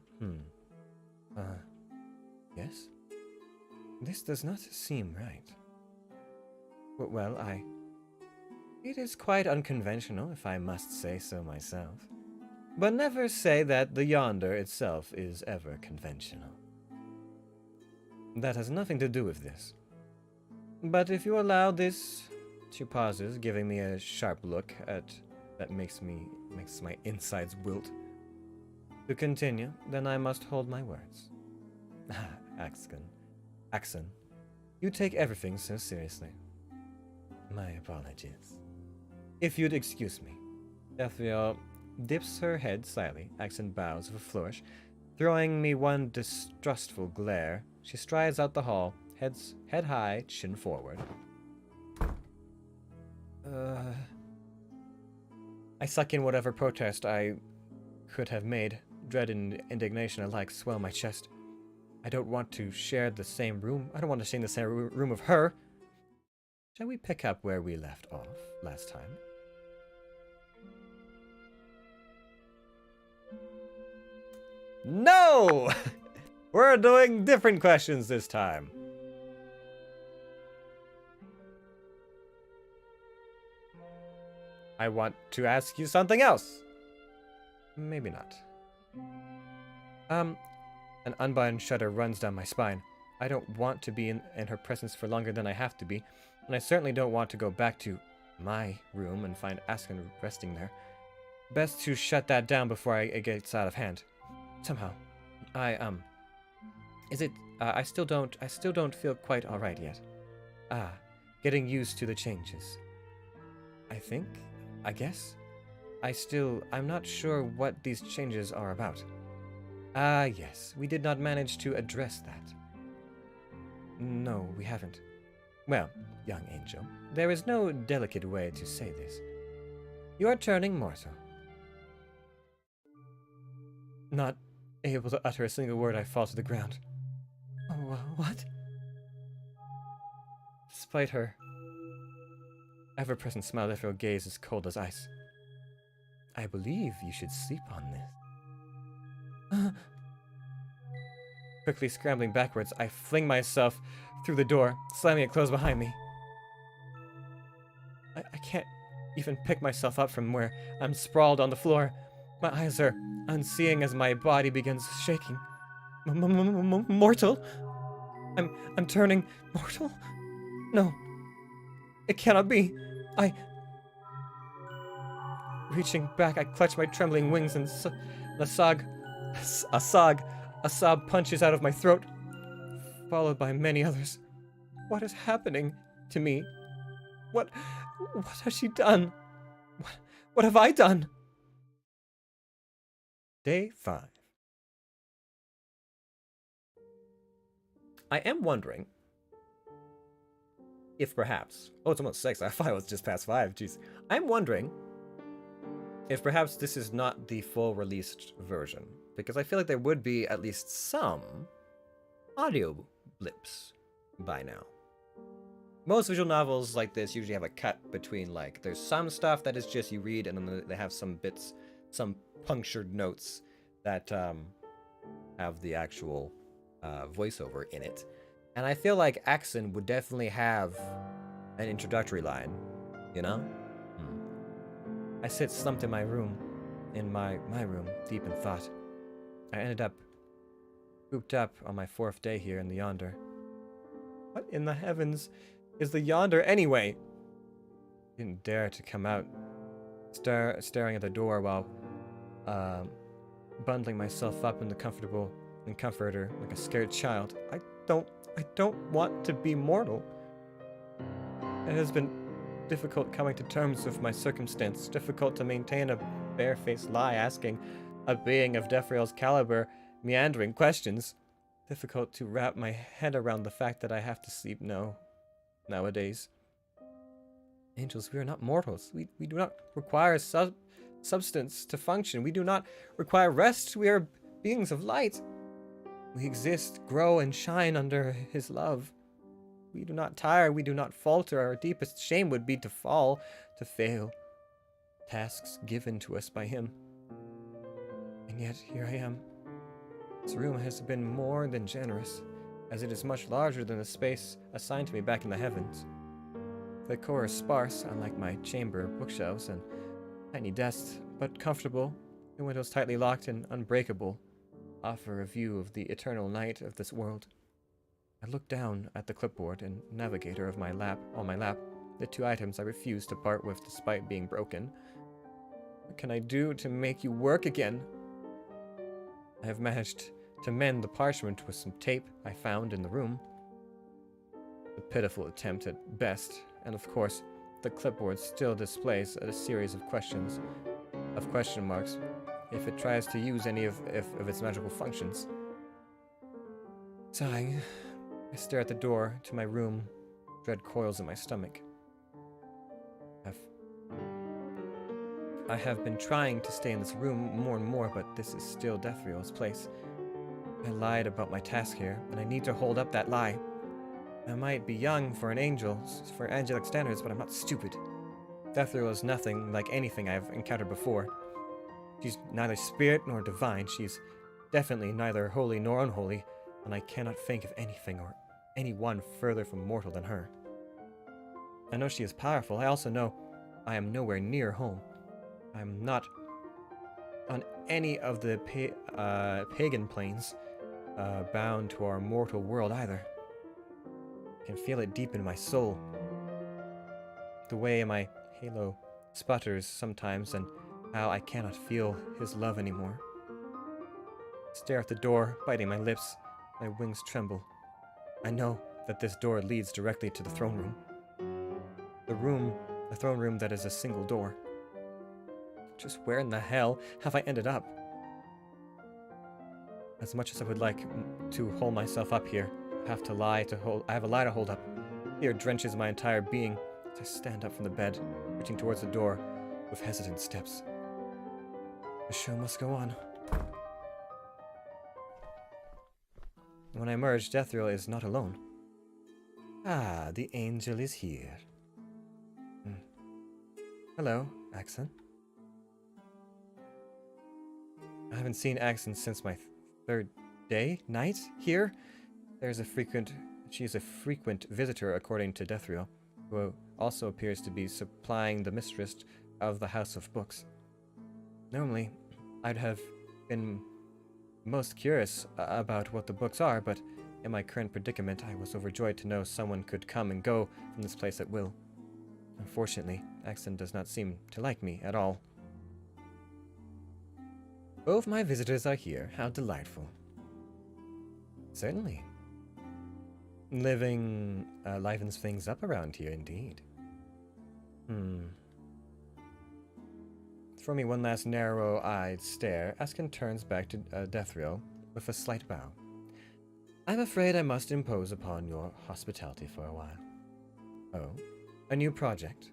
[SPEAKER 2] yes? This does not seem right. Well, it is quite unconventional, if I must say so myself. But never say that the Yonder itself is ever conventional. That has nothing to do with this. But if you allow this... She pauses, giving me a sharp look that makes my insides wilt. To continue, then I must hold my words. Axon, you take everything so seriously. My apologies. If you'd excuse me. Deathriel dips her head slightly. Axon bows with a flourish. Throwing me one distrustful glare, she strides out the hall, head high, chin forward. I suck in whatever protest I could have made. Dread and indignation alike swell my chest. I don't want to share the same room. I don't want to share the same room with her. Shall we pick up where we left off last time? No! We're doing different questions this time. I want to ask you something else. Maybe not. An unbound shudder runs down my spine. I don't want to be in her presence for longer than I have to be, and I certainly don't want to go back to my room and find Askin resting there. Best to shut that down before it gets out of hand. Somehow, I still don't feel quite alright yet. Getting used to the changes. I guess. I'm not sure what these changes are about. Yes, we did not manage to address that. No, we haven't. Well, young angel, there is no delicate way to say this. You are turning mortal. Not able to utter a single word, I fall to the ground. Oh, what? Despite her ever-present smile, Ethereal gaze is cold as ice. I believe you should sleep on this. Quickly scrambling backwards, I fling myself through the door, slamming it closed behind me. I can't even pick myself up from where I'm sprawled on the floor. My eyes are unseeing as my body begins shaking. Mortal? I'm turning mortal? No. It cannot be. Reaching back, I clutch my trembling wings and a sob punches out of my throat, followed by many others. What is happening to me? What has she done? What have I done? Day 5. I am wondering if perhaps... Oh, it's almost 6. I thought it was just past 5. Jeez. I'm wondering if perhaps this is not the full released version, because I feel like there would be at least some audio blips by now. Most visual novels like this usually have a cut between, like, there's some stuff that is just you read, and then they have some bits, some punctured notes that have the actual voiceover in it. And I feel like Axon would definitely have an introductory line, you know? I sit slumped in my room, deep in thought. I ended up cooped up on my 4th day here in the Yonder. What in the heavens is the Yonder anyway? Didn't dare to come out, staring at the door while bundling myself up in the comforter like a scared child. I don't want to be mortal. It has been difficult coming to terms with my circumstance, difficult to maintain a barefaced lie asking a being of Defriel's caliber meandering questions, difficult to wrap my head around the fact that I have to sleep nowadays. Angels, we are not mortals. We do not require substance to function. We do not require rest. We are beings of light. We exist, grow, and shine under his love. We do not tire, we do not falter. Our deepest shame would be to fall, to fail. Tasks given to us by him. And yet, here I am. This room has been more than generous, as it is much larger than the space assigned to me back in the heavens. The decor is sparse, unlike my chamber bookshelves and tiny desks, but comfortable, the windows tightly locked and unbreakable, offer a view of the eternal night of this world. I look down at the clipboard and navigator on my lap, the 2 items I refuse to part with despite being broken. What can I do to make you work again? I have managed to mend the parchment with some tape I found in the room. A pitiful attempt at best, and of course, the clipboard still displays a series of question marks if it tries to use any of its magical functions. Sighing, I stare at the door to my room, dread coils in my stomach. I have been trying to stay in this room more and more, but this is still Defriel's place. I lied about my task here, and I need to hold up that lie. I might be young for an angel, for angelic standards, but I'm not stupid. Defriel is nothing like anything I've encountered before. She's neither spirit nor divine. She's definitely neither holy nor unholy, and I cannot think of anything or anyone further from mortal than her. I know she is powerful. I also know I am nowhere near home. I am not on any of the pagan planes bound to our mortal world either. I can feel it deep in my soul. The way my halo sputters sometimes, and how I cannot feel his love anymore. I stare at the door, biting my lips. My wings tremble. I know that this door leads directly to the throne room. The throne room that is a single door. Just where in the hell have I ended up? As much as I would like to hold myself up here, I have a lie to hold up. Fear drenches my entire being as I stand up from the bed, reaching towards the door with hesitant steps. The show must go on. When I emerge, Deathriel is not alone. Ah, the angel is here. Hello, Axon. I haven't seen Axon since my third night here. She is a frequent visitor, according to Deathriel, who also appears to be supplying the mistress of the House of Books. Normally, I'd have been most curious about what the books are, but in my current predicament, I was overjoyed to know someone could come and go from this place at will. Unfortunately, Axon does not seem to like me at all. Both my visitors are here. How delightful. Certainly. Living livens things up around here, indeed. Throw me one last narrow-eyed stare. Askin turns back to Deathriel with a slight bow. I'm afraid I must impose upon your hospitality for a while. Oh, a new project?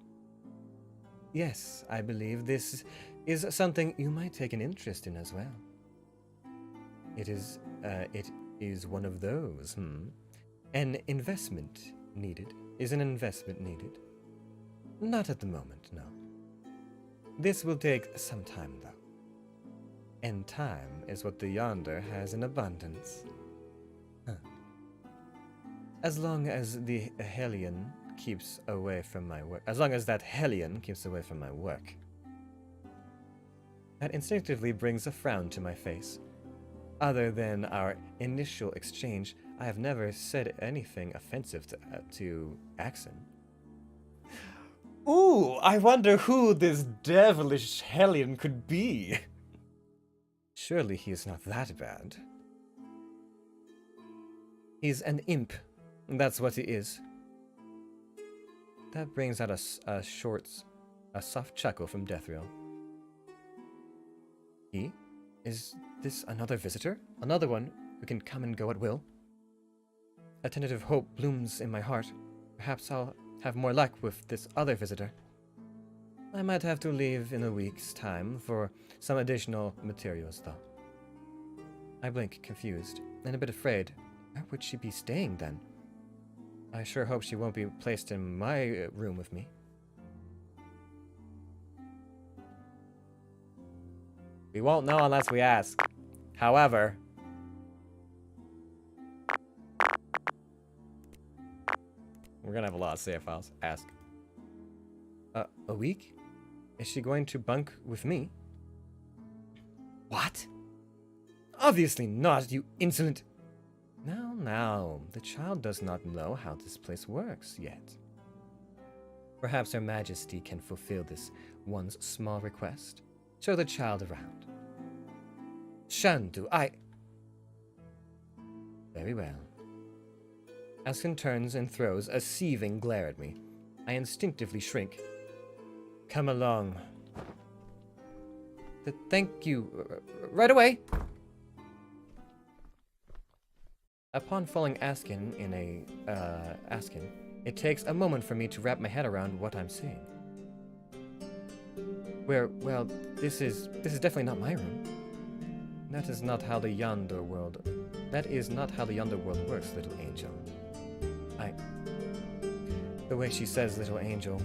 [SPEAKER 2] Yes, I believe this is something you might take an interest in as well. It is one of those, An investment needed. Is an investment needed? Not at the moment, no. This will take some time, though. And time is what the Yonder has in abundance. As long as the Hellion keeps away from my work. As long as that Hellion keeps away from my work. That instinctively brings a frown to my face. Other than our initial exchange, I have never said anything offensive to Axon. Ooh, I wonder who this devilish Hellion could be. Surely he is not that bad. He's an imp. That's what he is. That brings out a soft chuckle from Deathriel. Is this another visitor? Another one who can come and go at will? A tentative hope blooms in my heart. Perhaps I'll have more luck with this other visitor. I might have to leave in a week's time for some additional materials, though. I blink, confused, and a bit afraid. Where would she be staying, then? I sure hope she won't be placed in my room with me. We won't know unless we ask. However... we're gonna have a lot of save files. Ask. A week? Is she going to bunk with me? What? Obviously not, you insolent... Now, the child does not know how this place works yet. Perhaps Her Majesty can fulfill this one's small request. Show the child around. Shandu, Very well. Askin turns and throws a seething glare at me. I instinctively shrink. Come along. Thank you. Right away! Upon following Askin it takes a moment for me to wrap my head around what I'm seeing. Well, this is definitely not my room. That is not how the Yonder World works, little angel. The way she says little angel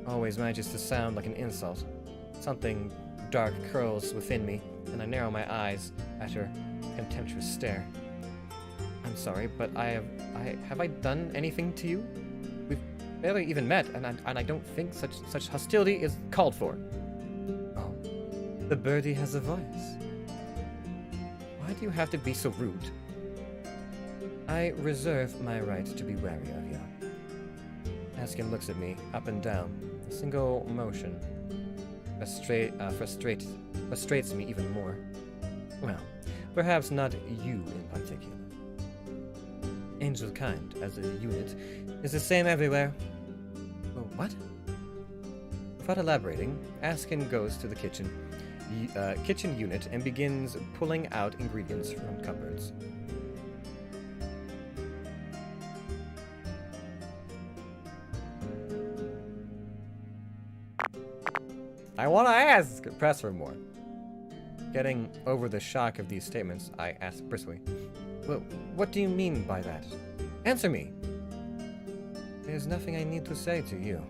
[SPEAKER 2] always manages to sound like an insult. Something dark curls within me, and I narrow my eyes at her contemptuous stare. I'm sorry, but have I done anything to you? We've barely even met, and I don't think such hostility is called for. Oh, the birdie has a voice. Why do you have to be so rude? I reserve my right to be wary of you. Askin looks at me, up and down, a single motion. Frustrates me even more. Well, perhaps not you in particular. Angel kind, as a unit, is the same everywhere. Well, what? Without elaborating, Askin goes to the kitchen unit and begins pulling out ingredients from cupboards. I want to ask! Press for more. Getting over the shock of these statements, I ask briskly, well, what do you mean by that? Answer me! There's nothing I need to say to you.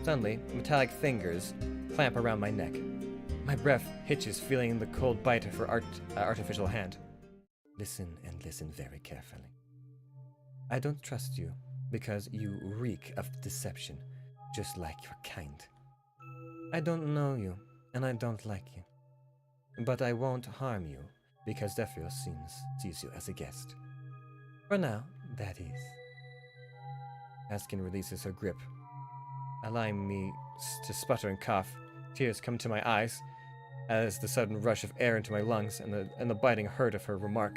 [SPEAKER 2] Suddenly, metallic fingers clamp around my neck. My breath hitches, feeling the cold bite of her artificial hand. Listen and listen very carefully. I don't trust you because you reek of deception, just like your kind. I don't know you, and I don't like you. But I won't harm you, because Zephyr sees you as a guest. For now, that is. Askin releases her grip, allowing me to sputter and cough. Tears come to my eyes, as the sudden rush of air into my lungs and the biting hurt of her remark.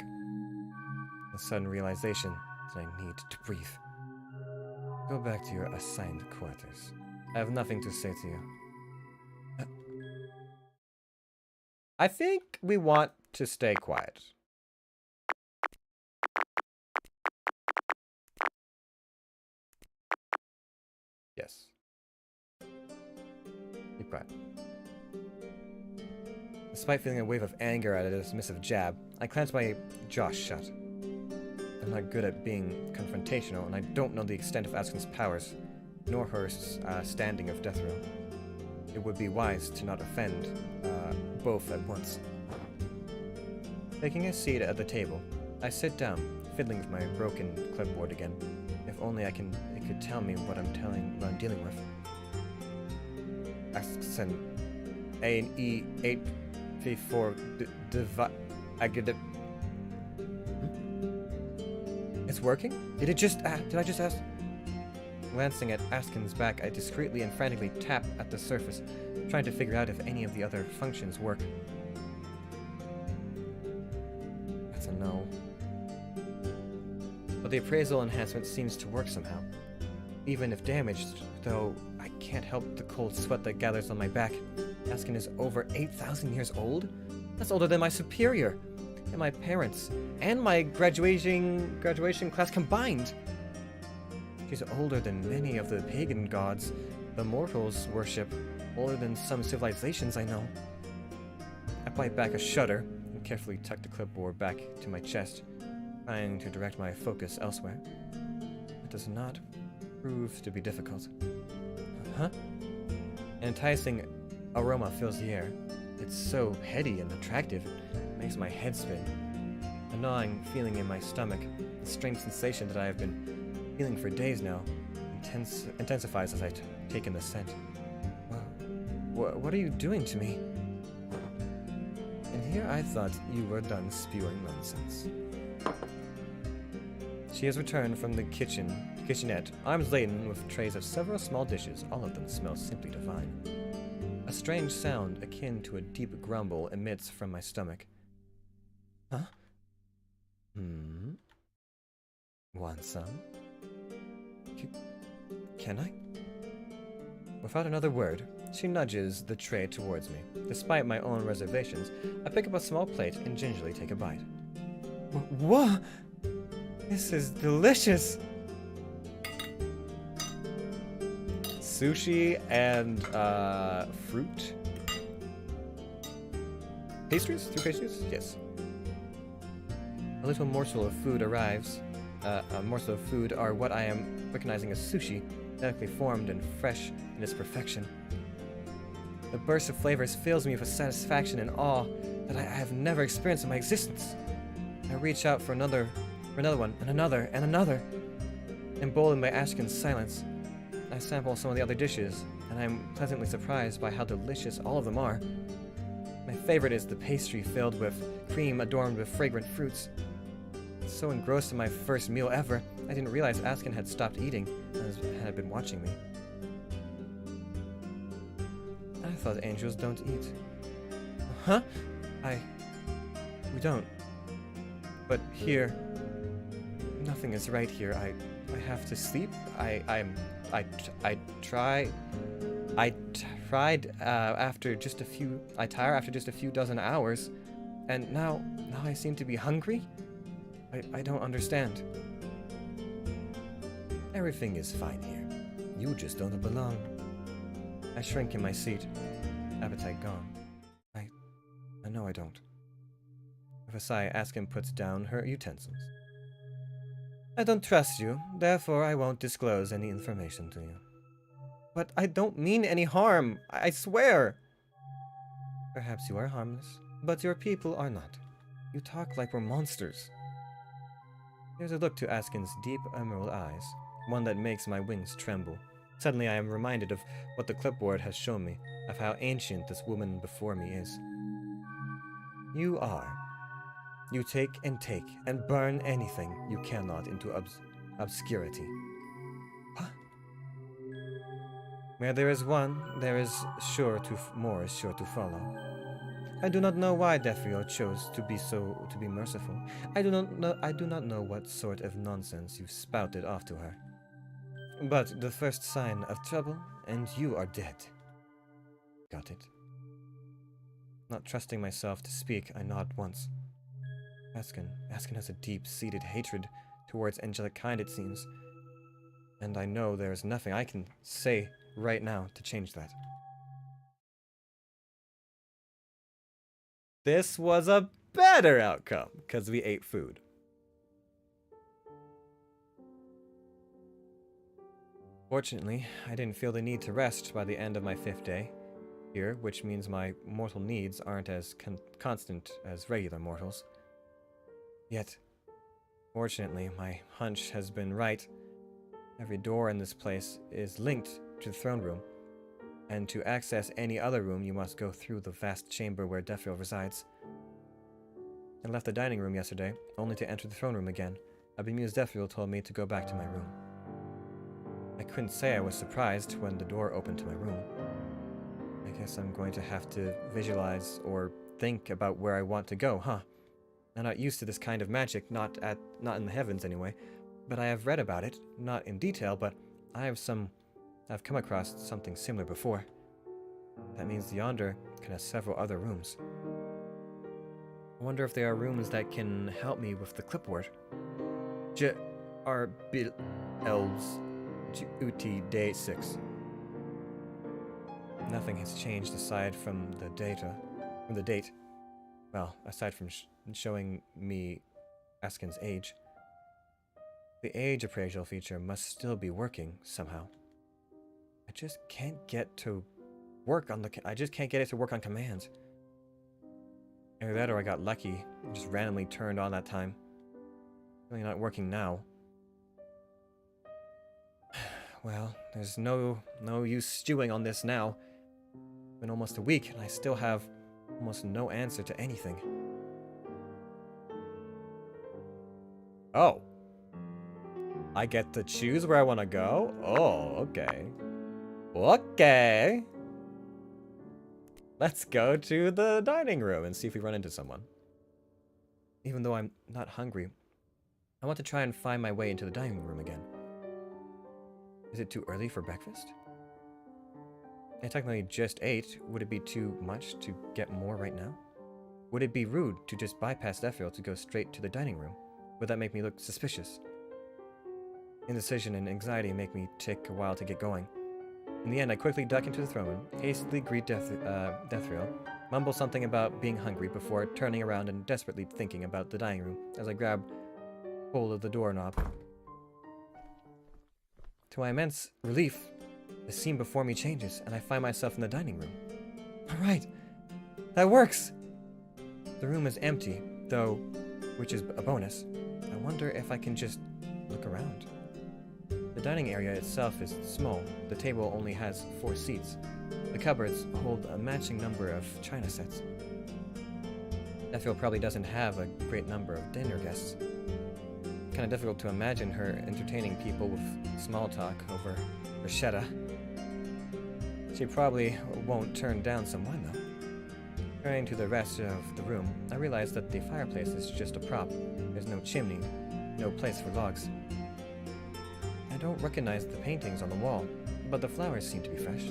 [SPEAKER 2] The sudden realization that I need to breathe. Go back to your assigned quarters. I have nothing to say to you. I think we want to stay quiet. Yes. Be quiet. Despite feeling a wave of anger at a dismissive jab, I clench my jaw shut. I'm not good at being confrontational, and I don't know the extent of Askin's powers, nor her standing of death row. It would be wise to not offend both at once. Taking a seat at the table, I sit down, fiddling with my broken clipboard again. If only it could tell me what I'm dealing with. Accent A and E 834 I get it. It's working? Did I just ask? Glancing at Askin's back, I discreetly and frantically tap at the surface, trying to figure out if any of the other functions work. That's a no. But the appraisal enhancement seems to work somehow. Even if damaged, though, I can't help the cold sweat that gathers on my back. Askin is over 8,000 years old? That's older than my superior, and my parents, and my graduation class combined. She's older than many of the pagan gods the mortals worship, older than some civilizations I know. I bite back a shudder and carefully tuck the clipboard back to my chest, trying to direct my focus elsewhere. It does not prove to be difficult. An enticing aroma fills the air. It's so heady and attractive, it makes my head spin. A gnawing feeling in my stomach, a strange sensation that I have been feeling for days now, intensifies as I take in the scent. What are you doing to me? And here I thought you were done spewing nonsense. She has returned from the kitchenette, arms laden with trays of several small dishes. All of them smell simply divine. A strange sound akin to a deep grumble emits from my stomach. Huh? Want some? Can I? Without another word, she nudges the tray towards me. Despite my own reservations, I pick up a small plate and gingerly take a bite. What? This is delicious! Sushi and, fruit? Pastries? 2 pastries? Yes. A little morsel of food arrives, morsel of food are what I am recognizing as sushi, delicately formed and fresh in its perfection. The burst of flavors fills me with a satisfaction and awe that I have never experienced in my existence. I reach out for another one, and another, and another. Emboldened by Ashkin's silence, I sample some of the other dishes, and I am pleasantly surprised by how delicious all of them are. My favorite is the pastry filled with cream adorned with fragrant fruits. So engrossed in my first meal ever, I didn't realize Askin had stopped eating and had been watching me. I thought angels don't eat. Huh? We don't. But here, nothing is right here. I have to sleep. I tried after just a few dozen hours, and now I seem to be hungry? I don't understand. Everything is fine here. You just don't belong. I shrink in my seat, appetite gone. I know I don't. With a sigh, Askin puts down her utensils. I don't trust you, therefore I won't disclose any information to you. But I don't mean any harm, I swear! Perhaps you are harmless, but your people are not. You talk like we're monsters. There's a look to Askin's deep emerald eyes, one that makes my wings tremble. Suddenly I am reminded of what the clipboard has shown me, of how ancient this woman before me is. You are. You take, and burn anything you cannot into obscurity. What? Where there is one, there is more is sure to follow. I do not know why Defrio chose to be merciful. I do not know what sort of nonsense you spouted off to her. But the first sign of trouble, and you are dead. Got it? Not trusting myself to speak, I nod once. Askin has a deep-seated hatred towards angelic kind, it seems. And I know there is nothing I can say right now to change that. This was a better outcome, because we ate food. Fortunately, I didn't feel the need to rest by the end of my 5th day here, which means my mortal needs aren't as constant as regular mortals. Yet, fortunately, my hunch has been right. Every door in this place is linked to the throne room, and to access any other room you must go through the vast chamber where Defrio resides. I left the dining room yesterday, only to enter the throne room again. A bemused Defrio told me to go back to my room. I couldn't say I was surprised when the door opened to my room. I guess I'm going to have to visualize or think about where I want to go, huh? I'm not used to this kind of magic, not in the heavens anyway, but I have read about it, not in detail, but I've come across something similar before. That means Yonder can have several other rooms. I wonder if there are rooms that can help me with the clipboard. Elves Ut Day 6. Nothing has changed aside from the date. Well, aside from showing me Askin's age. The age appraisal feature must still be working somehow. I just can't get to work on I just can't get it to work on commands. Either that or I got lucky and just randomly turned on that time. Really not working now. Well, there's no use stewing on this now. It's been almost a week and I still have almost no answer to anything. Oh. I get to choose where I want to go? Oh, okay. Okay. Let's go to the dining room and see if we run into someone. Even though I'm not hungry, I want to try and find my way into the dining room again. Is it too early for breakfast? I technically just ate. Would it be too much to get more right now? Would it be rude to just bypass Defrio to go straight to the dining room? Would that make me look suspicious? Indecision and anxiety make me take a while to get going. In the end, I quickly duck into the throne room, hastily greet Defrio, mumble something about being hungry before turning around and desperately thinking about the dining room as I grab pull of the doorknob. To my immense relief, the scene before me changes, and I find myself in the dining room. Alright, that works! The room is empty, though, which is a bonus. I wonder if I can just look around. The dining area itself is small. The table only has 4 seats. The cupboards hold a matching number of china sets. Effiel probably doesn't have a great number of dinner guests. Kind of difficult to imagine her entertaining people with small talk over bruschetta. She probably won't turn down some wine, though. Turning to the rest of the room, I realize that the fireplace is just a prop. There's no chimney, no place for logs. I don't recognize the paintings on the wall, but the flowers seem to be fresh.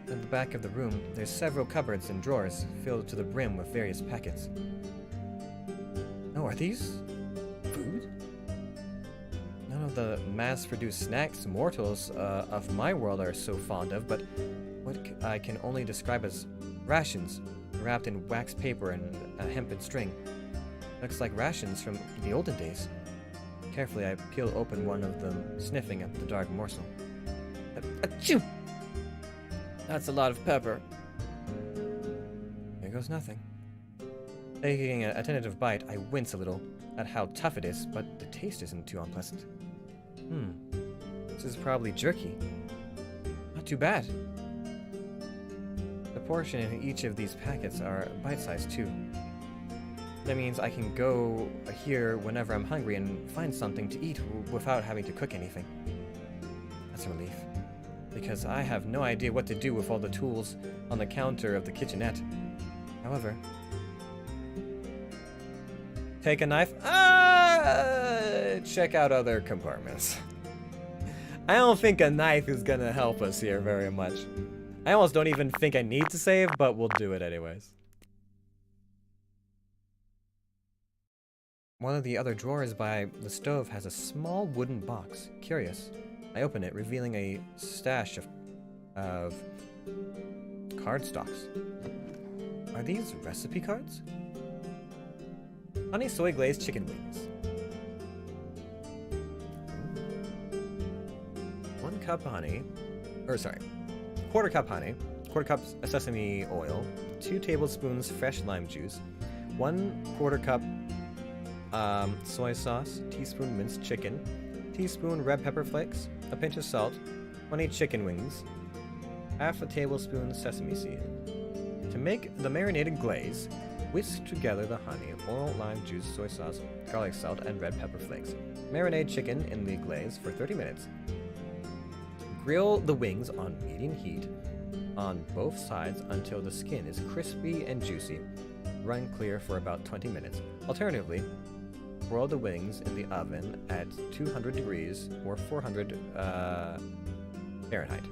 [SPEAKER 2] At the back of the room, there's several cupboards and drawers filled to the brim with various packets. Oh, are these food? None of the mass-produced snacks mortals of my world are so fond of, but what I can only describe as rations, wrapped in wax paper and a hempen string. Looks like rations from the olden days. Carefully, I peel open one of them, sniffing at the dark morsel. Achoo! That's a lot of pepper. Here goes nothing. Taking a tentative bite, I wince a little at how tough it is, but the taste isn't too unpleasant. This is probably jerky. Not too bad. The portion in each of these packets are bite-sized too. That means I can go here whenever I'm hungry and find something to eat without having to cook anything. That's a relief, because I have no idea what to do with all the tools on the counter of the kitchenette. However, take a knife. Check out other compartments. I don't think a knife is gonna help us here very much. I almost don't even think I need to save, but we'll do it anyways. One of the other drawers by the stove has a small wooden box. Curious. I open it, revealing a stash of cardstocks. Are these recipe cards? Honey soy glazed chicken wings. 1 cup honey, quarter cup honey, quarter cup sesame oil, 2 tablespoons fresh lime juice, 1/4 cup soy sauce, teaspoon minced chicken, teaspoon red pepper flakes, a pinch of salt, 20 chicken wings, half a tablespoon sesame seed. To make the marinated glaze, whisk together the honey, oil, lime juice, soy sauce, garlic salt, and red pepper flakes. Marinate chicken in the glaze for 30 minutes. Grill the wings on medium heat on both sides until the skin is crispy and juicy. Run clear for about 20 minutes. Alternatively, broil the wings in the oven at 200 degrees or 400 Fahrenheit.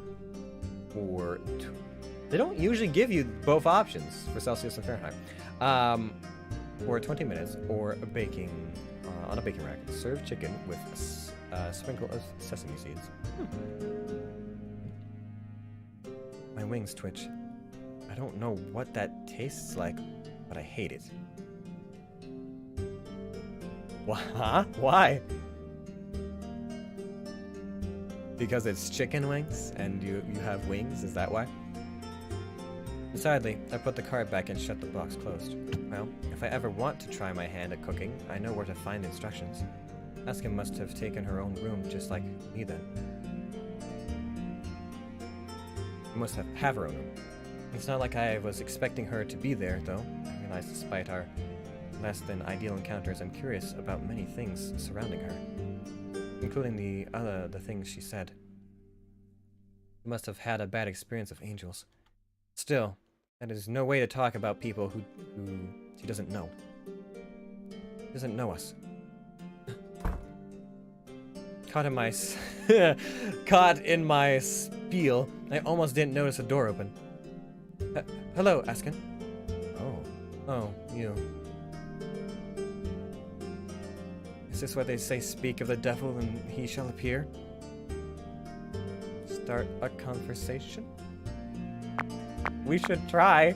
[SPEAKER 2] They don't usually give you both options for Celsius and Fahrenheit. For 20 minutes, or baking on a baking rack. Serve chicken with a sprinkle of sesame seeds. My wings twitch. I don't know what that tastes like, but I hate it. Huh? Why? Because it's chicken wings and you have wings? Is that why? Decidedly, I put the card back and shut the box closed. Well, if I ever want to try my hand at cooking, I know where to find instructions. Asuka must have taken her own room just like me then. She must have her own room. It's not like I was expecting her to be there, though. I realize despite our less than ideal encounters, I'm curious about many things surrounding her, including the things she said. She must have had a bad experience with angels. Still, that is no way to talk about people who she doesn't know. She doesn't know us. Caught in my spiel, I almost didn't notice a door open. Hello, Askin. Oh, you. Is this what they say, speak of the devil and he shall appear? Start a conversation? We should try.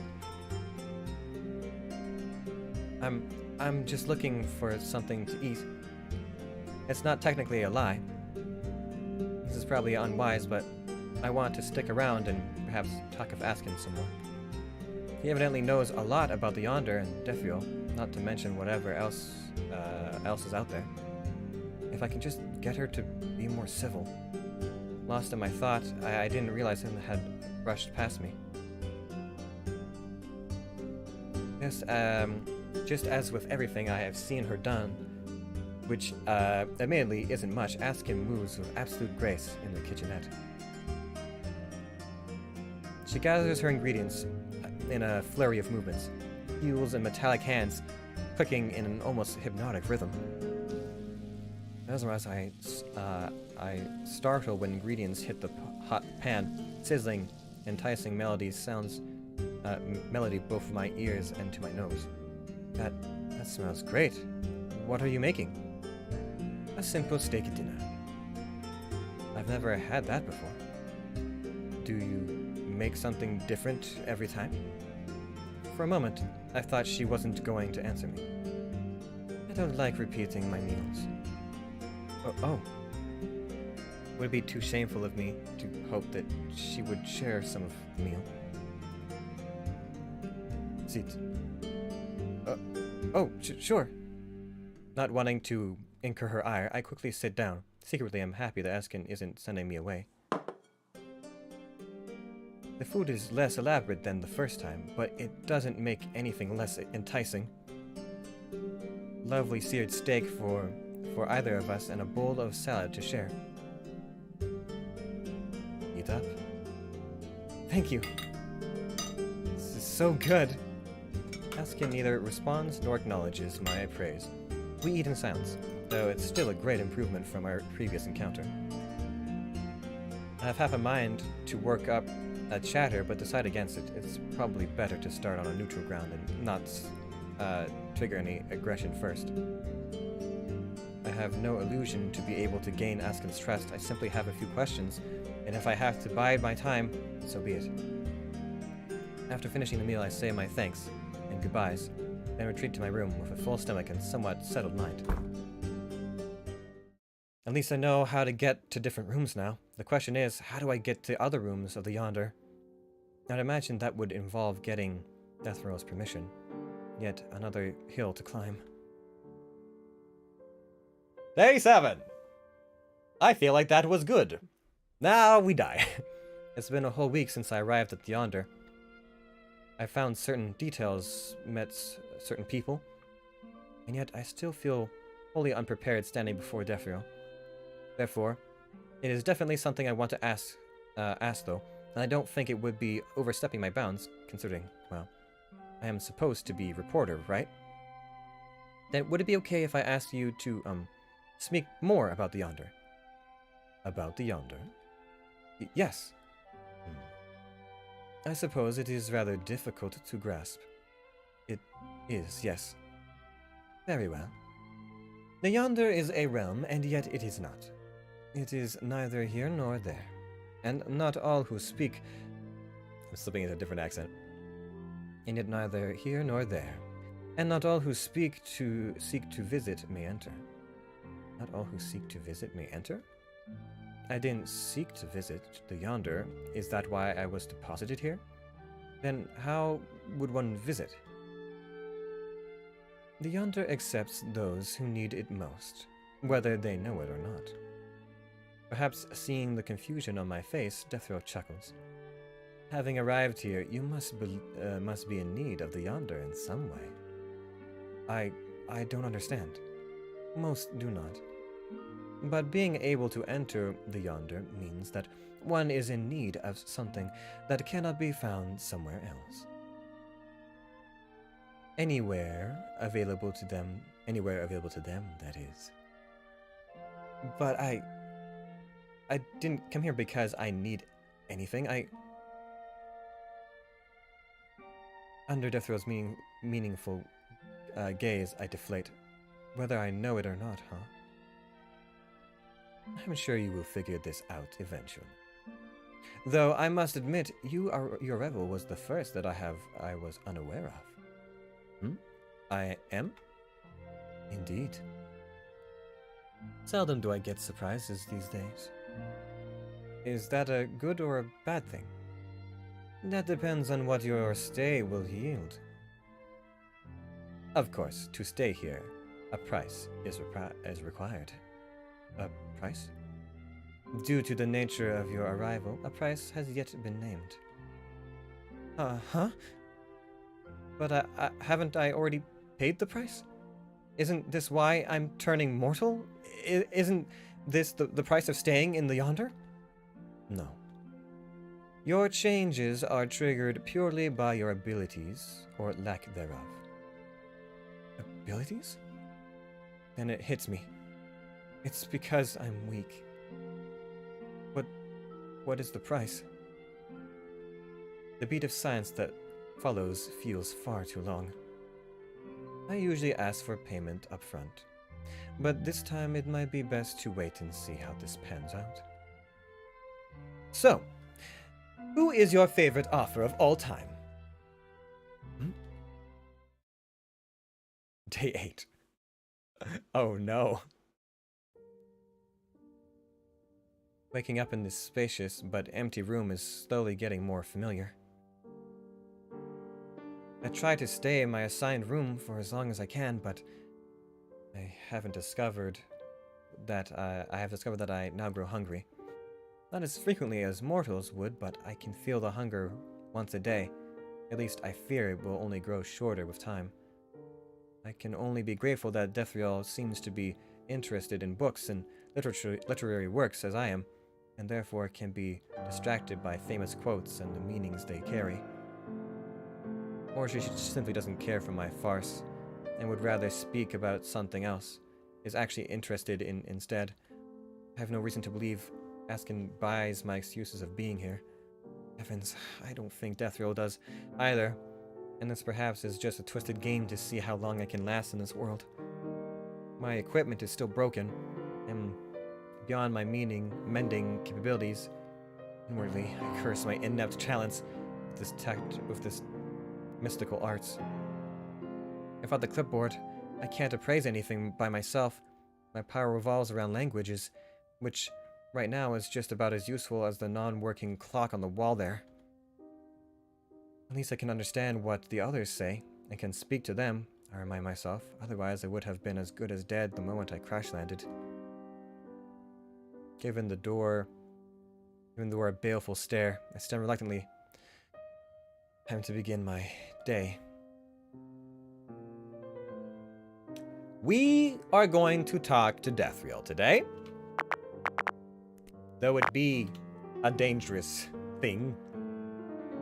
[SPEAKER 2] I'm just looking for something to eat. It's not technically a lie. This is probably unwise, but I want to stick around and perhaps talk of asking some more. He evidently knows a lot about the Yonder and Defio, not to mention whatever else is out there. If I can just get her to be more civil. Lost in my thought, I didn't realize him had brushed past me. Just as with everything I have seen her done, which admittedly isn't much, Askin moves with absolute grace in the kitchenette. She gathers her ingredients in a flurry of movements, heels and metallic hands clicking in an almost hypnotic rhythm. As I startle when ingredients hit the hot pan, sizzling, enticing melody both my ears and to my nose. That smells great. What are you making? A simple steak dinner. I've never had that before. Do you make something different every time? For a moment, I thought she wasn't going to answer me. I don't like repeating my meals. Oh. Would it be too shameful of me to hope that she would share some of the meal? Sit. Sure. Not wanting to incur her ire, I quickly sit down. Secretly, I'm happy that Askin isn't sending me away. The food is less elaborate than the first time, but it doesn't make anything less enticing. Lovely seared steak for either of us and a bowl of salad to share. Eat up. Thank you. This is so good. Askin neither responds nor acknowledges my praise. We eat in silence, though it's still a great improvement from our previous encounter. I have half a mind to work up a chatter, but decide against it. It's probably better to start on a neutral ground and not trigger any aggression first. I have no illusion to be able to gain Askin's trust. I simply have a few questions, and if I have to bide my time, so be it. After finishing the meal, I say my thanks and goodbyes, then retreat to my room with a full stomach and somewhat settled mind. At least I know how to get to different rooms now. The question is, how do I get to other rooms of the Yonder? I'd imagine that would involve getting Death Row's permission. Yet another hill to climb.
[SPEAKER 1] Day 7! I feel like that was good. Now we die.
[SPEAKER 2] It's been a whole week since I arrived at the Yonder. I found certain details, met certain people, and yet I still feel wholly unprepared standing before Defrio. Therefore, it is definitely something I want to ask though, and I don't think it would be overstepping my bounds, considering, well, I am supposed to be reporter, right? Then would it be okay if I asked you to, speak more about the Yonder? About the Yonder? Yes. I suppose it is rather difficult to grasp. It is, yes. Very well. The Yonder is a realm, and yet it is not. It is neither here nor there, and not all who speak... I'm slipping into a different accent. And yet neither here nor there, and not all who seek to visit may enter. Not all who seek to visit may enter? I didn't seek to visit the Yonder. Is that why I was deposited here? Then how would one visit? The Yonder accepts those who need it most, whether they know it or not. Perhaps seeing the confusion on my face, Deathrow chuckles. Having arrived here, you must be in need of the Yonder in some way. I don't understand. Most do not. But being able to enter the Yonder means that one is in need of something that cannot be found somewhere else. Anywhere available to them, that is. But I didn't come here because I need anything. Under Deathrow's meaningful gaze, I deflate. Whether I know it or not, huh? I'm sure you will figure this out eventually. Though I must admit, your arrival was the first that I was unaware of. I am? Indeed. Seldom do I get surprises these days. Is that a good or a bad thing? That depends on what your stay will yield. Of course, to stay here, a price is required. A price? Due to the nature of your arrival, a price has yet been named. Huh? But haven't I already paid the price? Isn't this why I'm turning mortal? Isn't this the price of staying in the Yonder? No. Your changes are triggered purely by your abilities, or lack thereof. Abilities? Then it hits me. It's because I'm weak. What is the price? The beat of silence that follows feels far too long. I usually ask for payment up front, but this time it might be best to wait and see how this pans out. So, who is your favorite author of all time? Day 8. Oh no. Waking up in this spacious but empty room is slowly getting more familiar. I try to stay in my assigned room for as long as I can, but I have discovered that I now grow hungry. Not as frequently as mortals would, but I can feel the hunger once a day. At least I fear it will only grow shorter with time. I can only be grateful that Dethriel seems to be interested in books and literary works as I am, and therefore can be distracted by famous quotes and the meanings they carry. Or she simply doesn't care for my farce, and would rather speak about something else, is actually interested in instead. I have no reason to believe Askin buys my excuses of being here. Heavens, I don't think Dethriel does either, and this perhaps is just a twisted game to see how long I can last in this world. My equipment is still broken, and beyond my mending capabilities. Inwardly, I curse my inept talents with this mystical arts. Without the clipboard, I can't appraise anything by myself. My power revolves around languages, which right now is just about as useful as the non-working clock on the wall there. At least I can understand what the others say, and can speak to them, I remind myself. Otherwise, I would have been as good as dead the moment I crash-landed. Given the door a baleful stare, I stand reluctantly. Time to begin my day.
[SPEAKER 1] We are going to talk to Dethriel today. Though it be a dangerous thing.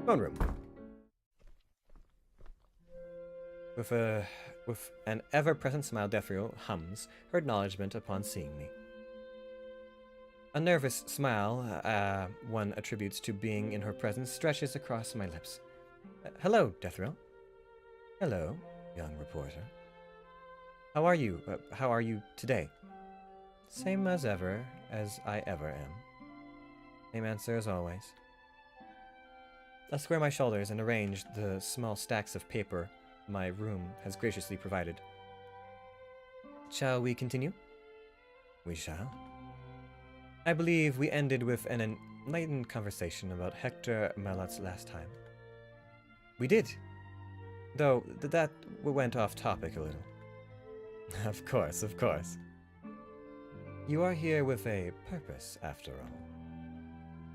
[SPEAKER 1] Phone room.
[SPEAKER 2] With an ever-present smile, Dethriel hums her acknowledgement upon seeing me. A nervous smile, one attributes to being in her presence, stretches across my lips. Hello, Dethriel. Hello, young reporter. How are you? How are you today? Same as ever, as I ever am. Same answer as always. I square my shoulders and arrange the small stacks of paper my room has graciously provided. Shall we continue? We shall. I believe we ended with an enlightened conversation about Hector Malot's last time. We did. Though that went off topic a little. Of course. You are here with a purpose, after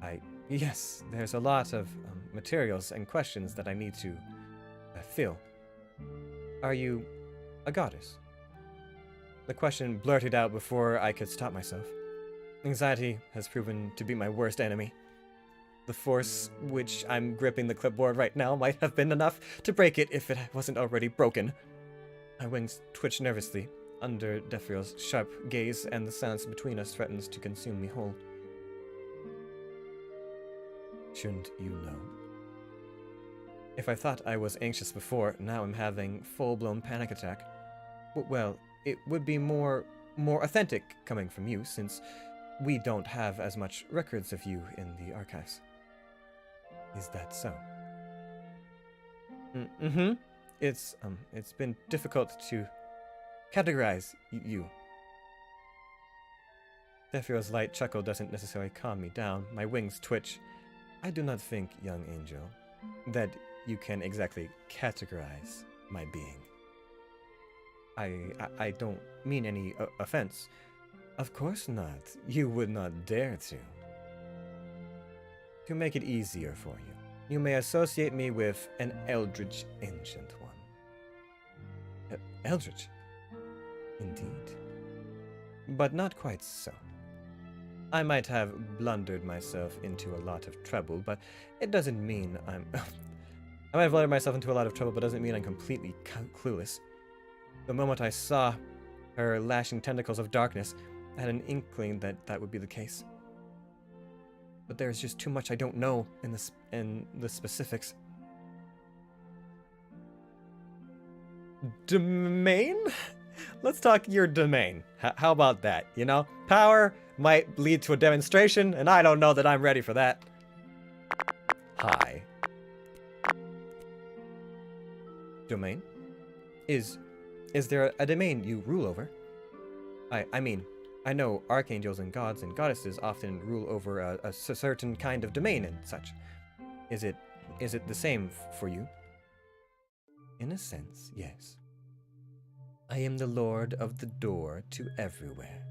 [SPEAKER 2] all. Yes, there's a lot of materials and questions that I need to fill. Are you a goddess? The question blurted out before I could stop myself. Anxiety has proven to be my worst enemy. The force which I'm gripping the clipboard right now might have been enough to break it if it wasn't already broken. My wings twitch nervously under Dethriel's sharp gaze, and the silence between us threatens to consume me whole. Shouldn't you know? If I thought I was anxious before, now I'm having full-blown panic attack. Well, it would be more authentic coming from you, since we don't have as much records of you in the archives. Is that so? Mm-hmm. It's been difficult to categorize you. Zephyr's light chuckle doesn't necessarily calm me down. My wings twitch. I do not think, young angel, that you can exactly categorize my being. I don't mean any offense. Of course not. You would not dare to. To make it easier for you, you may associate me with an eldritch ancient one. Eldritch? Indeed. But not quite so. I might have blundered myself into a lot of trouble, but it doesn't mean I'm... I might have blundered myself into a lot of trouble, but doesn't mean I'm completely clueless. The moment I saw her lashing tentacles of darkness, I had an inkling that that would be the case. But there's just too much I don't know in the specifics. Domain? Let's talk your domain. How about that, you know? Power might lead to a demonstration, and I don't know that I'm ready for that. Hi. Domain? Is there a domain you rule over? I mean, I know archangels and gods and goddesses often rule over a certain kind of domain and such. Is it the same for you? In a sense, yes. I am the lord of the door to everywhere.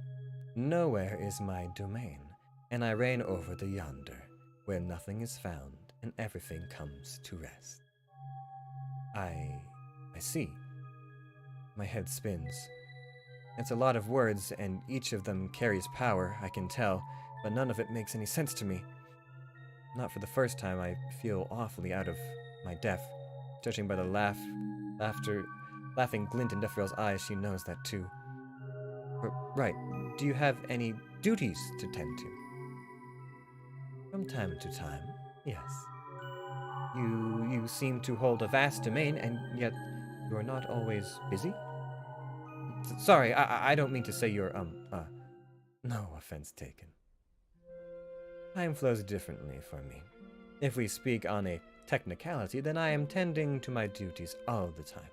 [SPEAKER 2] Nowhere is my domain, and I reign over the yonder, where nothing is found and everything comes to rest. I see. My head spins. It's a lot of words, and each of them carries power, I can tell, but none of it makes any sense to me. Not for the first time, I feel awfully out of my depth. Judging by the laughing glint in Dephriel's eyes, she knows that too. Right, do you have any duties to tend to? From time to time, yes. You seem to hold a vast domain, and yet you are not always busy? Sorry, I don't mean to say you're, no offense taken. Time flows differently for me. If we speak on a technicality, then I am tending to my duties all the time.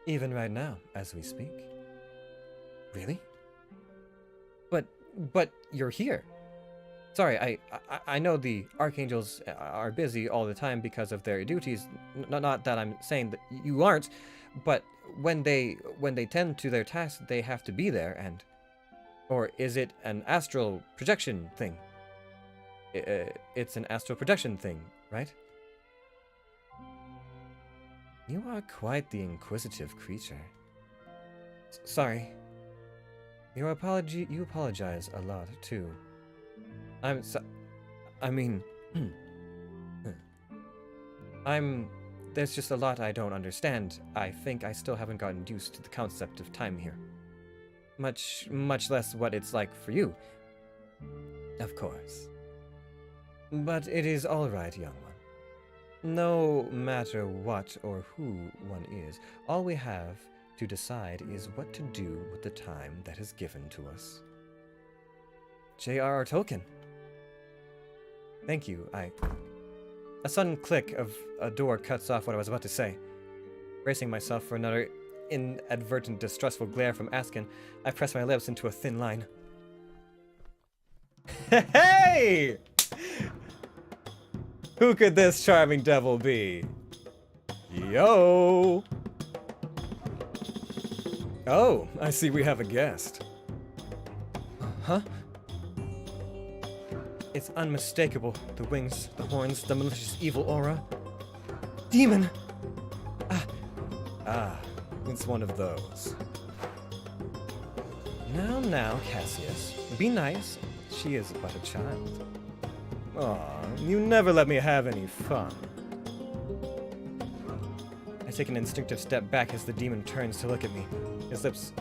[SPEAKER 2] Even right now, as we speak. Really? But you're here. Sorry, I know the archangels are busy all the time because of their duties. Not that I'm saying that you aren't, but when they tend to their tasks, they have to be there. And or is it an astral projection thing? It's an astral projection thing, right? You are quite the inquisitive creature. Sorry. You apologize a lot too. There's just a lot I don't understand. I think I still haven't gotten used to the concept of time here. Much less what it's like for you. Of course. But it is all right, young one. No matter what or who one is, all we have to decide is what to do with the time that is given to us. J.R.R. Tolkien. Thank you, A sudden click of a door cuts off what I was about to say. Bracing myself for another inadvertent distrustful glare from Askin, I press my lips into a thin line. Hey! Who could this charming devil be? Yo! Oh, I see we have a guest. Huh? It's unmistakable. The wings, the horns, the malicious evil aura. Demon! It's one of those. Now, Cassius. Be nice. She is but a child. Aw, you never let me have any fun. I take an instinctive step back as the demon turns to look at me. His lips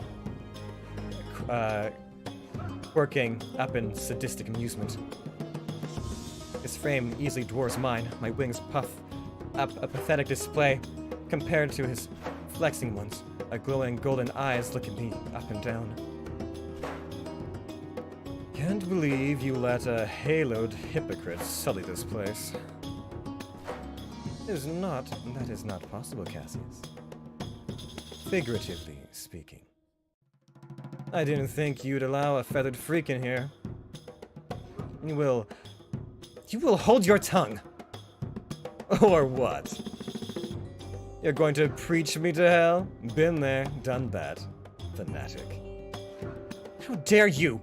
[SPEAKER 2] quirking up in sadistic amusement. His frame easily dwarfs mine. My wings puff up a pathetic display compared to his flexing ones. A glowing golden eyes look at me up and down. Can't believe you let a haloed hypocrite sully this place. That is not possible, Cassius. Figuratively speaking. I didn't think you'd allow a feathered freak in here. You will hold your tongue. Or what? You're going to preach me to hell? Been there, done that. Fanatic. How dare you?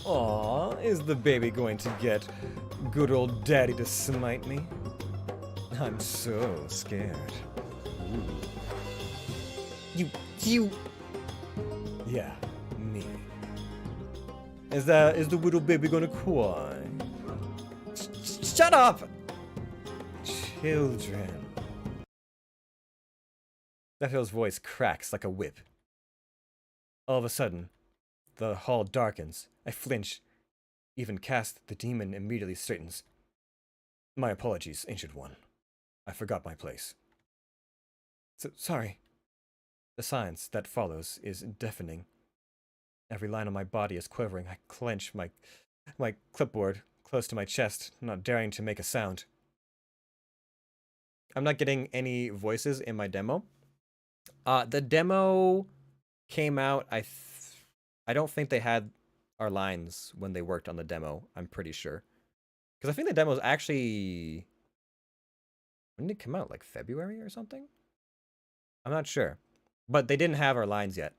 [SPEAKER 2] Aw, is the baby going to get good old daddy to smite me? I'm so scared. Ooh. You... Yeah, me. Is the little baby gonna cry? Shut up! Children. Zephyr's voice cracks like a whip. All of a sudden, the hall darkens. I flinch. Even Cass, the demon, immediately straightens. My apologies, Ancient One. I forgot my place. Sorry. The silence that follows is deafening. Every line on my body is quivering. I clench my clipboard close to my chest, not daring to make a sound. I'm not getting any voices in my demo. The demo came out, I don't think they had our lines when they worked on the demo, I'm pretty sure. Because I think the demo is actually... When did it come out? Like February or something? I'm not sure. But they didn't have our lines yet.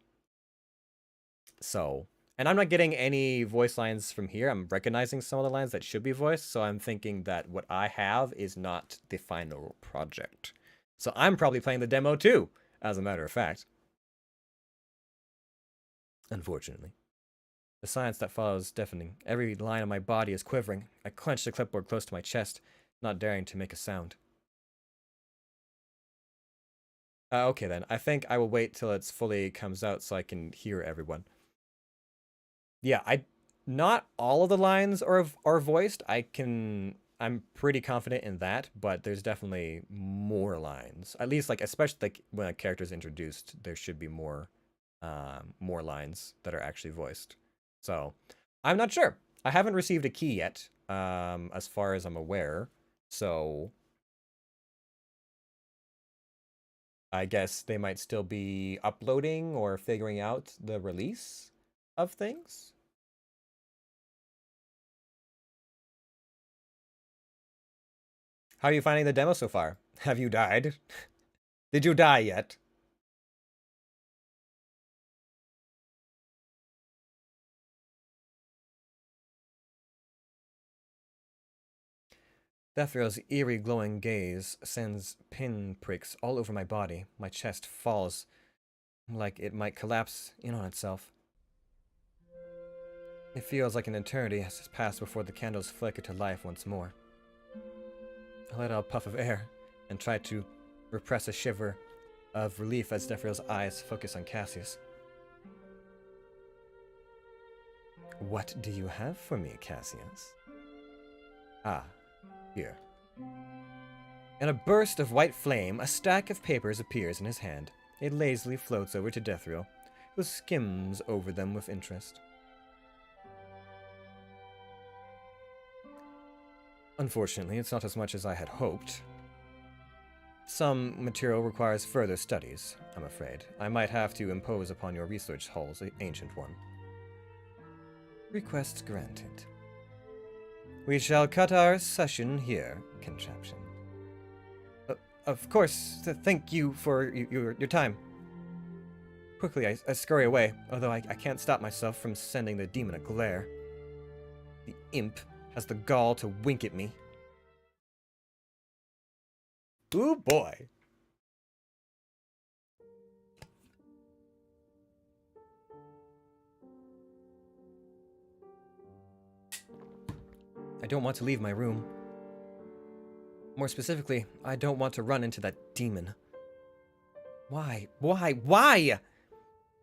[SPEAKER 2] So... And I'm not getting any voice lines from here. I'm recognizing some of the lines that should be voiced, so I'm thinking that what I have is not the final project. So I'm probably playing the demo too, as a matter of fact. Unfortunately. The silence that follows is deafening. Every line on my body is quivering. I clench the clipboard close to my chest, not daring to make a sound. Okay then, I think I will wait till it fully comes out so I can hear everyone. Yeah, not all of the lines are voiced. I'm pretty confident in that, but there's definitely more lines. At least, like, especially like when a character is introduced, there should be more lines that are actually voiced. So, I'm not sure. I haven't received a key yet, as far as I'm aware. So, I guess they might still be uploading or figuring out the release of things. How are you finding the demo so far? Have you died? Did you die yet? Deathrail's eerie glowing gaze sends pinpricks all over my body. My chest falls like it might collapse in on itself. It feels like an eternity has passed before the candles flicker to life once more. I let out a puff of air and try to repress a shiver of relief as Deathrail's eyes focus on Cassius. What do you have for me, Cassius? Ah, here. In a burst of white flame, a stack of papers appears in his hand. It lazily floats over to Deathrail, who skims over them with interest. Unfortunately, it's not as much as I had hoped. Some material requires further studies, I'm afraid. I might have to impose upon your research halls, Ancient One. Request granted. We shall cut our session here, Contraption. Of course, thank you for your time. Quickly, I scurry away, although I can't stop myself from sending the demon a glare. The imp has the gall to wink at me. Ooh boy! I don't want to leave my room. More specifically, I don't want to run into that demon. Why? Why? Why?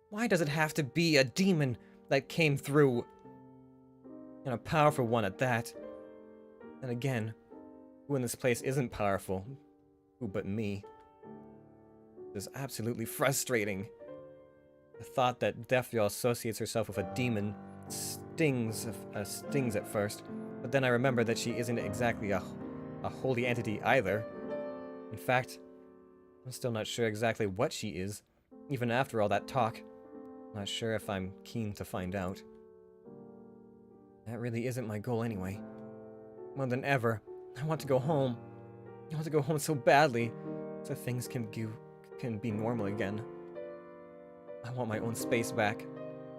[SPEAKER 2] Why does it have to be a demon that came through? And a powerful one at that. And again, who in this place isn't powerful? Who but me? This is absolutely frustrating. The thought that Deathrail associates herself with a demon stings at first, but then I remember that she isn't exactly a holy entity either. In fact, I'm still not sure exactly what she is, even after all that talk. Not sure if I'm keen to find out. That really isn't my goal anyway. More than ever, I want to go home. I want to go home so badly, so things can be normal again. I want my own space back,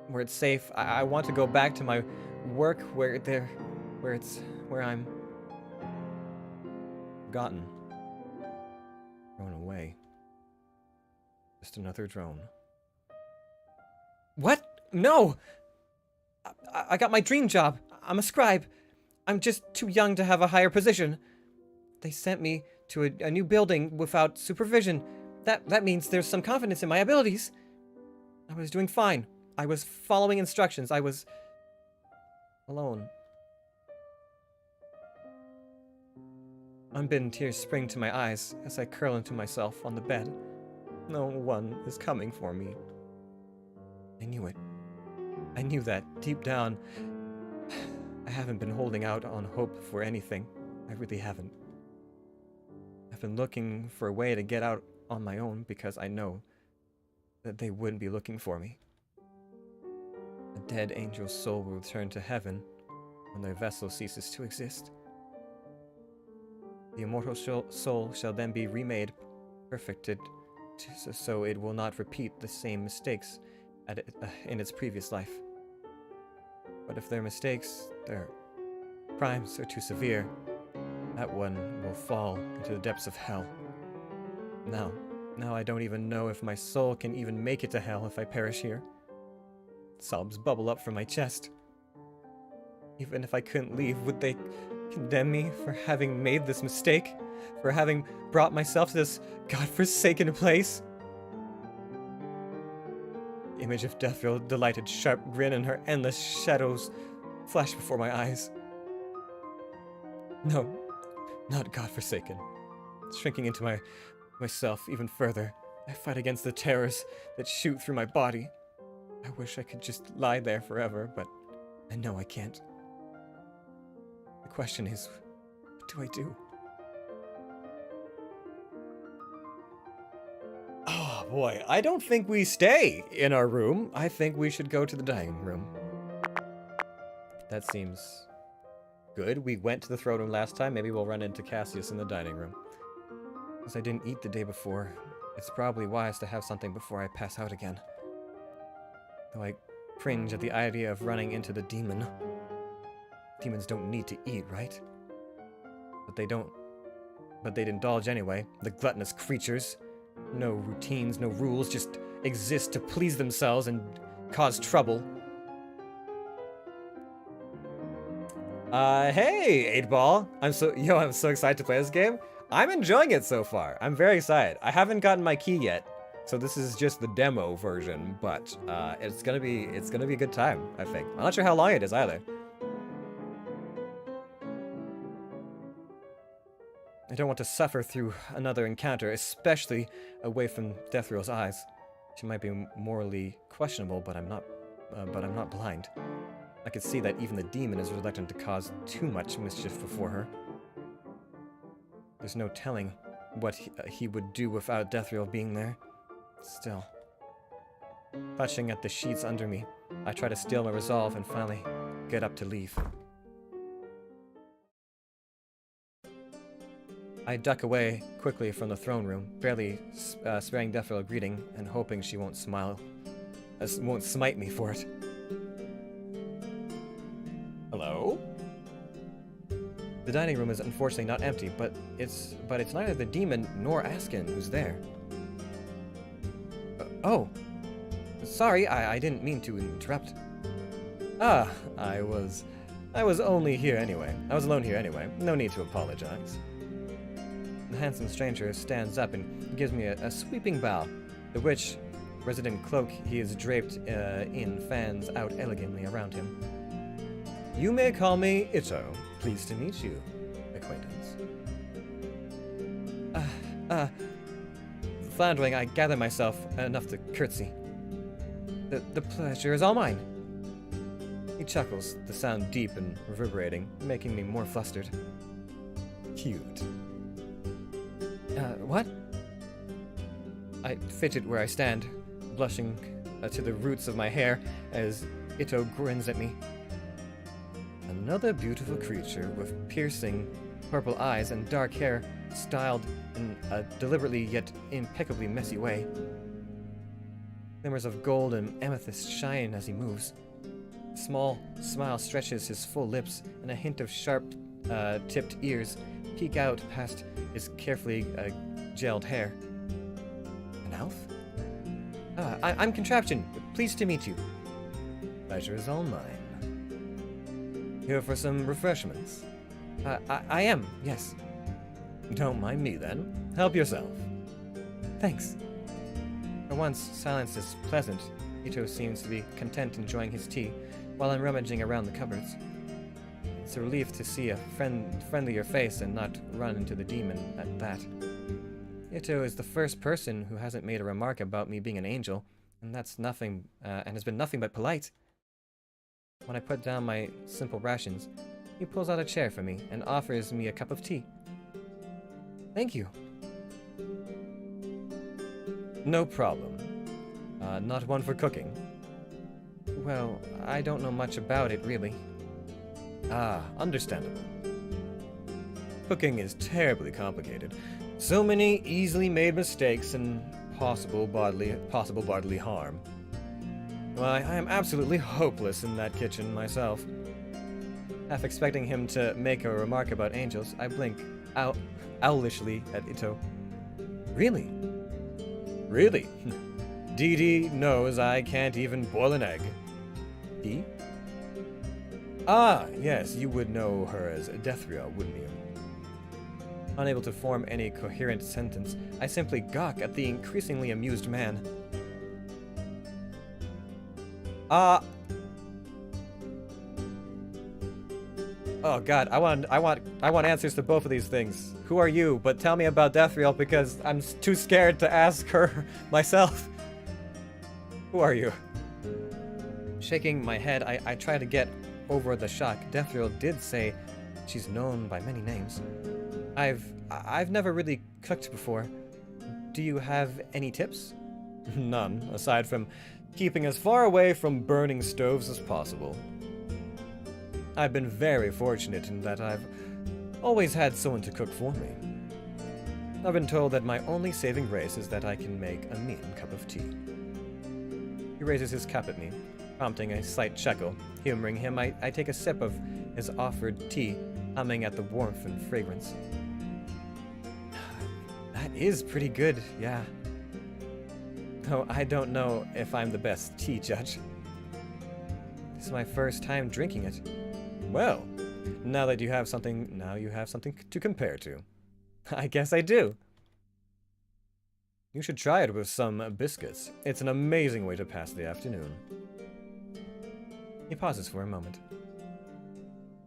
[SPEAKER 2] where it's safe. I want to go back to my work where I'm forgotten, thrown away. Just another drone. What? No! I got my dream job. I'm a scribe. I'm just too young to have a higher position. They sent me to a new building without supervision. That means there's some confidence in my abilities. I was doing fine. I was following instructions. I was alone. Unbidden tears spring to my eyes as I curl into myself on the bed. No one is coming for me. I knew it. I knew that deep down. I haven't been holding out on hope for anything. I really haven't. I've been looking for a way to get out on my own because I know that they wouldn't be looking for me. A dead angel's soul will return to heaven when their vessel ceases to exist. The immortal soul shall then be remade, perfected, so it will not repeat the same mistakes in its previous life. But if their mistakes, their crimes are too severe, that one will fall into the depths of hell. Now I don't even know if my soul can even make it to hell if I perish here. Sobs bubble up from my chest. Even if I couldn't leave, would they condemn me for having made this mistake? For having brought myself to this godforsaken place? The image of Deathrill, delighted sharp grin, and her endless shadows flash before my eyes. No, not godforsaken. Shrinking into myself even further, I fight against the terrors that shoot through my body. I wish I could just lie there forever, but I know I can't. The question is, what do I do?
[SPEAKER 1] Oh boy, I don't think we stay in our room. I think we should go to the dining room. That seems good. We went to the throne room last time. Maybe we'll run into Cassius in the dining room.
[SPEAKER 2] Since I didn't eat the day before, it's probably wise to have something before I pass out again. Though I cringe at the idea of running into the demon. Demons don't need to eat, right? But they'd indulge anyway, the gluttonous creatures. No routines, no rules, just exist to please themselves and cause trouble.
[SPEAKER 1] Hey, 8-Ball. I'm so excited to play this game. I'm enjoying it so far. I'm very excited. I haven't gotten my key yet, so this is just the demo version, but it's gonna be a good time, I think. I'm not sure how long it is either.
[SPEAKER 2] I don't want to suffer through another encounter, especially away from Deathrill's eyes. She might be morally questionable, but I'm not blind. I could see that even the demon is reluctant to cause too much mischief before her. There's no telling what he would do without Deathrill being there. Still. Clutching at the sheets under me, I try to steel my resolve and finally get up to leave. I duck away quickly from the throne room, barely sparing Deathrill a greeting and hoping she won't smite me for it.
[SPEAKER 1] Hello?
[SPEAKER 2] The dining room is unfortunately not empty, but it's neither the demon nor Askin who's there. Oh, sorry, I didn't mean to interrupt.
[SPEAKER 1] Ah, I was only here anyway. I was alone here anyway. No need to apologize.
[SPEAKER 2] The handsome stranger stands up and gives me a sweeping bow, the which resident cloak he is draped in fans out elegantly around him.
[SPEAKER 1] You may call me Ito. Pleased to meet you, acquaintance.
[SPEAKER 2] Floundering, I gather myself enough to curtsy. The pleasure is all mine. He chuckles, the sound deep and reverberating, making me more flustered.
[SPEAKER 1] Cute.
[SPEAKER 2] What? I fidget where I stand, blushing to the roots of my hair as Ito grins at me. Another beautiful creature with piercing purple eyes and dark hair styled in a deliberately yet impeccably messy way. Glimmers of gold and amethyst shine as he moves. A small smile stretches his full lips, and a hint of sharp tipped ears peek out past his carefully gelled hair. An elf? I'm Contraption. Pleased to meet you. Pleasure is all mine. Here for some refreshments? I am, yes. Don't mind me, then. Help yourself. Thanks. For once, silence is pleasant. Ito seems to be content enjoying his tea, while I'm rummaging around the cupboards. It's a relief to see a friendlier face and not run into the demon at that. Ito is the first person who hasn't made a remark about me being an angel, and that's nothing, and has been nothing but polite. When I put down my simple rations, he pulls out a chair for me and offers me a cup of tea. Thank you. No problem. Not one for cooking. Well, I don't know much about it, really. Ah, understandable. Cooking is terribly complicated. So many easily made mistakes and possible bodily harm. Why, I am absolutely hopeless in that kitchen myself. Half expecting him to make a remark about angels, I blink owlishly at Ito. Really? Really? Dee Dee knows I can't even boil an egg. Dee? Ah, yes, you would know her as Dethria, wouldn't you? Unable to form any coherent sentence, I simply gawk at the increasingly amused man. Oh god, I want answers to both of these things. Who are you? But tell me about Dethriel because I'm too scared to ask her myself. Who are you? Shaking my head, I try to get over the shock. Dethriel did say she's known by many names. I've never really cooked before. Do you have any tips? None, aside from keeping as far away from burning stoves as possible. I've been very fortunate in that I've always had someone to cook for me. I've been told that my only saving grace is that I can make a mean cup of tea. He raises his cup at me, prompting a slight chuckle. Humoring him, I take a sip of his offered tea, humming at the warmth and fragrance. That is pretty good, yeah. Though I don't know if I'm the best tea judge. This is my first time drinking it. Well, now you have something to compare to. I guess I do. You should try it with some biscuits. It's an amazing way to pass the afternoon. He pauses for a moment.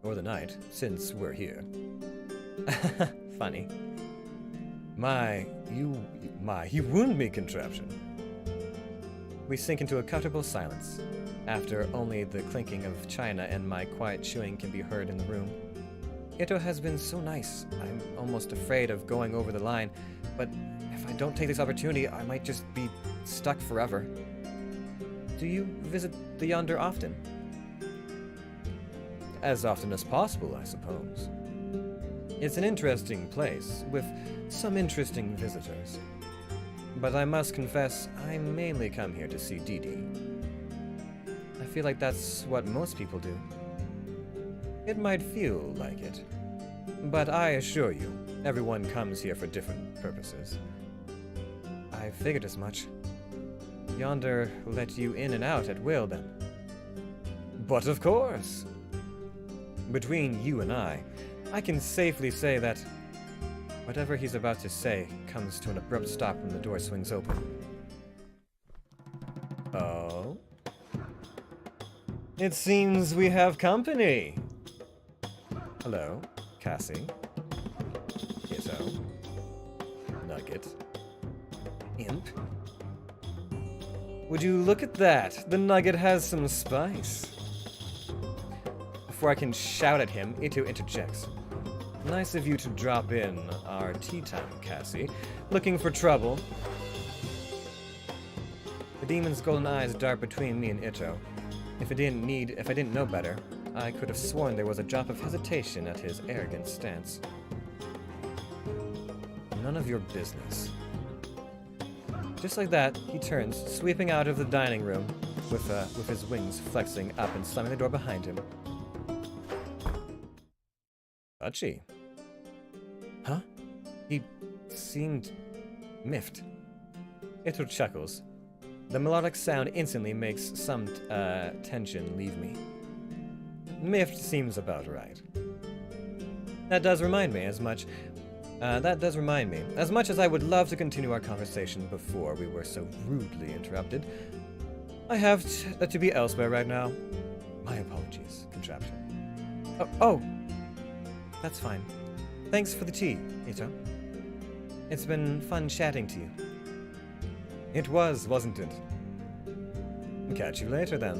[SPEAKER 2] Or the night, since we're here. Funny. You wound me, Contraption. We sink into a comfortable silence, after only the clinking of china and my quiet chewing can be heard in the room. Ito has been so nice. I'm almost afraid of going over the line, but if I don't take this opportunity, I might just be stuck forever. Do you visit the Yonder often? As often as possible, I suppose. It's an interesting place, with some interesting visitors. But I must confess, I mainly come here to see Dee Dee. I feel like that's what most people do. It might feel like it. But I assure you, everyone comes here for different purposes. I figured as much. Yonder let you in and out at will, then. But of course! Between you and I can safely say that whatever he's about to say comes to an abrupt stop when the door swings open. Oh? It seems we have company! Hello, Cassie. Ito. Nugget. Imp. Would you look at that? The nugget has some spice. Before I can shout at him, Ito interjects. Nice of you to drop in our tea time, Cassie. Looking for trouble? The demon's golden eyes dart between me and Ito. If I didn't know better, I could have sworn there was a drop of hesitation at his arrogant stance. None of your business. Just like that, he turns, sweeping out of the dining room, with his wings flexing up and slamming the door behind him. Touchy. Huh? He seemed miffed. Ito chuckles. The melodic sound instantly makes some tension leave me. Miffed seems about right. That does remind me, as much as I would love to continue our conversation before we were so rudely interrupted, I have to be elsewhere right now. My apologies, contraption. Oh, that's fine. Thanks for the tea, Ito. It's been fun chatting to you. It was, wasn't it? Catch you later, then.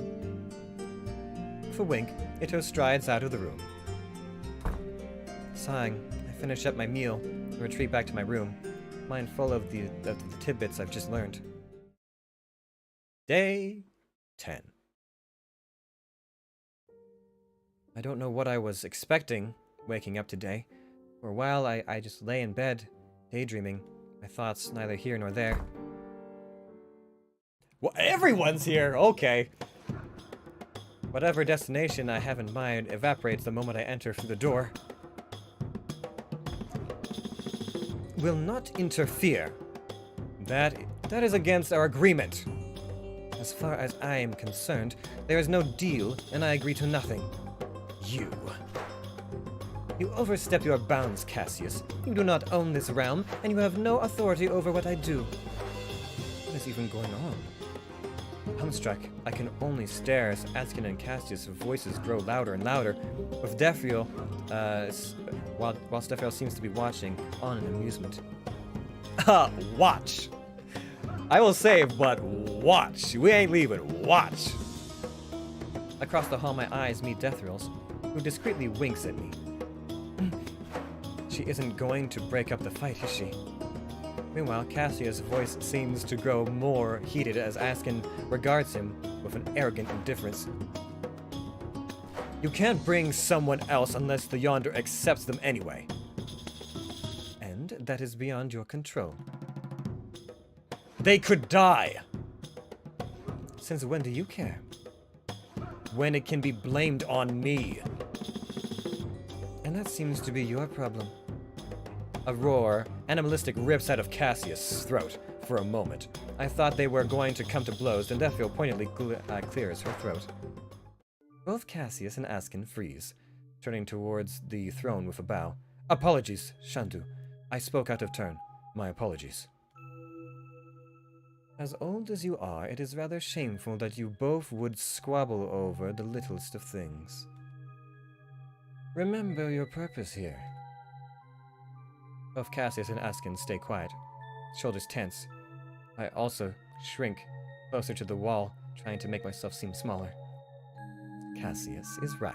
[SPEAKER 2] With a wink, Ito strides out of the room. Sighing, I finish up my meal and retreat back to my room, mind full of the tidbits I've just learned. Day 10. I don't know what I was expecting waking up today. For a while, I just lay in bed, daydreaming, my thoughts neither here nor there. Well, everyone's here! Okay. Whatever destination I have in mind evaporates the moment I enter through the door. Will not interfere. That is against our agreement. As far as I am concerned, there is no deal, and I agree to nothing. You overstep your bounds, Cassius. You do not own this realm, and you have no authority over what I do. What is even going on? Humstruck, I can only stare as Askin and Cassius' voices grow louder and louder, with Defriel, while Defriel seems to be watching on in amusement. Watch! I will say, but watch! We ain't leaving, watch! Across the hall, my eyes meet Defriel's, who discreetly winks at me. She isn't going to break up the fight, is she? Meanwhile, Cassius' voice seems to grow more heated as Askin regards him with an arrogant indifference. You can't bring someone else unless the Yonder accepts them anyway. And that is beyond your control. They could die! Since when do you care? When it can be blamed on me. And that seems to be your problem. A roar, animalistic, rips out of Cassius' throat. For a moment, I thought they were going to come to blows, and Defriel pointedly clears her throat. Both Cassius and Askin freeze, turning towards the throne with a bow. Apologies, Shandu. I spoke out of turn. My apologies. As old as you are, it is rather shameful that you both would squabble over the littlest of things. Remember your purpose here. Both Cassius and Askin stay quiet, shoulders tense. I also shrink closer to the wall, trying to make myself seem smaller. Cassius is right.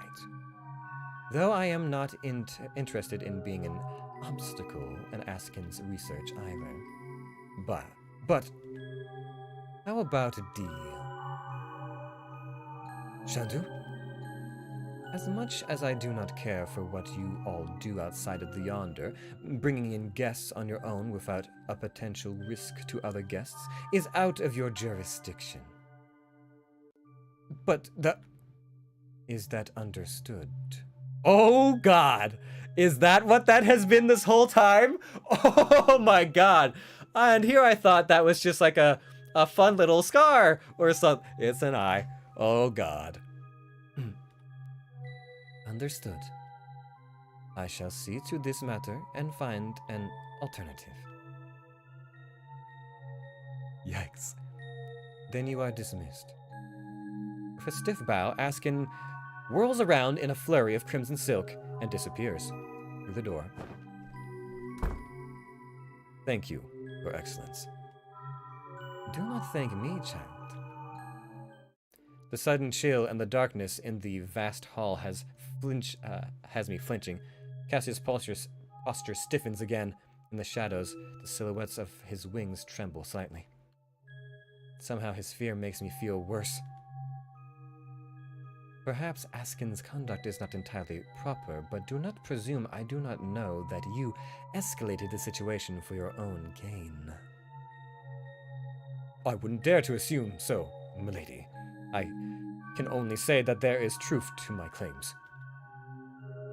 [SPEAKER 2] Though I am not interested in being an obstacle in Askin's research either. But, how about a deal? Shandu? As much as I do not care for what you all do outside of the Yonder, bringing in guests on your own without a potential risk to other guests is out of your jurisdiction. But is that understood? Oh God! Is that what that has been this whole time? Oh my God! And here I thought that was just like a fun little scar or something. It's an eye. Oh God. Understood. I shall see to this matter and find an alternative. Yikes. Then you are dismissed. With a stiff bow, Askin whirls around in a flurry of crimson silk and disappears through the door. Thank you, Your Excellence. Do not thank me, child. The sudden chill and the darkness in the vast hall has me flinching. Cassius' posture stiffens again. In the shadows, the silhouettes of his wings tremble slightly. Somehow his fear makes me feel worse. Perhaps Askin's conduct is not entirely proper, but do not presume I do not know that you escalated the situation for your own gain. I wouldn't dare to assume so, milady. I can only say that there is truth to my claims.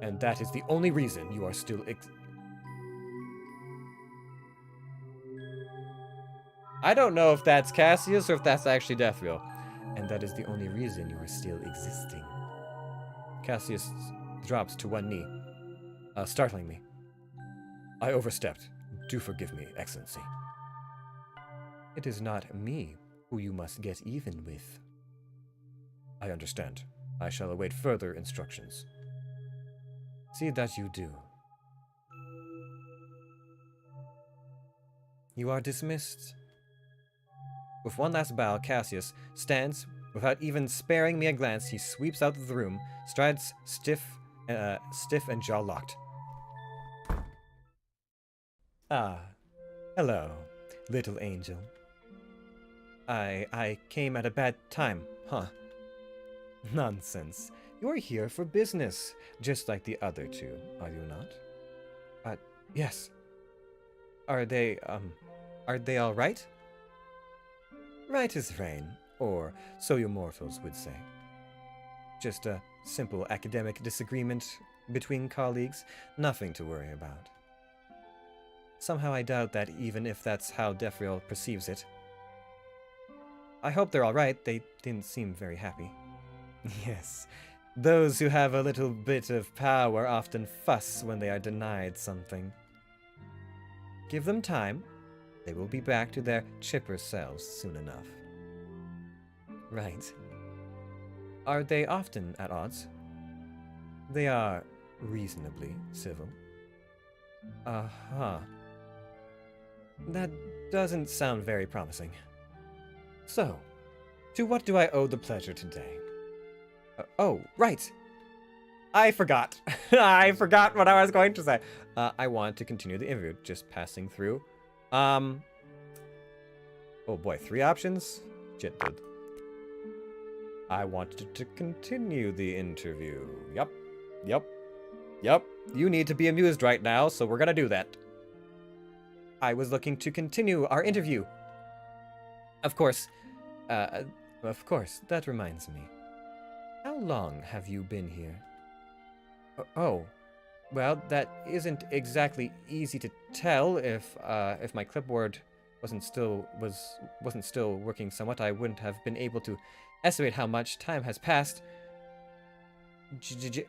[SPEAKER 2] And that is the only reason you are still I don't know if that's Cassius or if that's actually Deathfield. And that is the only reason you are still existing. Cassius drops to one knee, startling me. I overstepped. Do forgive me, Excellency. It is not me who you must get even with. I understand. I shall await further instructions. See that you do. You are dismissed. With one last bow, Cassius stands. Without even sparing me a glance, he sweeps out of the room, strides stiff and jaw-locked. Ah, hello, little angel. I came at a bad time, huh? Nonsense. You're here for business, just like the other two, are you not? Yes. Are they all right? Right as rain, or so you mortals would say. Just a simple academic disagreement between colleagues, nothing to worry about. Somehow I doubt that even if that's how Defriel perceives it. I hope they're all right. They didn't seem very happy. Yes, those who have a little bit of power often fuss when they are denied something. Give them time. They will be back to their chipper selves soon enough. Right. Are they often at odds? They are reasonably civil. Uh-huh. That doesn't sound very promising. So, to what do I owe the pleasure today? Oh, right. I forgot. I forgot what I was going to say. I want to continue the interview, just passing through. Oh boy, 3 options? Shit, dude. I wanted to continue the interview. Yep. You need to be amused right now, so we're gonna do that. I was looking to continue our interview. Of course, that reminds me. How long have you been here? Oh, well, that isn't exactly easy to tell. If my clipboard wasn't still working somewhat, I wouldn't have been able to estimate how much time has passed. 10.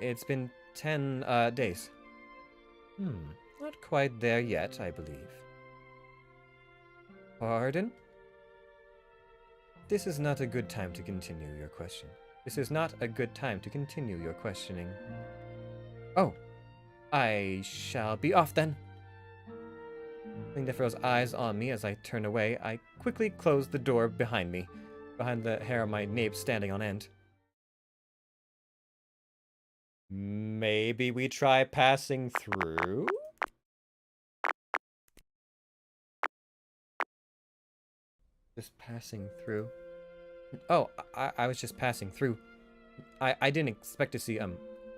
[SPEAKER 2] It's been 10 days. Not quite there yet, I believe. Pardon? This is not a good time to continue your question. This is not a good time to continue your questioning. Oh, I shall be off then. Defro's eyes on me as I turn away, I quickly close the door behind me, behind the hair of my nape standing on end. Maybe we try passing through? Just passing through. Oh, I was just passing through. I didn't expect to see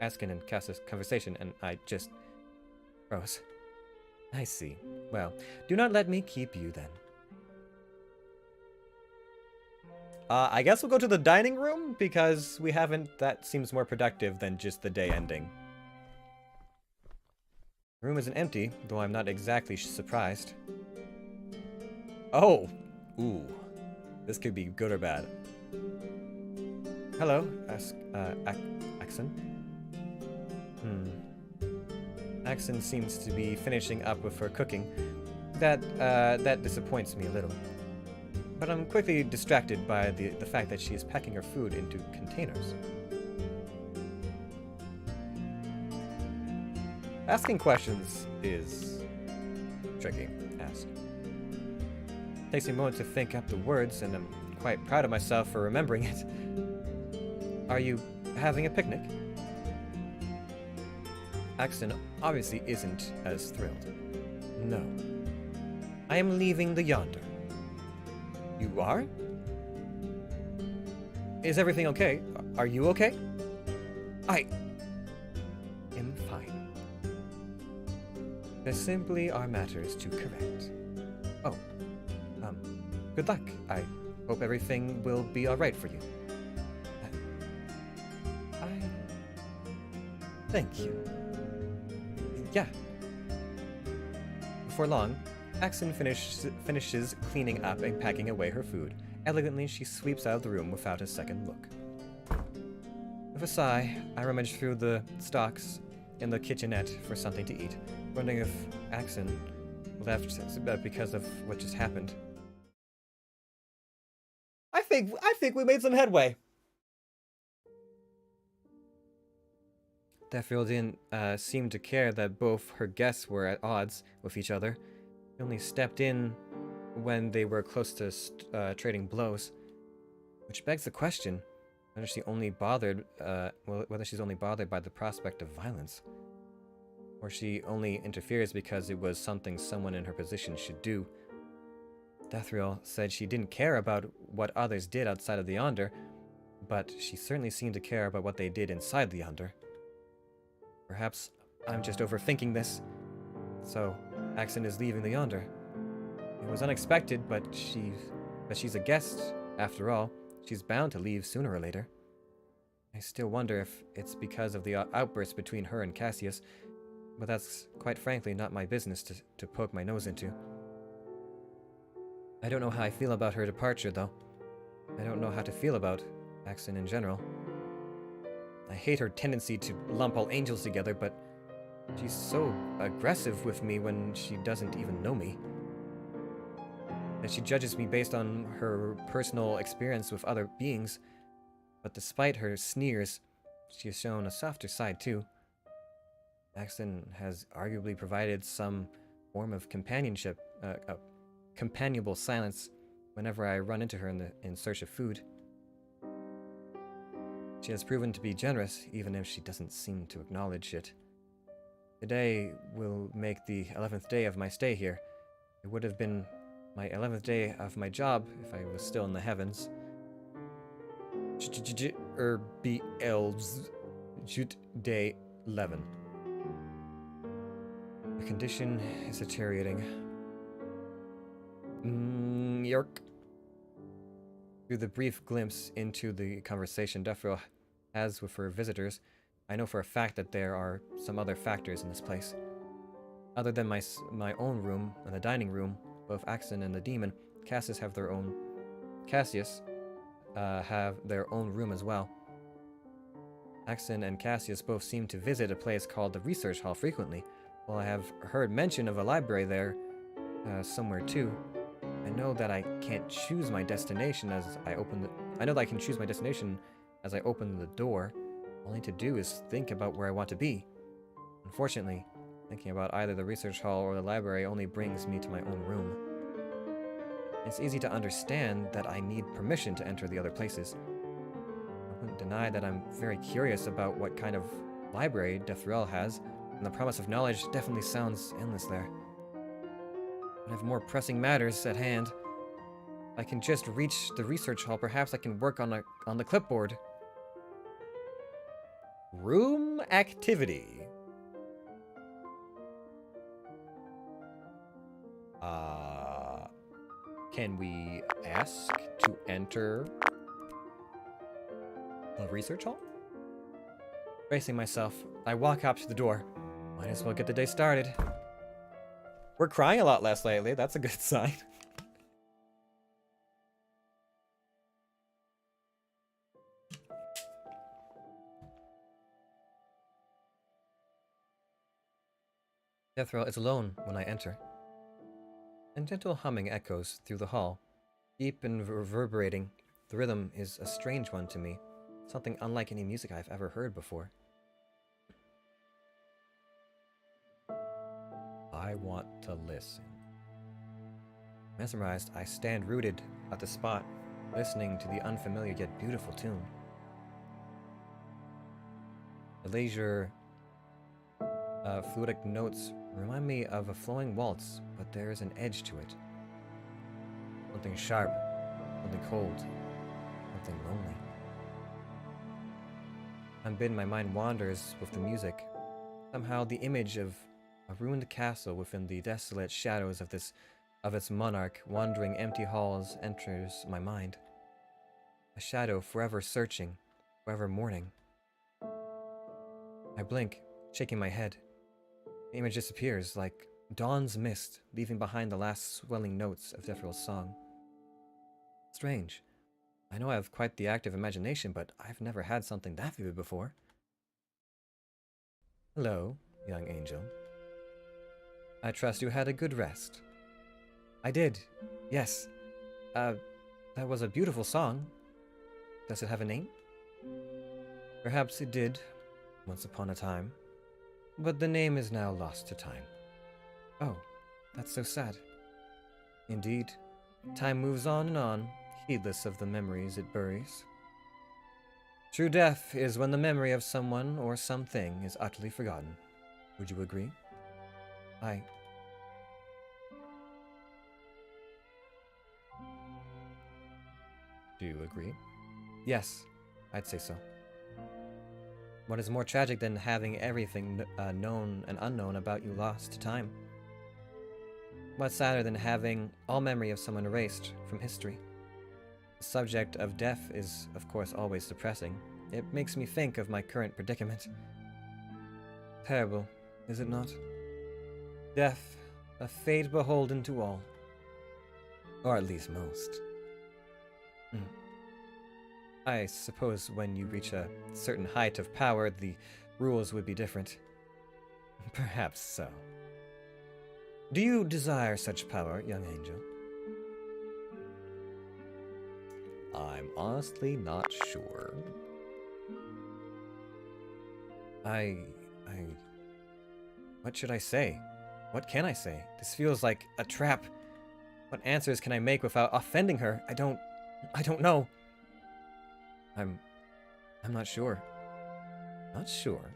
[SPEAKER 2] Askin and Cassius' conversation, and I just froze. I see. Well, do not let me keep you then. I guess we'll go to the dining room, because we haven't... That seems more productive than just the day ending. The room isn't empty, though I'm not exactly surprised. Oh! Ooh. This could be good or bad. Hello, Axon. Axon seems to be finishing up with her cooking. That disappoints me a little. But I'm quickly distracted by the fact that she is packing her food into containers. Asking questions is tricky. Ask. Takes me a moment to think up the words, and I'm quite proud of myself for remembering it. Are you having a picnic? Axton obviously isn't as thrilled. No. I am leaving the Yonder. You are? Is everything okay? Are you okay? I am fine. There simply are matters to correct. Oh, good luck. I hope everything will be alright for you. Thank you. Yeah. Before long, Axon finishes cleaning up and packing away her food. Elegantly, she sweeps out of the room without a second look. With a sigh, I rummage through the stocks in the kitchenette for something to eat, wondering if Axon left because of what just happened. I think we made some headway. Deathfield didn't seem to care that both her guests were at odds with each other. He only stepped in when they were close to trading blows, which begs the question whether she's only bothered by the prospect of violence, or she only interferes because it was something someone in her position should do. Deathriel said she didn't care about what others did outside of the Yonder, but she certainly seemed to care about what they did inside the Yonder. Perhaps I'm just overthinking this. So, Axon is leaving the Yonder. It was unexpected, but she's a guest, after all. She's bound to leave sooner or later. I still wonder if it's because of the outburst between her and Cassius, but that's quite frankly not my business to poke my nose into. I don't know how I feel about her departure, though. I don't know how to feel about Axon in general. I hate her tendency to lump all angels together, but she's so aggressive with me when she doesn't even know me. And she judges me based on her personal experience with other beings, but despite her sneers, she has shown a softer side too. Axon has arguably provided some form of companionship, companionable silence whenever I run into her in search of food. She has proven to be generous, even if she doesn't seem to acknowledge it. Today will make the 11th day of my stay here. It would have been my 11th day of my job if I was still in the heavens. Elves. Jut Day 11. The condition is deteriorating. York. Through the brief glimpse into the conversation Deathrow has with her visitors, I know for a fact that there are some other factors in this place. Other than my own room and the dining room, both Axon and the demon, Cassius have their own room as well. Axon and Cassius both seem to visit a place called the Research Hall frequently, while I have heard mention of a library there somewhere too. I know that I can't choose my destination as I open the door. All I need to do is think about where I want to be. Unfortunately, thinking about either the research hall or the library only brings me to my own room. It's easy to understand that I need permission to enter the other places. I wouldn't deny that I'm very curious about what kind of library Deathriel has, and the promise of knowledge definitely sounds endless there. I have more pressing matters at hand. I can just reach the research hall. Perhaps I can work on the clipboard. Room activity. Can we ask to enter the research hall? Bracing myself, I walk up to the door. Might as well get the day started. We're crying a lot less lately. That's a good sign. Deathriel is alone when I enter, and gentle humming echoes through the hall. Deep and reverberating, the rhythm is a strange one to me, something unlike any music I've ever heard before. I want to listen. Mesmerized, I stand rooted at the spot, listening to the unfamiliar yet beautiful tune. The leisure, fluidic notes Remind me of a flowing waltz, but there is an edge to it. Something sharp, something cold, something lonely. Unbidden, my mind wanders with the music. Somehow the image of a ruined castle within the desolate shadows of its monarch wandering empty halls enters my mind. A shadow forever searching, forever mourning. I blink, shaking my head. The image disappears like dawn's mist, leaving behind the last swelling notes of Defril's song. Strange. I know I have quite the active imagination, but I've never had something that vivid before. Hello, young angel. I trust you had a good rest. I did, yes. That was a beautiful song. Does it have a name? Perhaps it did, once upon a time. But the name is now lost to time. Oh, that's so sad. Indeed, time moves on, heedless of the memories it buries. True death is when the memory of someone or something is utterly forgotten. Would you agree? Do you agree? Yes, I'd say so. What is more tragic than having everything known and unknown about you lost to time? What's sadder than having all memory of someone erased from history? The subject of death is, of course, always depressing. It makes me think of my current predicament. Terrible, is it not? Death, a fate beholden to all. Or at least most. I suppose when you reach a certain height of power, the rules would be different. Perhaps so. Do you desire such power, young angel? I'm honestly not sure. What should I say? What can I say? This feels like a trap. What answers can I make without offending her? I don't know. I'm not sure. Not sure?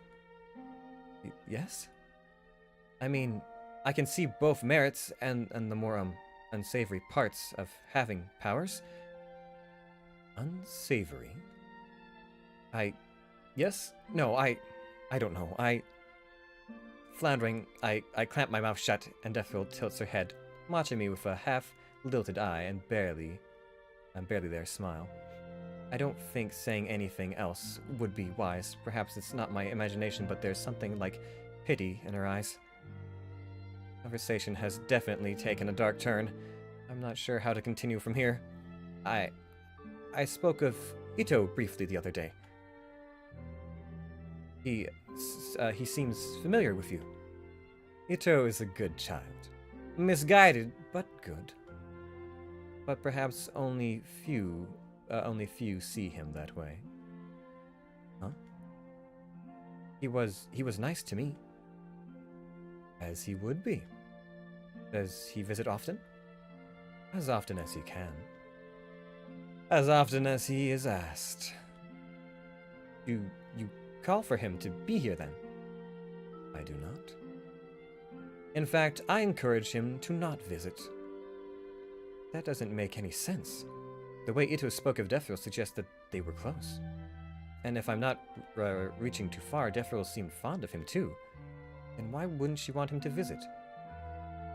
[SPEAKER 2] Yes? I mean, I can see both merits and the more, unsavory parts of having powers. Unsavory? Yes? No, I don't know. Floundering, I clamp my mouth shut, and Defril tilts her head, watching me with a half-lilted eye and barely there smile. I don't think saying anything else would be wise. Perhaps it's not my imagination, but there's something like pity in her eyes. Conversation has definitely taken a dark turn. I'm not sure how to continue from here. I spoke of Ito briefly the other day. He seems familiar with you. Ito is a good child. Misguided, but good. But perhaps only few see him that way. Huh? He was nice to me. As he would be. Does he visit often? As often as he can. As often as he is asked. You call for him to be here then? I do not. In fact, I encourage him to not visit. That doesn't make any sense. The way Ito spoke of Defril suggests that they were close. And if I'm not reaching too far, Defril seemed fond of him too. Then why wouldn't she want him to visit?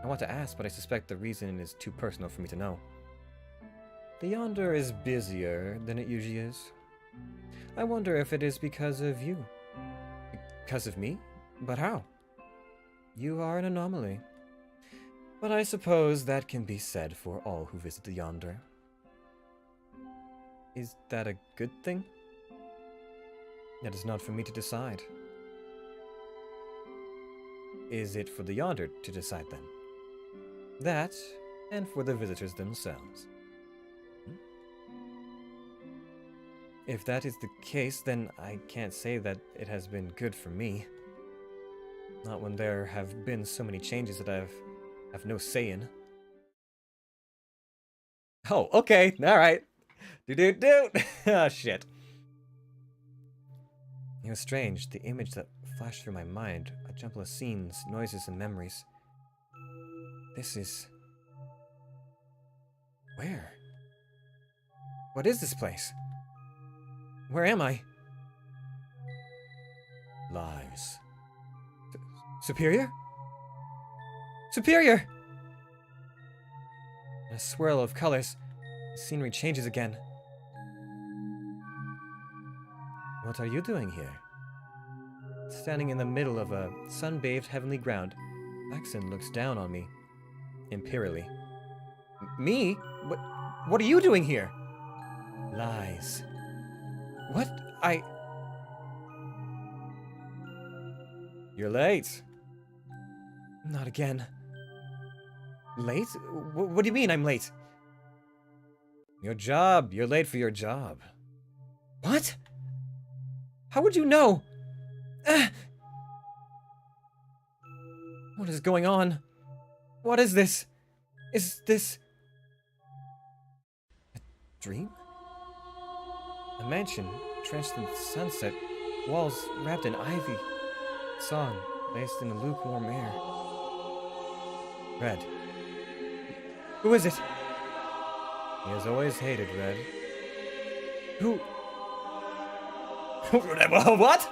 [SPEAKER 2] I want to ask, but I suspect the reason is too personal for me to know. The Yonder is busier than it usually is. I wonder if it is because of you. Because of me? But how? You are an anomaly. But I suppose that can be said for all who visit the Yonder. Is that a good thing? That is not for me to decide. Is it for the Yonder to decide then? That, and for the visitors themselves. If that is the case, then I can't say that it has been good for me. Not when there have been so many changes that I have no say in. Oh, okay, alright. Do. Oh, shit. It was strange. The image that flashed through my mind, a jumble of scenes, noises, and memories. This is... Where? What is this place? Where am I? Lies. Superior? Superior! In a swirl of colors, the scenery changes again. What are you doing here? Standing in the middle of a sun-bathed heavenly ground, Axon looks down on me, imperially. Me? What are you doing here? Lies. What? You're late. Not again. Late? What do you mean I'm late? Your job. You're late for your job. What? How would you know? What is going on? What is this? Is this... a dream? A mansion drenched in sunset, walls wrapped in ivy, sun laced in a lukewarm air. Red. Who is it? He has always hated Red. Who? What?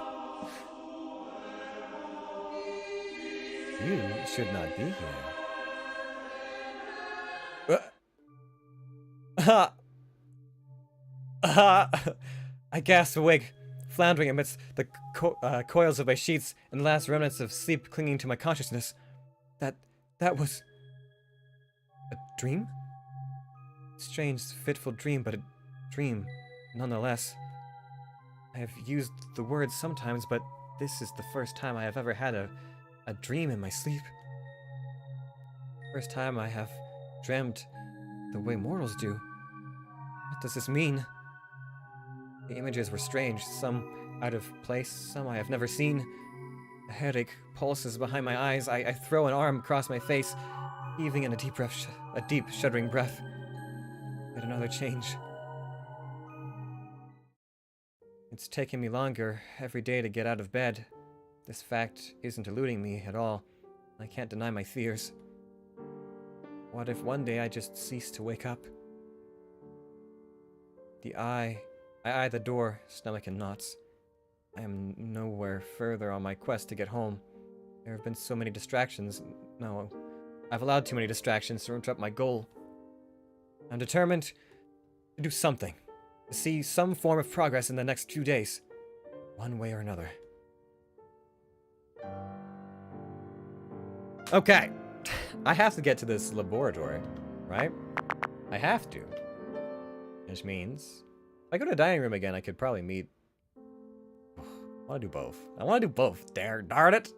[SPEAKER 2] You should not be here. I gasped awake, floundering amidst the coils of my sheets and the last remnants of sleep clinging to my consciousness. That was... a dream? Strange, fitful dream, but a dream, nonetheless. I have used the word sometimes, but this is the first time I have ever had a dream in my sleep. First time I have dreamt the way mortals do. What does this mean? The images were strange, some out of place, some I have never seen. A headache pulses behind my eyes. I throw an arm across my face, heaving in a deep shuddering breath. Yet another change. It's taken me longer every day to get out of bed. This fact isn't eluding me at all. I can't deny my fears. What if one day I just cease to wake up? I eye the door, stomach in knots. I am nowhere further on my quest to get home. There have been so many distractions. No, I've allowed too many distractions to interrupt my goal. I'm determined to do something. To see some form of progress in the next few days. One way or another. Okay. I have to get to this laboratory, right? I have to. Which means, if I go to the dining room again, I could probably meet... I want to do both. I want to do both. Darn it!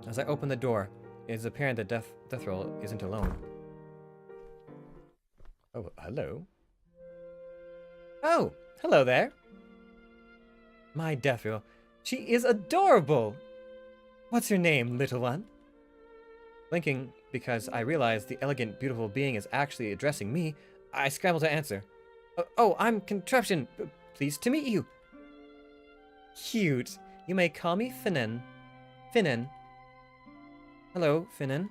[SPEAKER 2] As I open the door, it is apparent that Death Roll isn't alone. Oh, hello. Oh, hello there. My Death Roll. She is adorable! What's your name, little one? Blinking, because I realize the elegant, beautiful being is actually addressing me, I scramble to answer. Oh, I'm Contraption. Pleased to meet you. Cute. You may call me Finnen. Finnen. Hello, Finnen.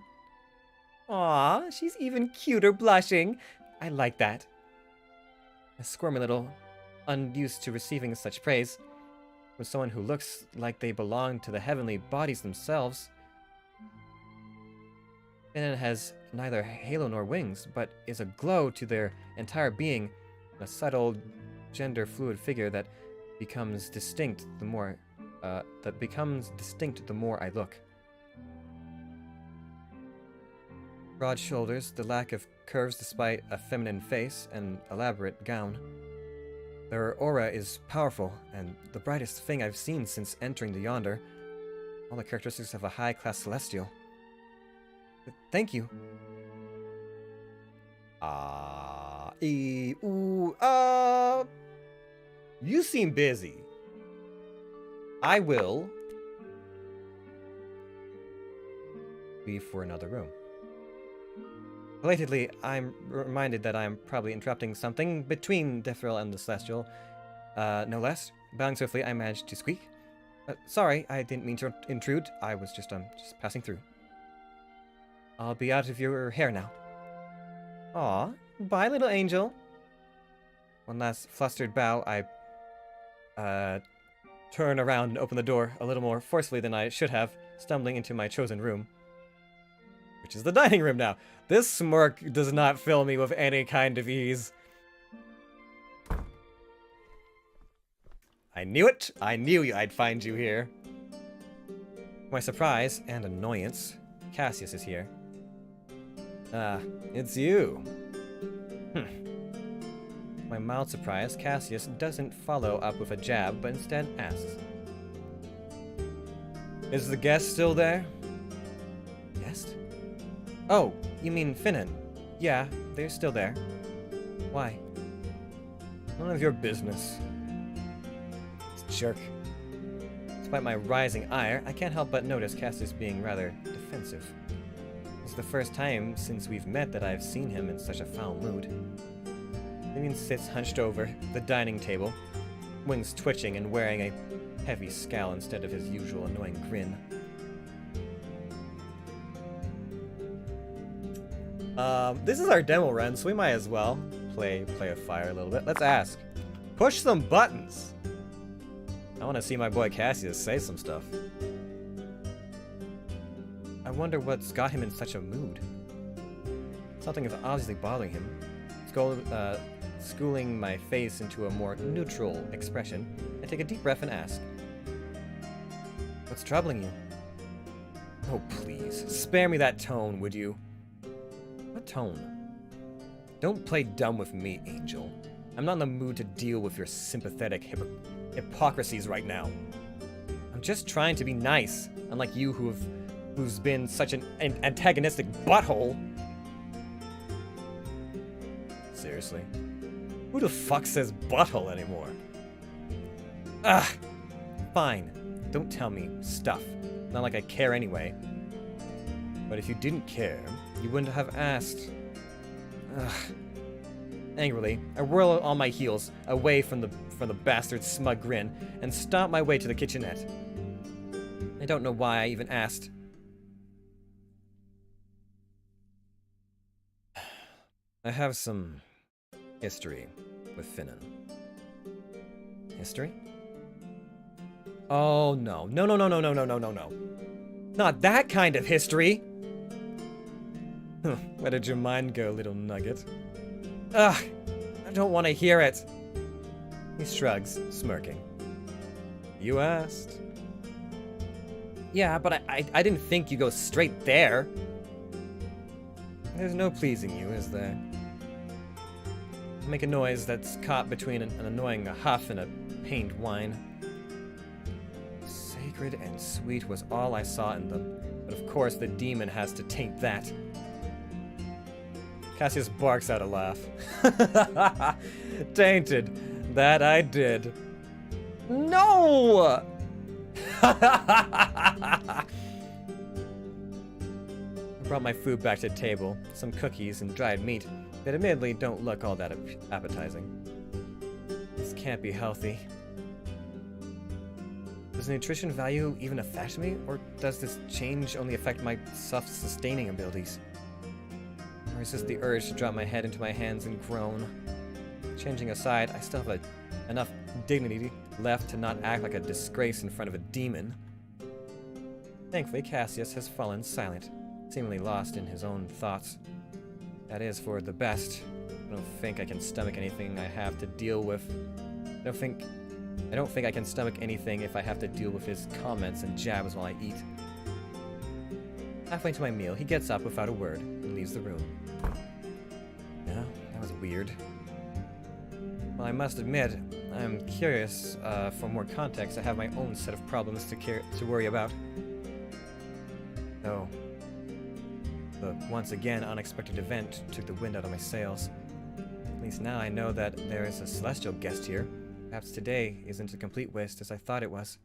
[SPEAKER 2] Aw, she's even cuter blushing. I like that. I squirm a little, unused to receiving such praise. With someone who looks like they belong to the heavenly bodies themselves. Finnen has neither halo nor wings, but is a glow to their entire being, a subtle, gender-fluid figure that becomes distinct the more I look. Broad shoulders, the lack of curves despite a feminine face and elaborate gown. Their aura is powerful, and the brightest thing I've seen since entering the Yonder. All the characteristics of a high-class celestial. Thank you.
[SPEAKER 1] You seem busy. I will leave for another room.
[SPEAKER 2] Belatedly, I'm reminded that I'm probably interrupting something between Deferil and the Celestial. No less. Bowing swiftly, I managed to squeak. Sorry, I didn't mean to intrude. I was just passing through. I'll be out of your hair now. Aw, bye, little angel. One last flustered bow, I turn around and open the door a little more forcefully than I should have, stumbling into my chosen room, which is the dining room now. This smirk does not fill me with any kind of ease. I knew it! I knew I'd find you here. To my surprise and annoyance, Cassius is here. Ah, it's you. To my mild surprise, Cassius doesn't follow up with a jab, but instead asks, "Is the guest still there?" Guest? Oh, you mean Finnan? Yeah, they're still there. Why? None of your business. This jerk. Despite my rising ire, I can't help but notice Cassius being rather defensive. It's the first time since we've met that I've seen him in such a foul mood. Vivian sits hunched over the dining table, wings twitching and wearing a heavy scowl instead of his usual annoying grin. This is our demo run, so we might as well play with fire a little bit. Let's ask. Push some buttons! I want to see my boy Cassius say some stuff. I wonder what's got him in such a mood. Something is obviously bothering him. Schooling my face into a more neutral expression, I take a deep breath and ask, "What's troubling you?" Oh, please, spare me that tone, would you? What tone? Don't play dumb with me, Angel. I'm not in the mood to deal with your sympathetic hypocrisies right now. I'm just trying to be nice, unlike you who's been such an antagonistic butthole. Seriously? Who the fuck says butthole anymore? Ugh! Fine. Don't tell me stuff. Not like I care anyway. But if you didn't care, you wouldn't have asked. Ugh. Angrily, I whirl on my heels, away from the bastard's smug grin, and stomp my way to the kitchenette. I don't know why I even asked. I have some history with Finnan. History? Oh no. No. Not that kind of history! Where did your mind go, little nugget? Ugh! I don't want to hear it! He shrugs, smirking. You asked. Yeah, but I didn't think you'd go straight there. There's no pleasing you, is there? I make a noise that's caught between an annoying huff and a pained whine. Sacred and sweet was all I saw in them, but of course the demon has to taint that. Cassius barks out a laugh. Tainted. That I did. No! I brought my food back to the table, some cookies and dried meat that admittedly don't look all that appetizing. This can't be healthy. Does the nutrition value even affect me, or does this change only affect my self-sustaining abilities? I resist the urge to drop my head into my hands and groan. Changing aside, I still have enough dignity left to not act like a disgrace in front of a demon. Thankfully, Cassius has fallen silent, seemingly lost in his own thoughts. That is for the best. I don't think I can stomach anything I have to deal with. I don't think I can stomach anything if I have to deal with his comments and jabs while I eat. Halfway into my meal, he gets up without a word and leaves the room. Yeah, that was weird. Well, I must admit, I'm curious for more context. I have my own set of problems to worry about. Oh. The once again unexpected event took the wind out of my sails. At least now I know that there is a celestial guest here. Perhaps today isn't a complete waste as I thought it was.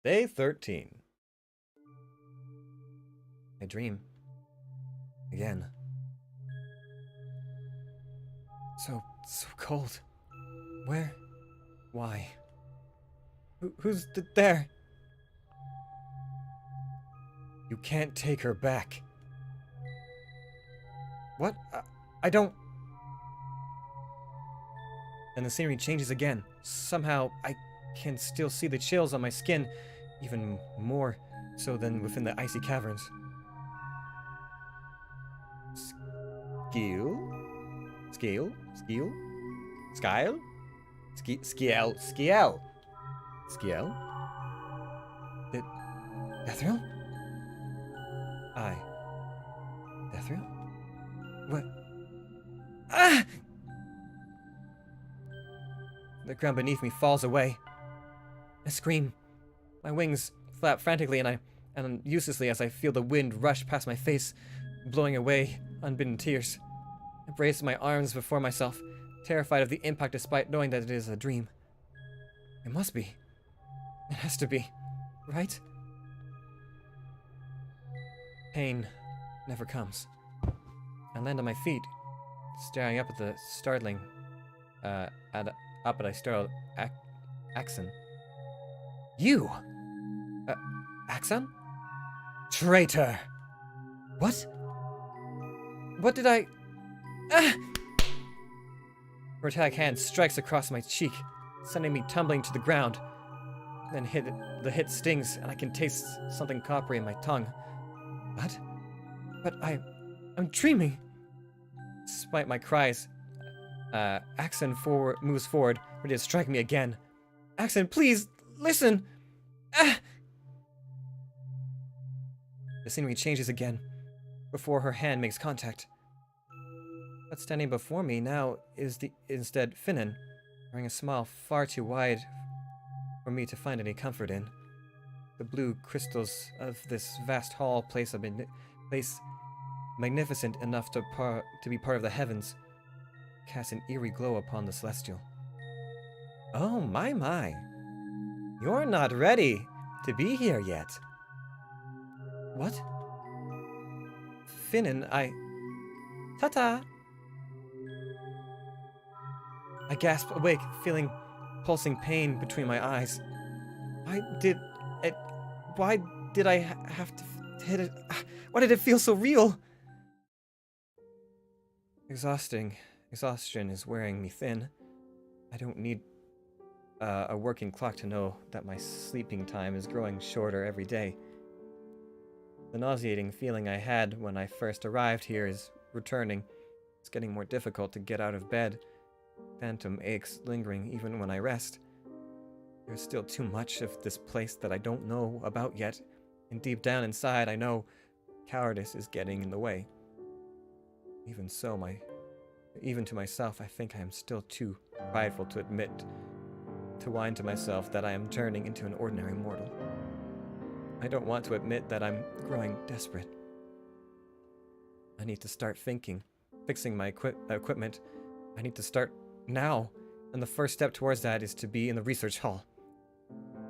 [SPEAKER 2] Day 13. I dream. Again. So cold. Where? Why? Who's there? You can't take her back. What? I don't... And the scenery changes again. Somehow, I can still see the chills on my skin, even more so than within the icy caverns. Skill? Scale? Skill? Skyle? Skiel? Skiel? Skiel? Deathrill? Deathrill? What? Ah! The ground beneath me falls away. I scream. My wings flap frantically and uselessly as I feel the wind rush past my face, blowing away unbidden tears. I brace my arms before myself, terrified of the impact despite knowing that it is a dream. It must be. It has to be. Right? Pain never comes. I land on my feet, staring up at the startling, startled Axon. You! Axon? Traitor! What? What did I... Ah! Her attack hand strikes across my cheek, sending me tumbling to the ground. Then the hit stings, and I can taste something coppery in my tongue. What? But I'm dreaming. Despite my cries, Axon moves forward, ready to strike me again. Axon, please, listen! Ah! The scenery changes again, before her hand makes contact. But standing before me now is instead Finnan, wearing a smile far too wide for me to find any comfort in. The blue crystals of this vast hall place magnificent enough to be part of the heavens, cast an eerie glow upon the celestial. Oh my. You're not ready to be here yet. What? Finnan, Ta-ta! I gasp awake, feeling pulsing pain between my eyes. Why did I have to hit it? Why did it feel so real? Exhaustion is wearing me thin. I don't need a working clock to know that my sleeping time is growing shorter every day. The nauseating feeling I had when I first arrived here is returning. It's getting more difficult to get out of bed. Phantom aches lingering even when I rest. There's still too much of this place that I don't know about yet, and deep down inside I know cowardice is getting in the way. Even to myself, I think I am still too prideful to whine to myself that I am turning into an ordinary mortal. I don't want to admit that I'm growing desperate. I need to start fixing my equipment. I need to start now, and the first step towards that is to be in the research hall.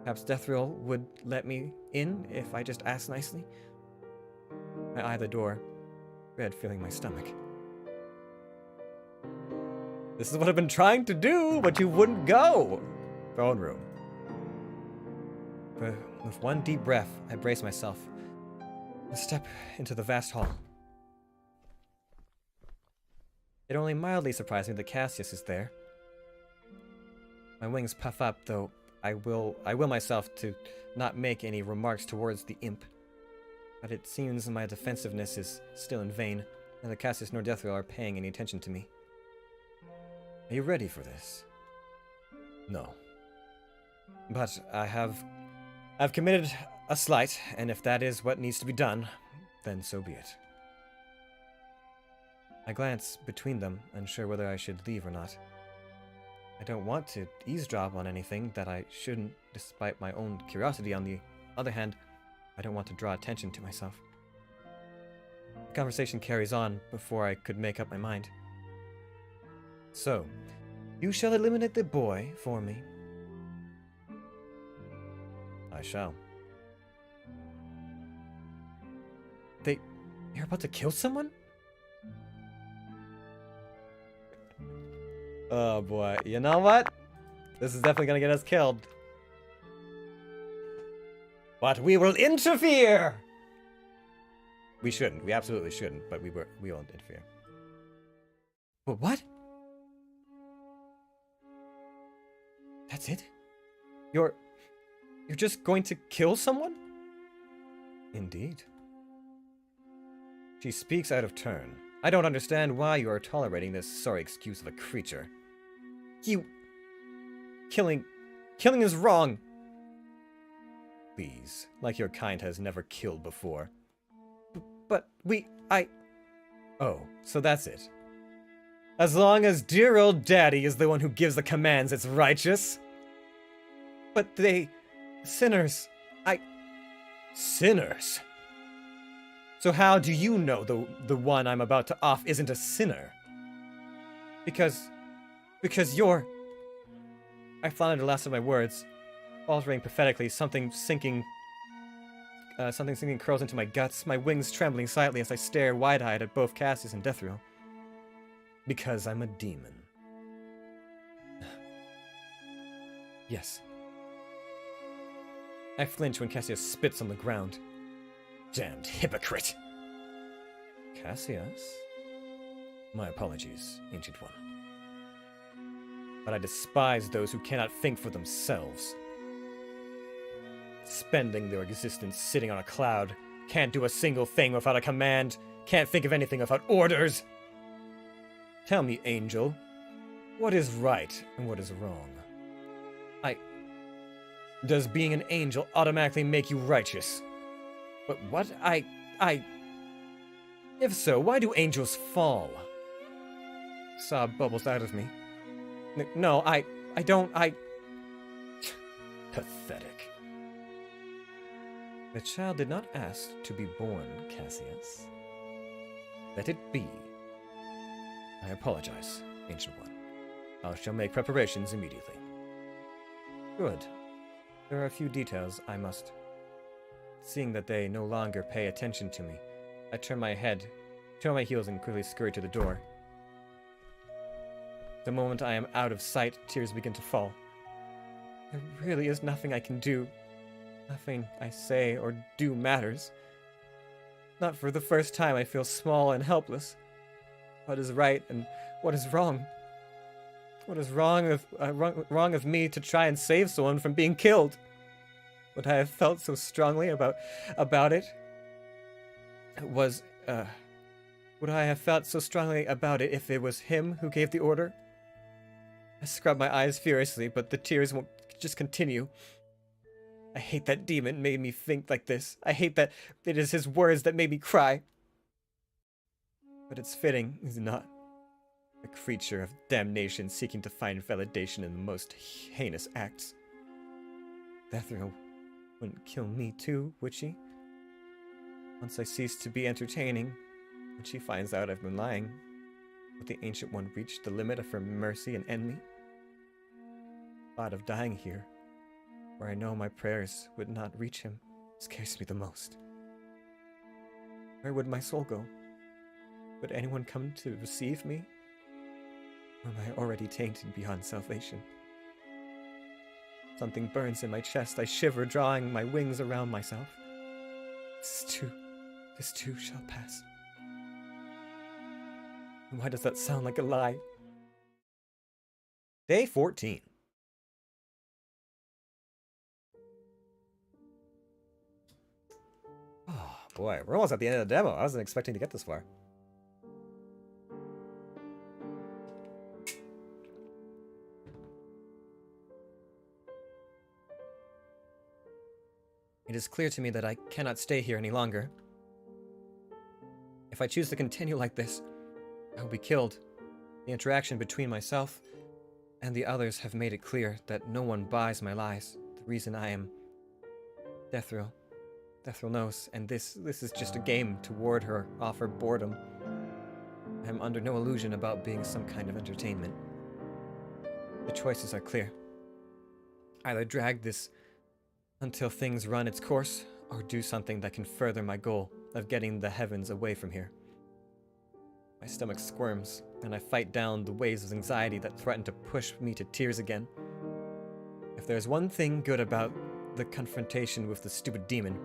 [SPEAKER 2] Perhaps Deathrill would let me in if I just asked nicely. I eye the door, dread filling my stomach. This is what I've been trying to do, but you wouldn't go! Throne room. With one deep breath, I brace myself and step into the vast hall. It only mildly surprised me that Cassius is there. My wings puff up, though I will myself to not make any remarks towards the imp. But it seems my defensiveness is still in vain, and neither Cassius nor Deathrill are paying any attention to me. Are you ready for this? No. But I've committed a slight, and if that is what needs to be done, then so be it. I glance between them, unsure whether I should leave or not. I don't want to eavesdrop on anything that I shouldn't, despite my own curiosity. On the other hand, I don't want to draw attention to myself. The conversation carries on before I could make up my mind. So, you shall eliminate the boy for me. I shall. You're about to kill someone? Oh boy, you know what? This is definitely gonna get us killed. But we will interfere! We shouldn't. We absolutely shouldn't, but we won't interfere. But what? That's it? You're just going to kill someone? Indeed. She speaks out of turn. I don't understand why you are tolerating this sorry excuse of a creature. Killing is wrong. Please, like your kind has never killed before. But oh, so that's it. As long as dear old daddy is the one who gives the commands, it's righteous. But sinners. Sinners? So how do you know the one I'm about to off isn't a sinner? Because you're... I floundered the last of my words, faltering pathetically, something sinking curls into my guts, my wings trembling slightly as I stare wide-eyed at both Cassius and Deathrill. Because I'm a demon. Yes. I flinch when Cassius spits on the ground. Damned hypocrite! Cassius? My apologies, Ancient One. But I despise those who cannot think for themselves. Spending their existence sitting on a cloud, can't do a single thing without a command, can't think of anything without orders. Tell me, Angel, what is right and what is wrong? Does being an angel automatically make you righteous? But what? If so, why do angels fall? Sob bubbles out of me. No, I don't, Pathetic. The child did not ask to be born, Cassius. Let it be. I apologize, Ancient One. I shall make preparations immediately. Good. There are a few details I must... Seeing that they no longer pay attention to me, I turn my heels and quickly scurry to the door. The moment I am out of sight, tears begin to fall. There really is nothing I can do. Nothing I say or do matters. Not for the first time I feel small and helpless. What is right and what is wrong? What is wrong of me to try and save someone from being killed? Would I have felt so strongly about it? Would I have felt so strongly about it if it was him who gave the order? I scrub my eyes furiously, but the tears won't just continue. I hate that demon made me think like this. I hate that it is his words that made me cry. But it's fitting, is it not? A creature of damnation seeking to find validation in the most heinous acts. Deathrill wouldn't kill me too, would she? Once I cease to be entertaining, when she finds out I've been lying, would the Ancient One reach the limit of her mercy and end me? The thought of dying here, where I know my prayers would not reach him, scares me the most. Where would my soul go? Would anyone come to receive me? Or am I already tainted beyond salvation? Something burns in my chest. I shiver, drawing my wings around myself. This too shall pass. And why does that sound like a lie? Day 14. Oh boy, we're almost at the end of the demo. I wasn't expecting to get this far. It is clear to me that I cannot stay here any longer. If I choose to continue like this, I will be killed. The interaction between myself and the others have made it clear that no one buys my lies. The reason I am Deathrill knows, and this is just a game to ward her off her boredom. I am under no illusion about being some kind of entertainment. The choices are clear. Either drag this until things run its course, or do something that can further my goal of getting the heavens away from here. My stomach squirms, and I fight down the waves of anxiety that threaten to push me to tears again. If there's one thing good about the confrontation with the stupid demon,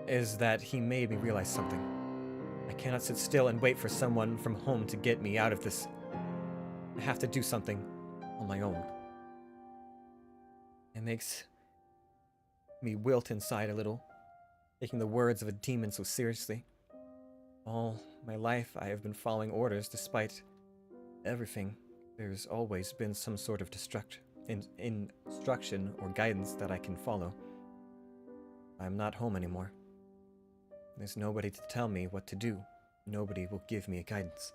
[SPEAKER 2] is that he made me realize something. I cannot sit still and wait for someone from home to get me out of this. I have to do something on my own. It makes me wilt inside a little, taking the words of a demon so seriously. All my life I have been following orders despite everything. There's always been some sort of instruction or guidance that I can follow. I'm not home anymore. There's nobody to tell me what to do. Nobody will give me a guidance.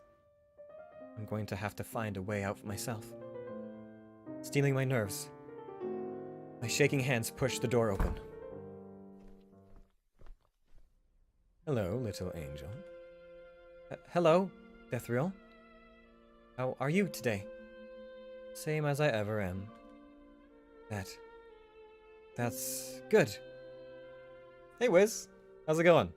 [SPEAKER 2] I'm going to have to find a way out for myself. Stealing my nerves. My shaking hands push the door open. Hello, little angel. Hello, Dethriel. How are you today? Same as I ever am. That's good. Hey, Wiz. How's it going?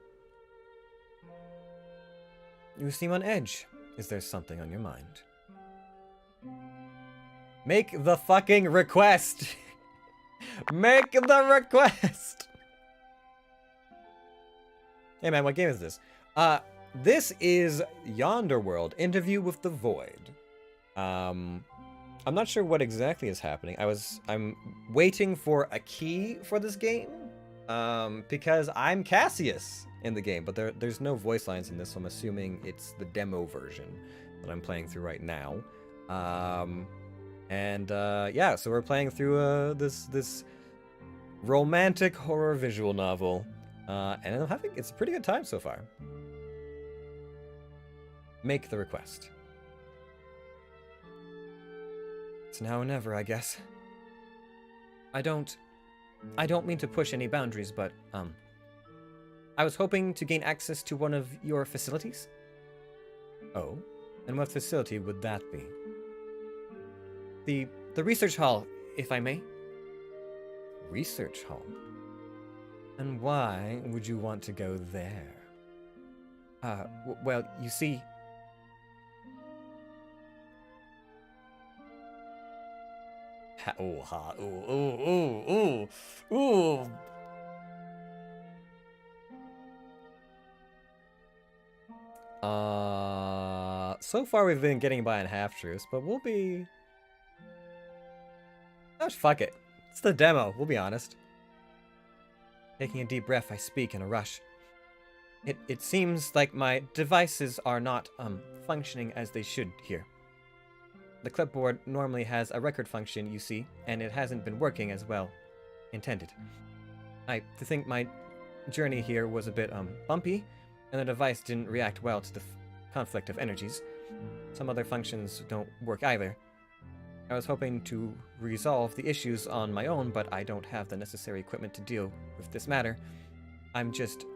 [SPEAKER 2] You seem on edge. Is there something on your mind? Make the fucking request! Make the request! Hey man, what game is this? This is Yonder World, Interview with the Void. I'm not sure what exactly is happening. I'm waiting for a key for this game, because I'm Cassius in the game, but there's no voice lines in this, so I'm assuming it's the demo version that I'm playing through right now. Yeah, so we're playing through this romantic horror visual novel, and I'm having it's a pretty good time so far. Make the request. It's now or never, I guess. I don't mean to push any boundaries, but I was hoping to gain access to one of your facilities. Oh, and what facility would that be? The research hall, if I may. Research hall? And why would you want to go there? Well, you see... Ooh. So far we've been getting by on half-truths, but we'll be... Oh, fuck it. It's the demo, we'll be honest. Taking a deep breath, I speak in a rush. It seems like my devices are not, functioning as they should here. The clipboard normally has a record function, you see, and it hasn't been working as well intended. I think my journey here was a bit, bumpy, and the device didn't react well to the conflict of energies. Some other functions don't work either. I was hoping to resolve the issues on my own, but I don't have the necessary equipment to deal with this matter. I'm just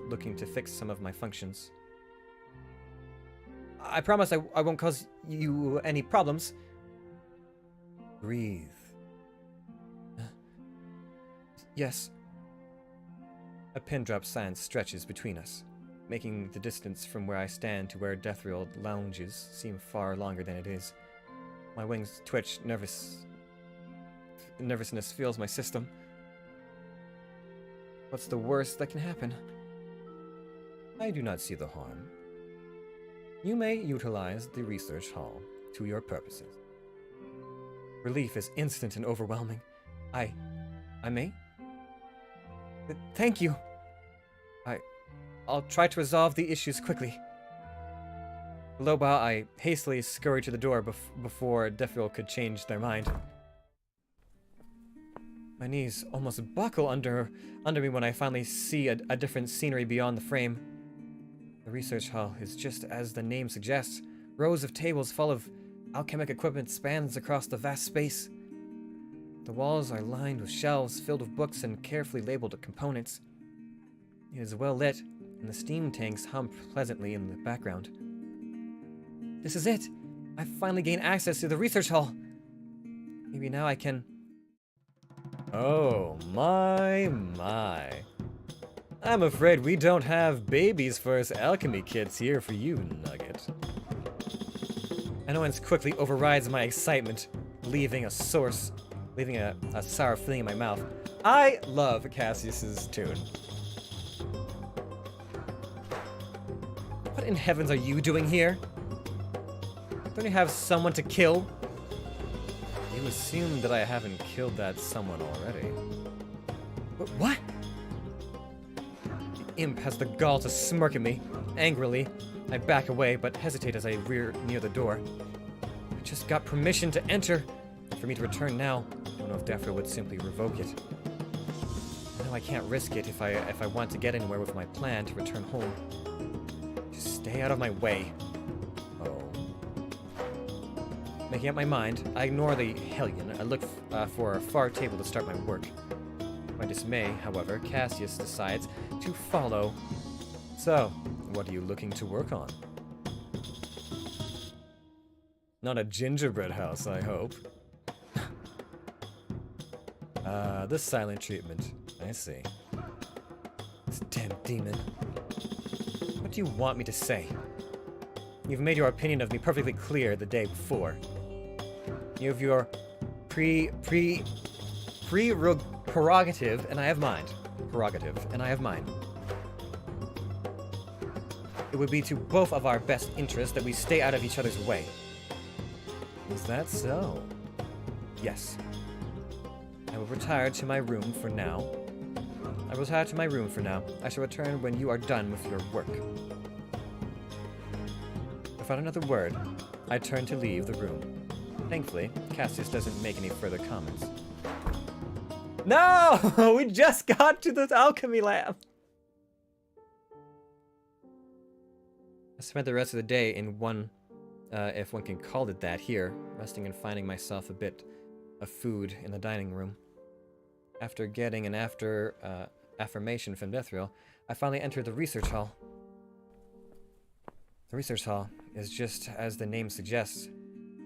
[SPEAKER 2] looking to fix some of my functions. I promise I won't cause you any problems. Breathe. Yes. A pin drop silence stretches between us, making the distance from where I stand to where Dethriel lounges seem far longer than it is. My wings twitch, nervousness fills my system. What's the worst that can happen? I do not see the harm. You may utilize the research hall to your purposes. Relief is instant and overwhelming. I may? Thank you. I'll try to resolve the issues quickly. Low bow, I hastily scurry to the door before Dethriel could change their mind. My knees almost buckle under me when I finally see a different scenery beyond the frame. The research hall is just as the name suggests. Rows of tables full of alchemic equipment spans across the vast space. The walls are lined with shelves filled with books and carefully labeled components. It is well lit, and the steam tanks hum pleasantly in the background. This is it! I've finally gained access to the research hall! Maybe now I can... Oh, my. I'm afraid we don't have baby's first alchemy kits here for you, Nugget. Annoyance quickly overrides my excitement, leaving a sour feeling in my mouth. I love Cassius's tune. What in heavens are you doing here? Don't you have someone to kill? You assume that I haven't killed that someone already. What? The imp has the gall to smirk at me. Angrily, I back away, but hesitate as I rear near the door. I just got permission to enter. For me to return now, I don't know if Defra would simply revoke it. I know I can't risk it if I want to get anywhere with my plan to return home. Just stay out of my way. Oh. Making up my mind, I ignore the hellion. I look for a far table to start my work. To my dismay, however, Cassius decides to follow. So, what are you looking to work on? Not a gingerbread house, I hope. The silent treatment. I see. This damn demon. What do you want me to say? You've made your opinion of me perfectly clear the day before. You have your prerogative, and I have mine. Prerogative, and I have mine. It would be to both of our best interests that we stay out of each other's way. Is that so? Yes. I will retire to my room for now. I shall return when you are done with your work. Without another word, I turn to leave the room. Thankfully, Cassius doesn't make any further comments. No! We just got to the alchemy lab! I spent the rest of the day in one, if one can call it that, here, resting and finding myself a bit of food in the dining room. After getting an affirmation from Mithril, I finally entered the research hall. The research hall is just as the name suggests.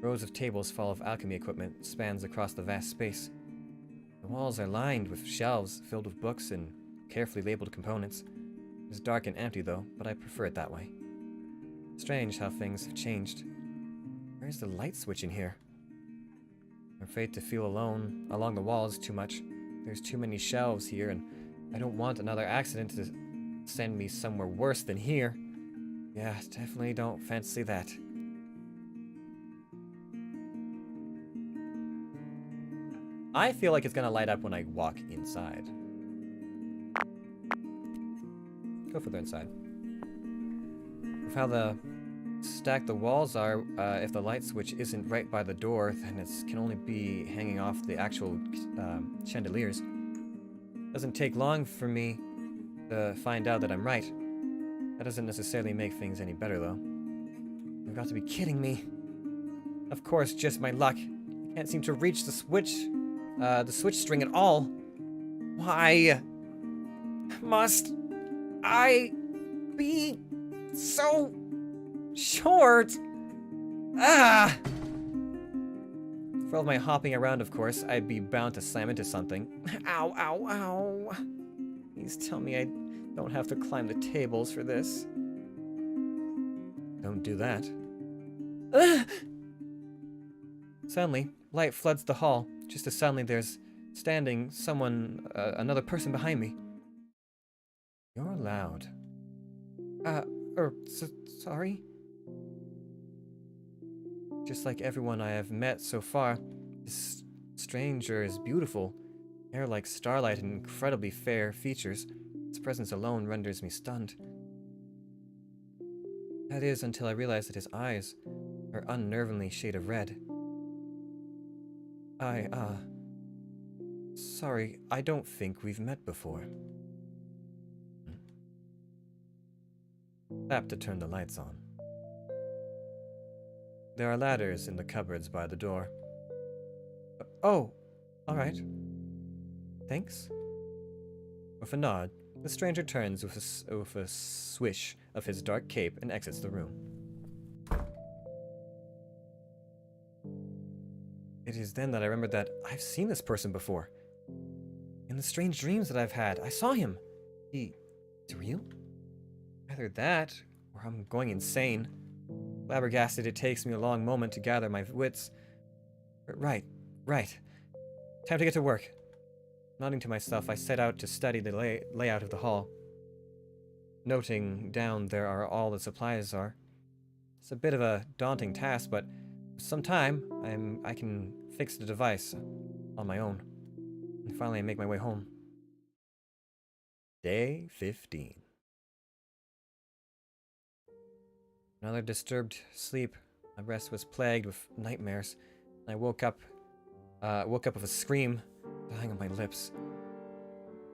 [SPEAKER 2] Rows of tables full of alchemy equipment spans across the vast space. The walls are lined with shelves filled with books and carefully labeled components. It's dark and empty though, but I prefer it that way. Strange how things have changed. Where's the light switch in here? I'm afraid to feel alone along the walls too much. There's too many shelves here, and I don't want another accident to send me somewhere worse than here. Yeah, definitely don't fancy that. I feel like it's gonna light up when I walk inside. Go further inside. With how stacked the walls are, if the light switch isn't right by the door, then it can only be hanging off the actual chandeliers. Doesn't take long for me to find out that I'm right. That doesn't necessarily make things any better, though. You've got to be kidding me. Of course, just my luck. I can't seem to reach the switch string at all. Why must I be so short? Ah! For all my hopping around, of course, I'd be bound to slam into something. Ow, ow, ow. Please tell me I don't have to climb the tables for this. Don't do that. Suddenly, light floods the hall. Just as suddenly there's standing another person behind me. You're loud. Sorry? Just like everyone I have met so far, this stranger is beautiful. Hair like starlight and incredibly fair features. Its presence alone renders me stunned. That is, until I realize that his eyes are unnervingly shade of red. Sorry, I don't think we've met before. Tap to turn the lights on. There are ladders in the cupboards by the door. Oh, alright. Thanks. With a nod, the stranger turns with a swish of his dark cape and exits the room. It is then that I remember that I've seen this person before. In the strange dreams that I've had, I saw him. He It's real? Either that, or I'm going insane. Flabbergasted, it takes me a long moment to gather my wits. Right. Time to get to work. Nodding to myself, I set out to study the layout of the hall. Noting down there are all the supplies are. It's a bit of a daunting task, but with some time, I can fix the device on my own. And finally, I make my way home. Day 15. Another disturbed sleep. My rest was plagued with nightmares. I woke up with a scream dying on my lips.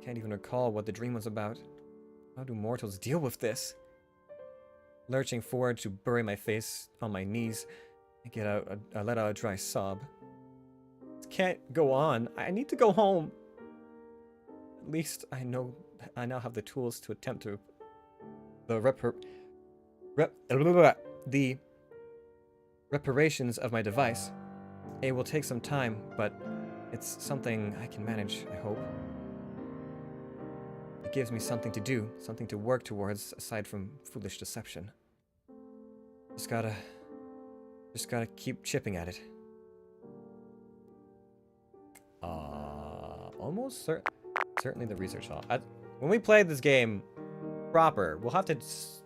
[SPEAKER 2] Can't even recall what the dream was about. How do mortals deal with this? Lurching forward to bury my face on my knees, I let out a dry sob. This can't go on. I need to go home. At least I now have the tools to attempt to the reparations of my device. It will take some time, but it's something I can manage, I hope. It gives me something to do, something to work towards aside from foolish deception. Just gotta keep chipping at it. Certainly the research hall. When we play this game proper, we'll have to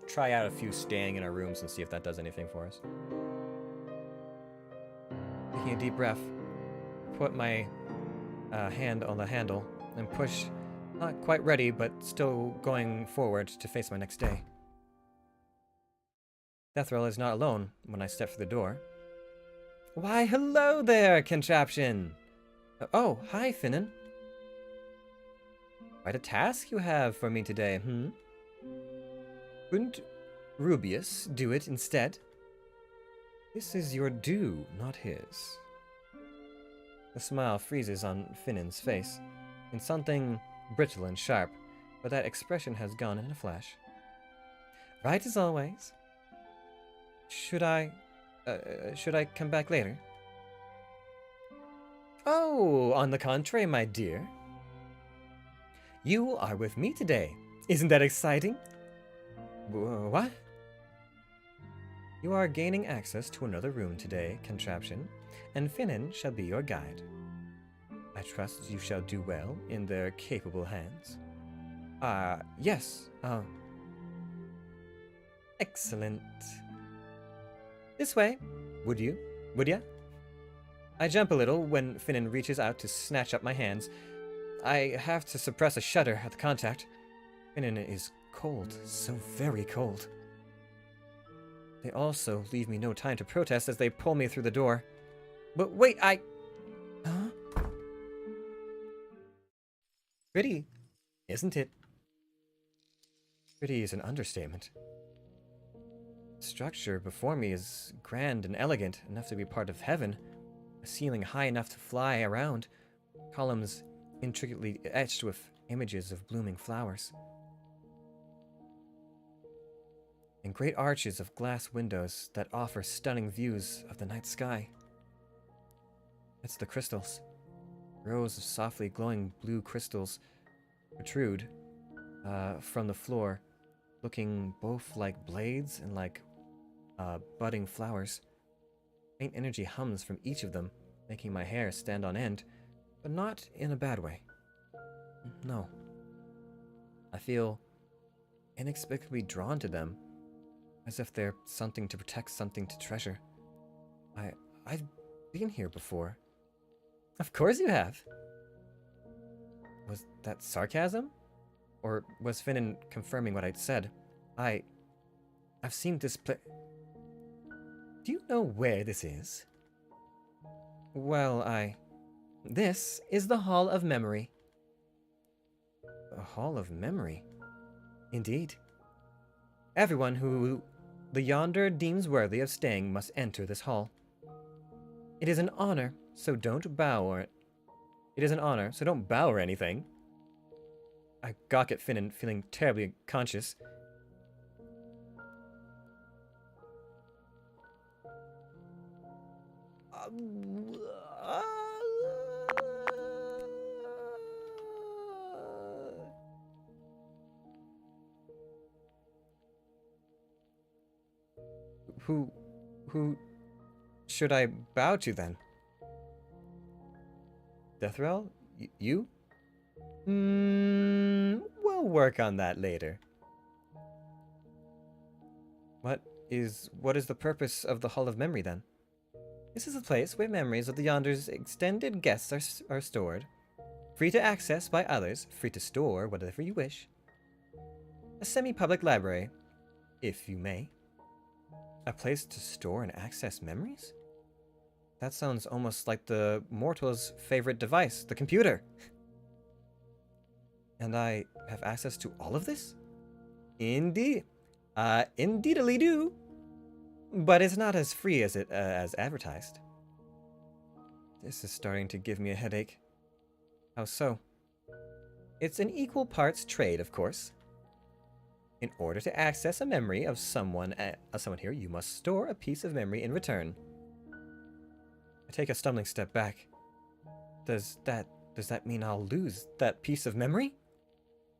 [SPEAKER 2] try out a few staying in our rooms and see if that does anything for us. Taking a deep breath, put my hand on the handle and push, not quite ready, but still going forward to face my next day. Deathrel is not alone when I step through the door. Why, hello there, contraption! Oh, hi, Finnan. Quite a task you have for me today, Couldn't Rubius do it instead? This is your due, not his. The smile freezes on Finnan's face, in something brittle and sharp, but that expression has gone in a flash. Right as always. Should I come back later? Oh, on the contrary, my dear. You are with me today. Isn't that exciting? What? You are gaining access to another room today, contraption, and Finnan shall be your guide. I trust you shall do well in their capable hands. Yes. Excellent. This way, would you? Would ya? I jump a little when Finnan reaches out to snatch up my hands. I have to suppress a shudder at the contact. Finnan is cold, so very cold. They also leave me no time to protest as they pull me through the door. But wait, Huh? Pretty, isn't it? Pretty is an understatement. The structure before me is grand and elegant, enough to be part of heaven. A ceiling high enough to fly around. Columns intricately etched with images of blooming flowers. And great arches of glass windows that offer stunning views of the night sky. It's the crystals. Rows of softly glowing blue crystals protrude from the floor, looking both like blades and like budding flowers. Faint energy hums from each of them, making my hair stand on end, but not in a bad way. No. I feel inexplicably drawn to them, as if they're something to protect, something to treasure. I've been here before. Of course you have. Was that sarcasm? Or was Finnan confirming what I'd said? I've seen this place. Do you know where this is? Well, This is the Hall of Memory. A Hall of Memory? Indeed. Everyone who the Yonder deems worthy of staying must enter this hall. It is an honor, so don't bow or... It is an honor, so don't bow or anything. I gawk at Finnan, feeling terribly conscious. Who should I bow to then? Deathrel? You? We'll work on that later. What is the purpose of the Hall of Memory then? This is a place where memories of the Yonder's extended guests are stored, free to access by others, free to store whatever you wish. A semi-public library, if you may. A place to store and access memories? That sounds almost like the mortal's favorite device, the computer. And I have access to all of this? Indeed. Indeedly do. But it's not as free as as advertised. This is starting to give me a headache. How so? It's an equal parts trade, of course. In order to access a memory of someone here, you must store a piece of memory in return. I take a stumbling step back. Does that mean I'll lose that piece of memory?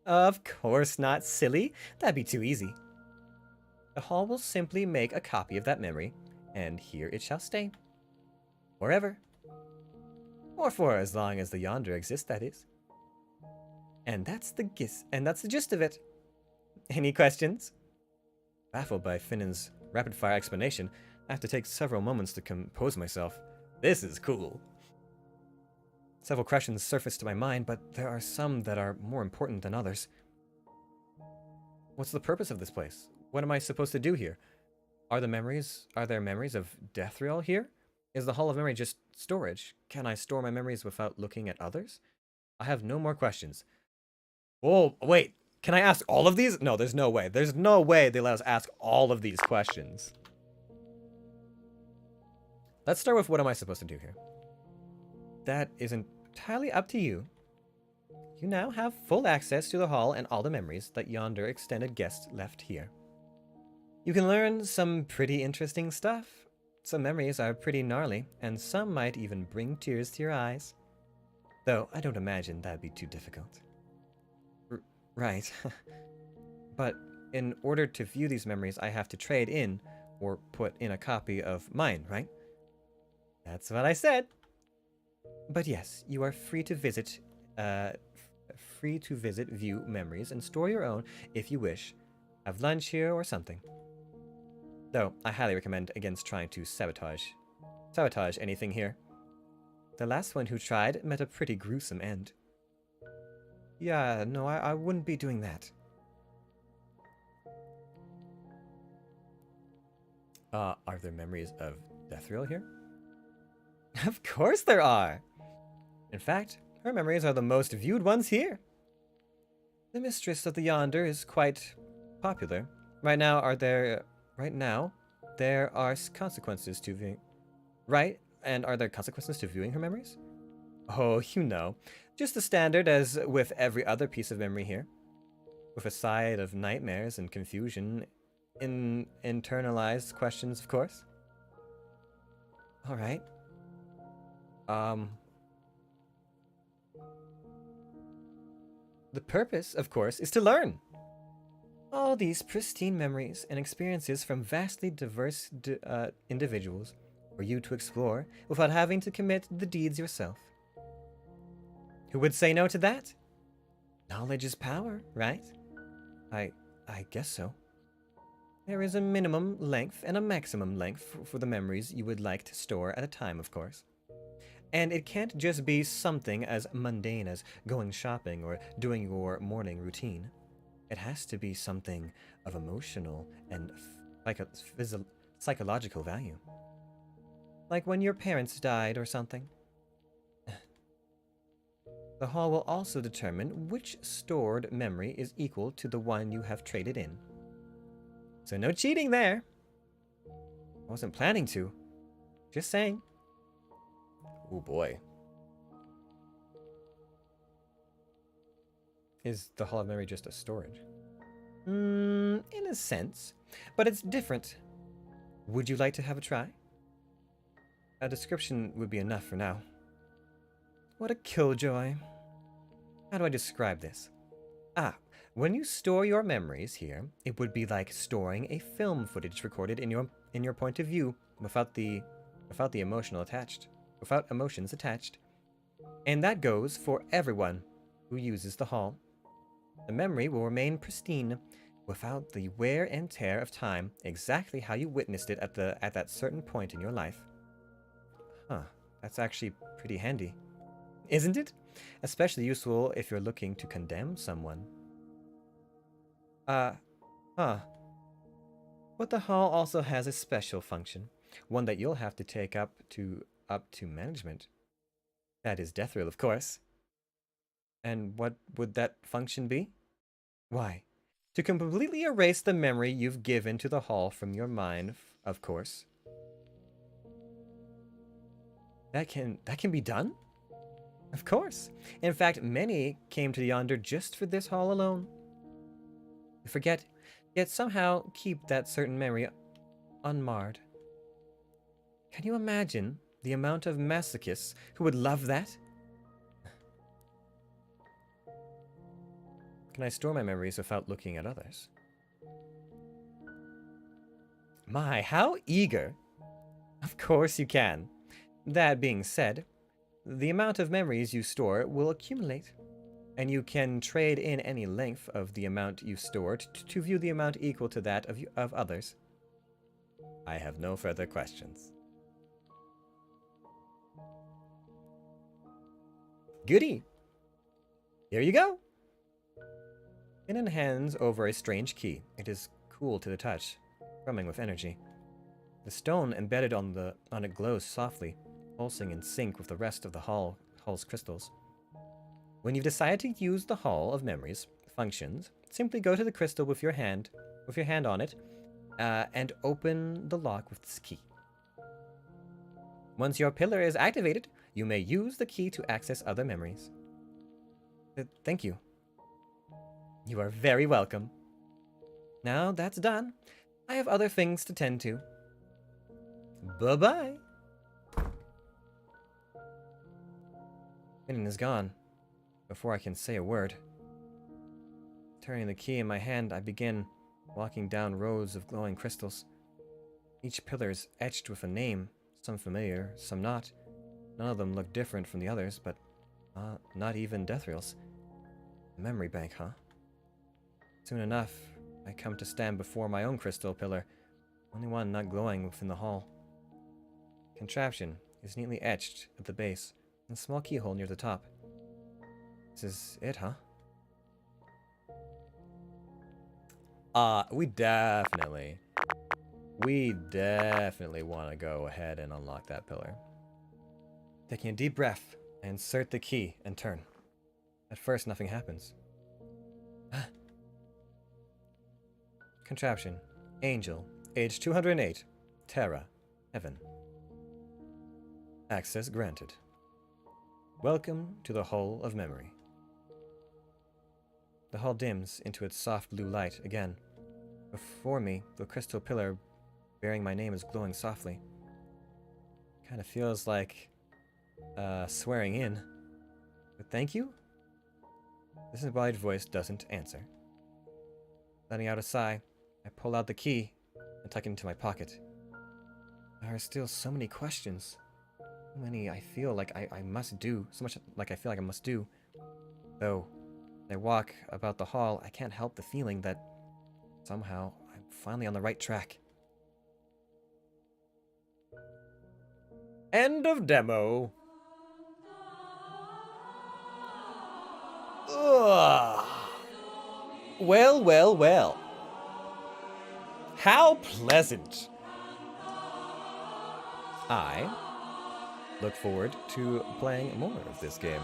[SPEAKER 2] Of course not, silly. That'd be too easy. The hall will simply make a copy of that memory, and here it shall stay. Forever. Or for as long as the Yonder exists, that is. And that's the gist of it. Any questions? Baffled by Finnan's rapid-fire explanation, I have to take several moments to compose myself. This is cool. Several questions surface to my mind, but there are some that are more important than others. What's the purpose of this place? What am I supposed to do here? Are there memories of Deathriel here? Is the Hall of Memory just storage? Can I store my memories without looking at others? I have no more questions. Oh, wait. Can I ask all of these? No, there's no way. There's no way they let us ask all of these questions. Let's start with what am I supposed to do here? That is entirely up to you. You now have full access to the hall and all the memories that Yonder extended guests left here. You can learn some pretty interesting stuff. Some memories are pretty gnarly, and some might even bring tears to your eyes. Though I don't imagine that'd be too difficult. Right. But in order to view these memories, I have to trade in or put in a copy of mine, right? That's what I said. But yes, you are free to visit, view memories, and store your own if you wish. Have lunch here or something. Though I highly recommend against trying to sabotage anything here. The last one who tried met a pretty gruesome end. Yeah, no, I wouldn't be doing that. Are there memories of Deathriel here? Of course there are! In fact, her memories are the most viewed ones here. The mistress of the Yonder is quite popular. Right now, there are consequences to viewing... Right? And are there consequences to viewing her memories? Oh, you know. Just the standard as with every other piece of memory here. With a side of nightmares and confusion in internalized questions, of course. Alright. The purpose, of course, is to learn. All these pristine memories and experiences from vastly diverse individuals for you to explore without having to commit the deeds yourself. Who would say no to that? Knowledge is power, right? I guess so. There is a minimum length and a maximum length for the memories you would like to store at a time, of course. And it can't just be something as mundane as going shopping or doing your morning routine. It has to be something of emotional and psychological value. Like when your parents died or something. The hall will also determine which stored memory is equal to the one you have traded in. So no cheating there. I wasn't planning to. Just saying. Oh boy. Is the Hall of Memory just a storage? In a sense, but it's different. Would you like to have a try? A description would be enough for now. What a killjoy. How do I describe this? When you store your memories here, it would be like storing a film footage recorded in your point of view without the emotions attached. And that goes for everyone who uses the hall. The memory will remain pristine without the wear and tear of time, exactly how you witnessed it at that certain point in your life. Huh, that's actually pretty handy, isn't it? Especially useful if you're looking to condemn someone. But the hall also has a special function, one that you'll have to take up to management. That is Deathrill, of course. And what would that function be? Why, to completely erase the memory you've given to the hall from your mind, of course. That can be done? Of course. In fact, many came to Yonder just for this hall alone. You forget, yet somehow keep that certain memory unmarred. Can you imagine the amount of masochists who would love that? Can I store my memories without looking at others? My, how eager! Of course you can. That being said, the amount of memories you store will accumulate, and you can trade in any length of the amount you stored to view the amount equal to that of others. I have no further questions. Goody! Here you go! Kinnan hands over a strange key. It is cool to the touch, thrumming with energy. The stone embedded on it glows softly, pulsing in sync with the rest of the hall's crystals. When you've decided to use the Hall of Memories functions, simply go to the crystal with your hand on it, and open the lock with this key. Once your pillar is activated, you may use the key to access other memories. Thank you. You are very welcome. Now that's done, I have other things to tend to. Bye-bye. Kinnan is gone, before I can say a word. Turning the key in my hand, I begin walking down rows of glowing crystals. Each pillar is etched with a name, some familiar, some not. None of them look different from the others, but not even Deathrill's. A memory bank, huh? Soon enough, I come to stand before my own crystal pillar, only one not glowing within the hall. The contraption is neatly etched at the base, and a small keyhole near the top. This is it, huh? We definitely want to go ahead and unlock that pillar. Taking a deep breath, I insert the key and turn. At first, nothing happens. Contraption. Angel. Age 208. Terra. Heaven. Access granted. Welcome to the Hall of Memory. The hall dims into its soft blue light again. Before me, the crystal pillar bearing my name is glowing softly. Kind of feels like swearing in. But thank you? This disembodied voice doesn't answer. Letting out a sigh, I pull out the key and tuck it into my pocket. There are still so many questions. So many I feel like I must do. So much like I feel like I must do. Though, as I walk about the hall, I can't help the feeling that somehow I'm finally on the right track. End of demo. Ugh. Well, well, well. How pleasant. I look forward to playing more of this game.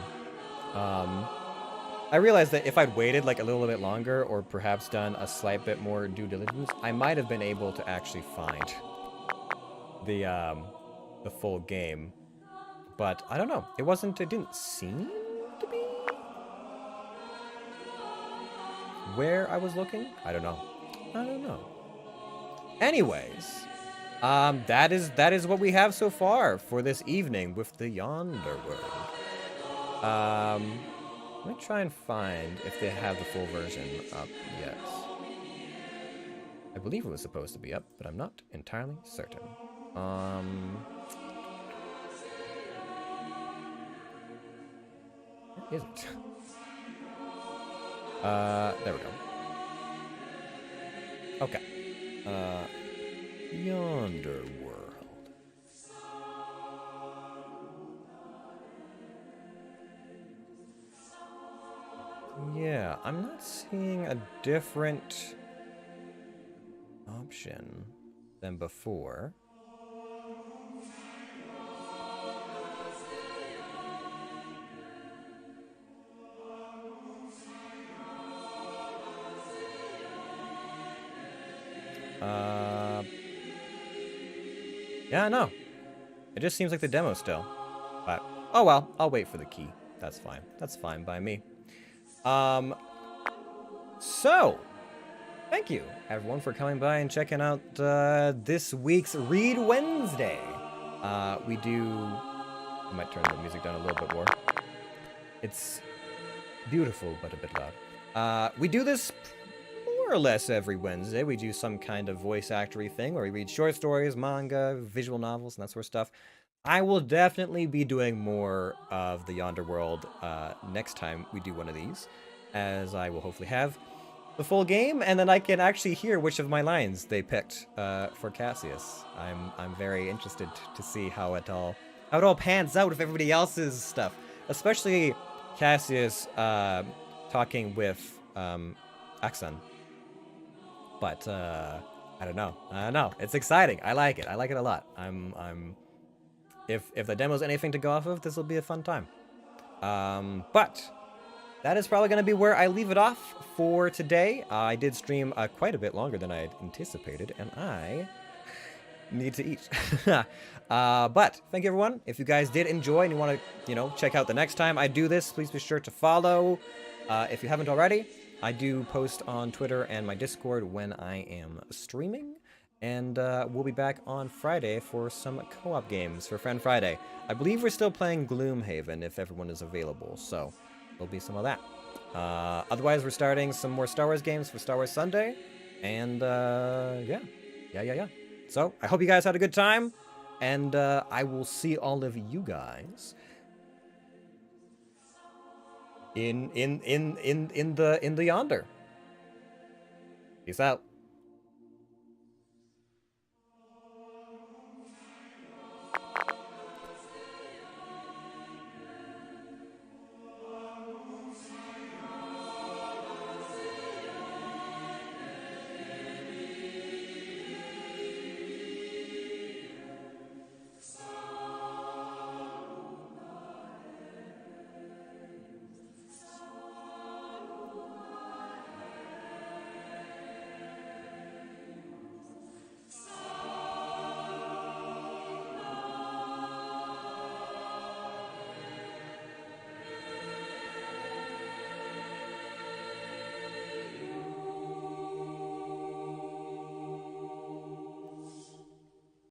[SPEAKER 2] I realized that if I'd waited like a little bit longer, or perhaps done a slight bit more due diligence, I might have been able to actually find the full game. But I don't know. It didn't seem to be where I was looking. I don't know. Anyways, that is what we have so far for this evening with the Yonder World.
[SPEAKER 1] Let me try and find if they have the full version up yet. I believe it was supposed to be up, but I'm not entirely certain. Where is it? There we go. Okay. Yonder World. Yeah, I'm not seeing a different option than before. Yeah, no. It just seems like the demo still. But, oh well, I'll wait for the key. That's fine. That's fine by me. So, thank you, everyone, for coming by and checking out this week's Read Wednesday. We do... I might turn the music down a little bit more. It's beautiful, but a bit loud. We do this more or less every Wednesday. We do some kind of voice actory thing where we read short stories, manga, visual novels, and that sort of stuff. I will definitely be doing more of the Yonder World next time we do one of these, as I will hopefully have the full game, and then I can actually hear which of my lines they picked for Cassius. I'm very interested to see how it all pans out with everybody else's stuff, especially Cassius talking with Axon. But I don't know. It's exciting. I like it. I like it a lot. If the demo's anything to go off of, this will be a fun time. But that is probably going to be where I leave it off for today. I did stream quite a bit longer than I had anticipated, and I need to eat. But thank you, everyone. If you guys did enjoy and you want to, check out the next time I do this, please be sure to follow. If you haven't already, I do post on Twitter and my Discord when I am streaming. And we'll be back on Friday for some co-op games for Friend Friday. I believe we're still playing Gloomhaven if everyone is available, so there'll be some of that. Otherwise, we're starting some more Star Wars games for Star Wars Sunday. And yeah. So I hope you guys had a good time, and I will see all of you guys in the Yonder. Peace out.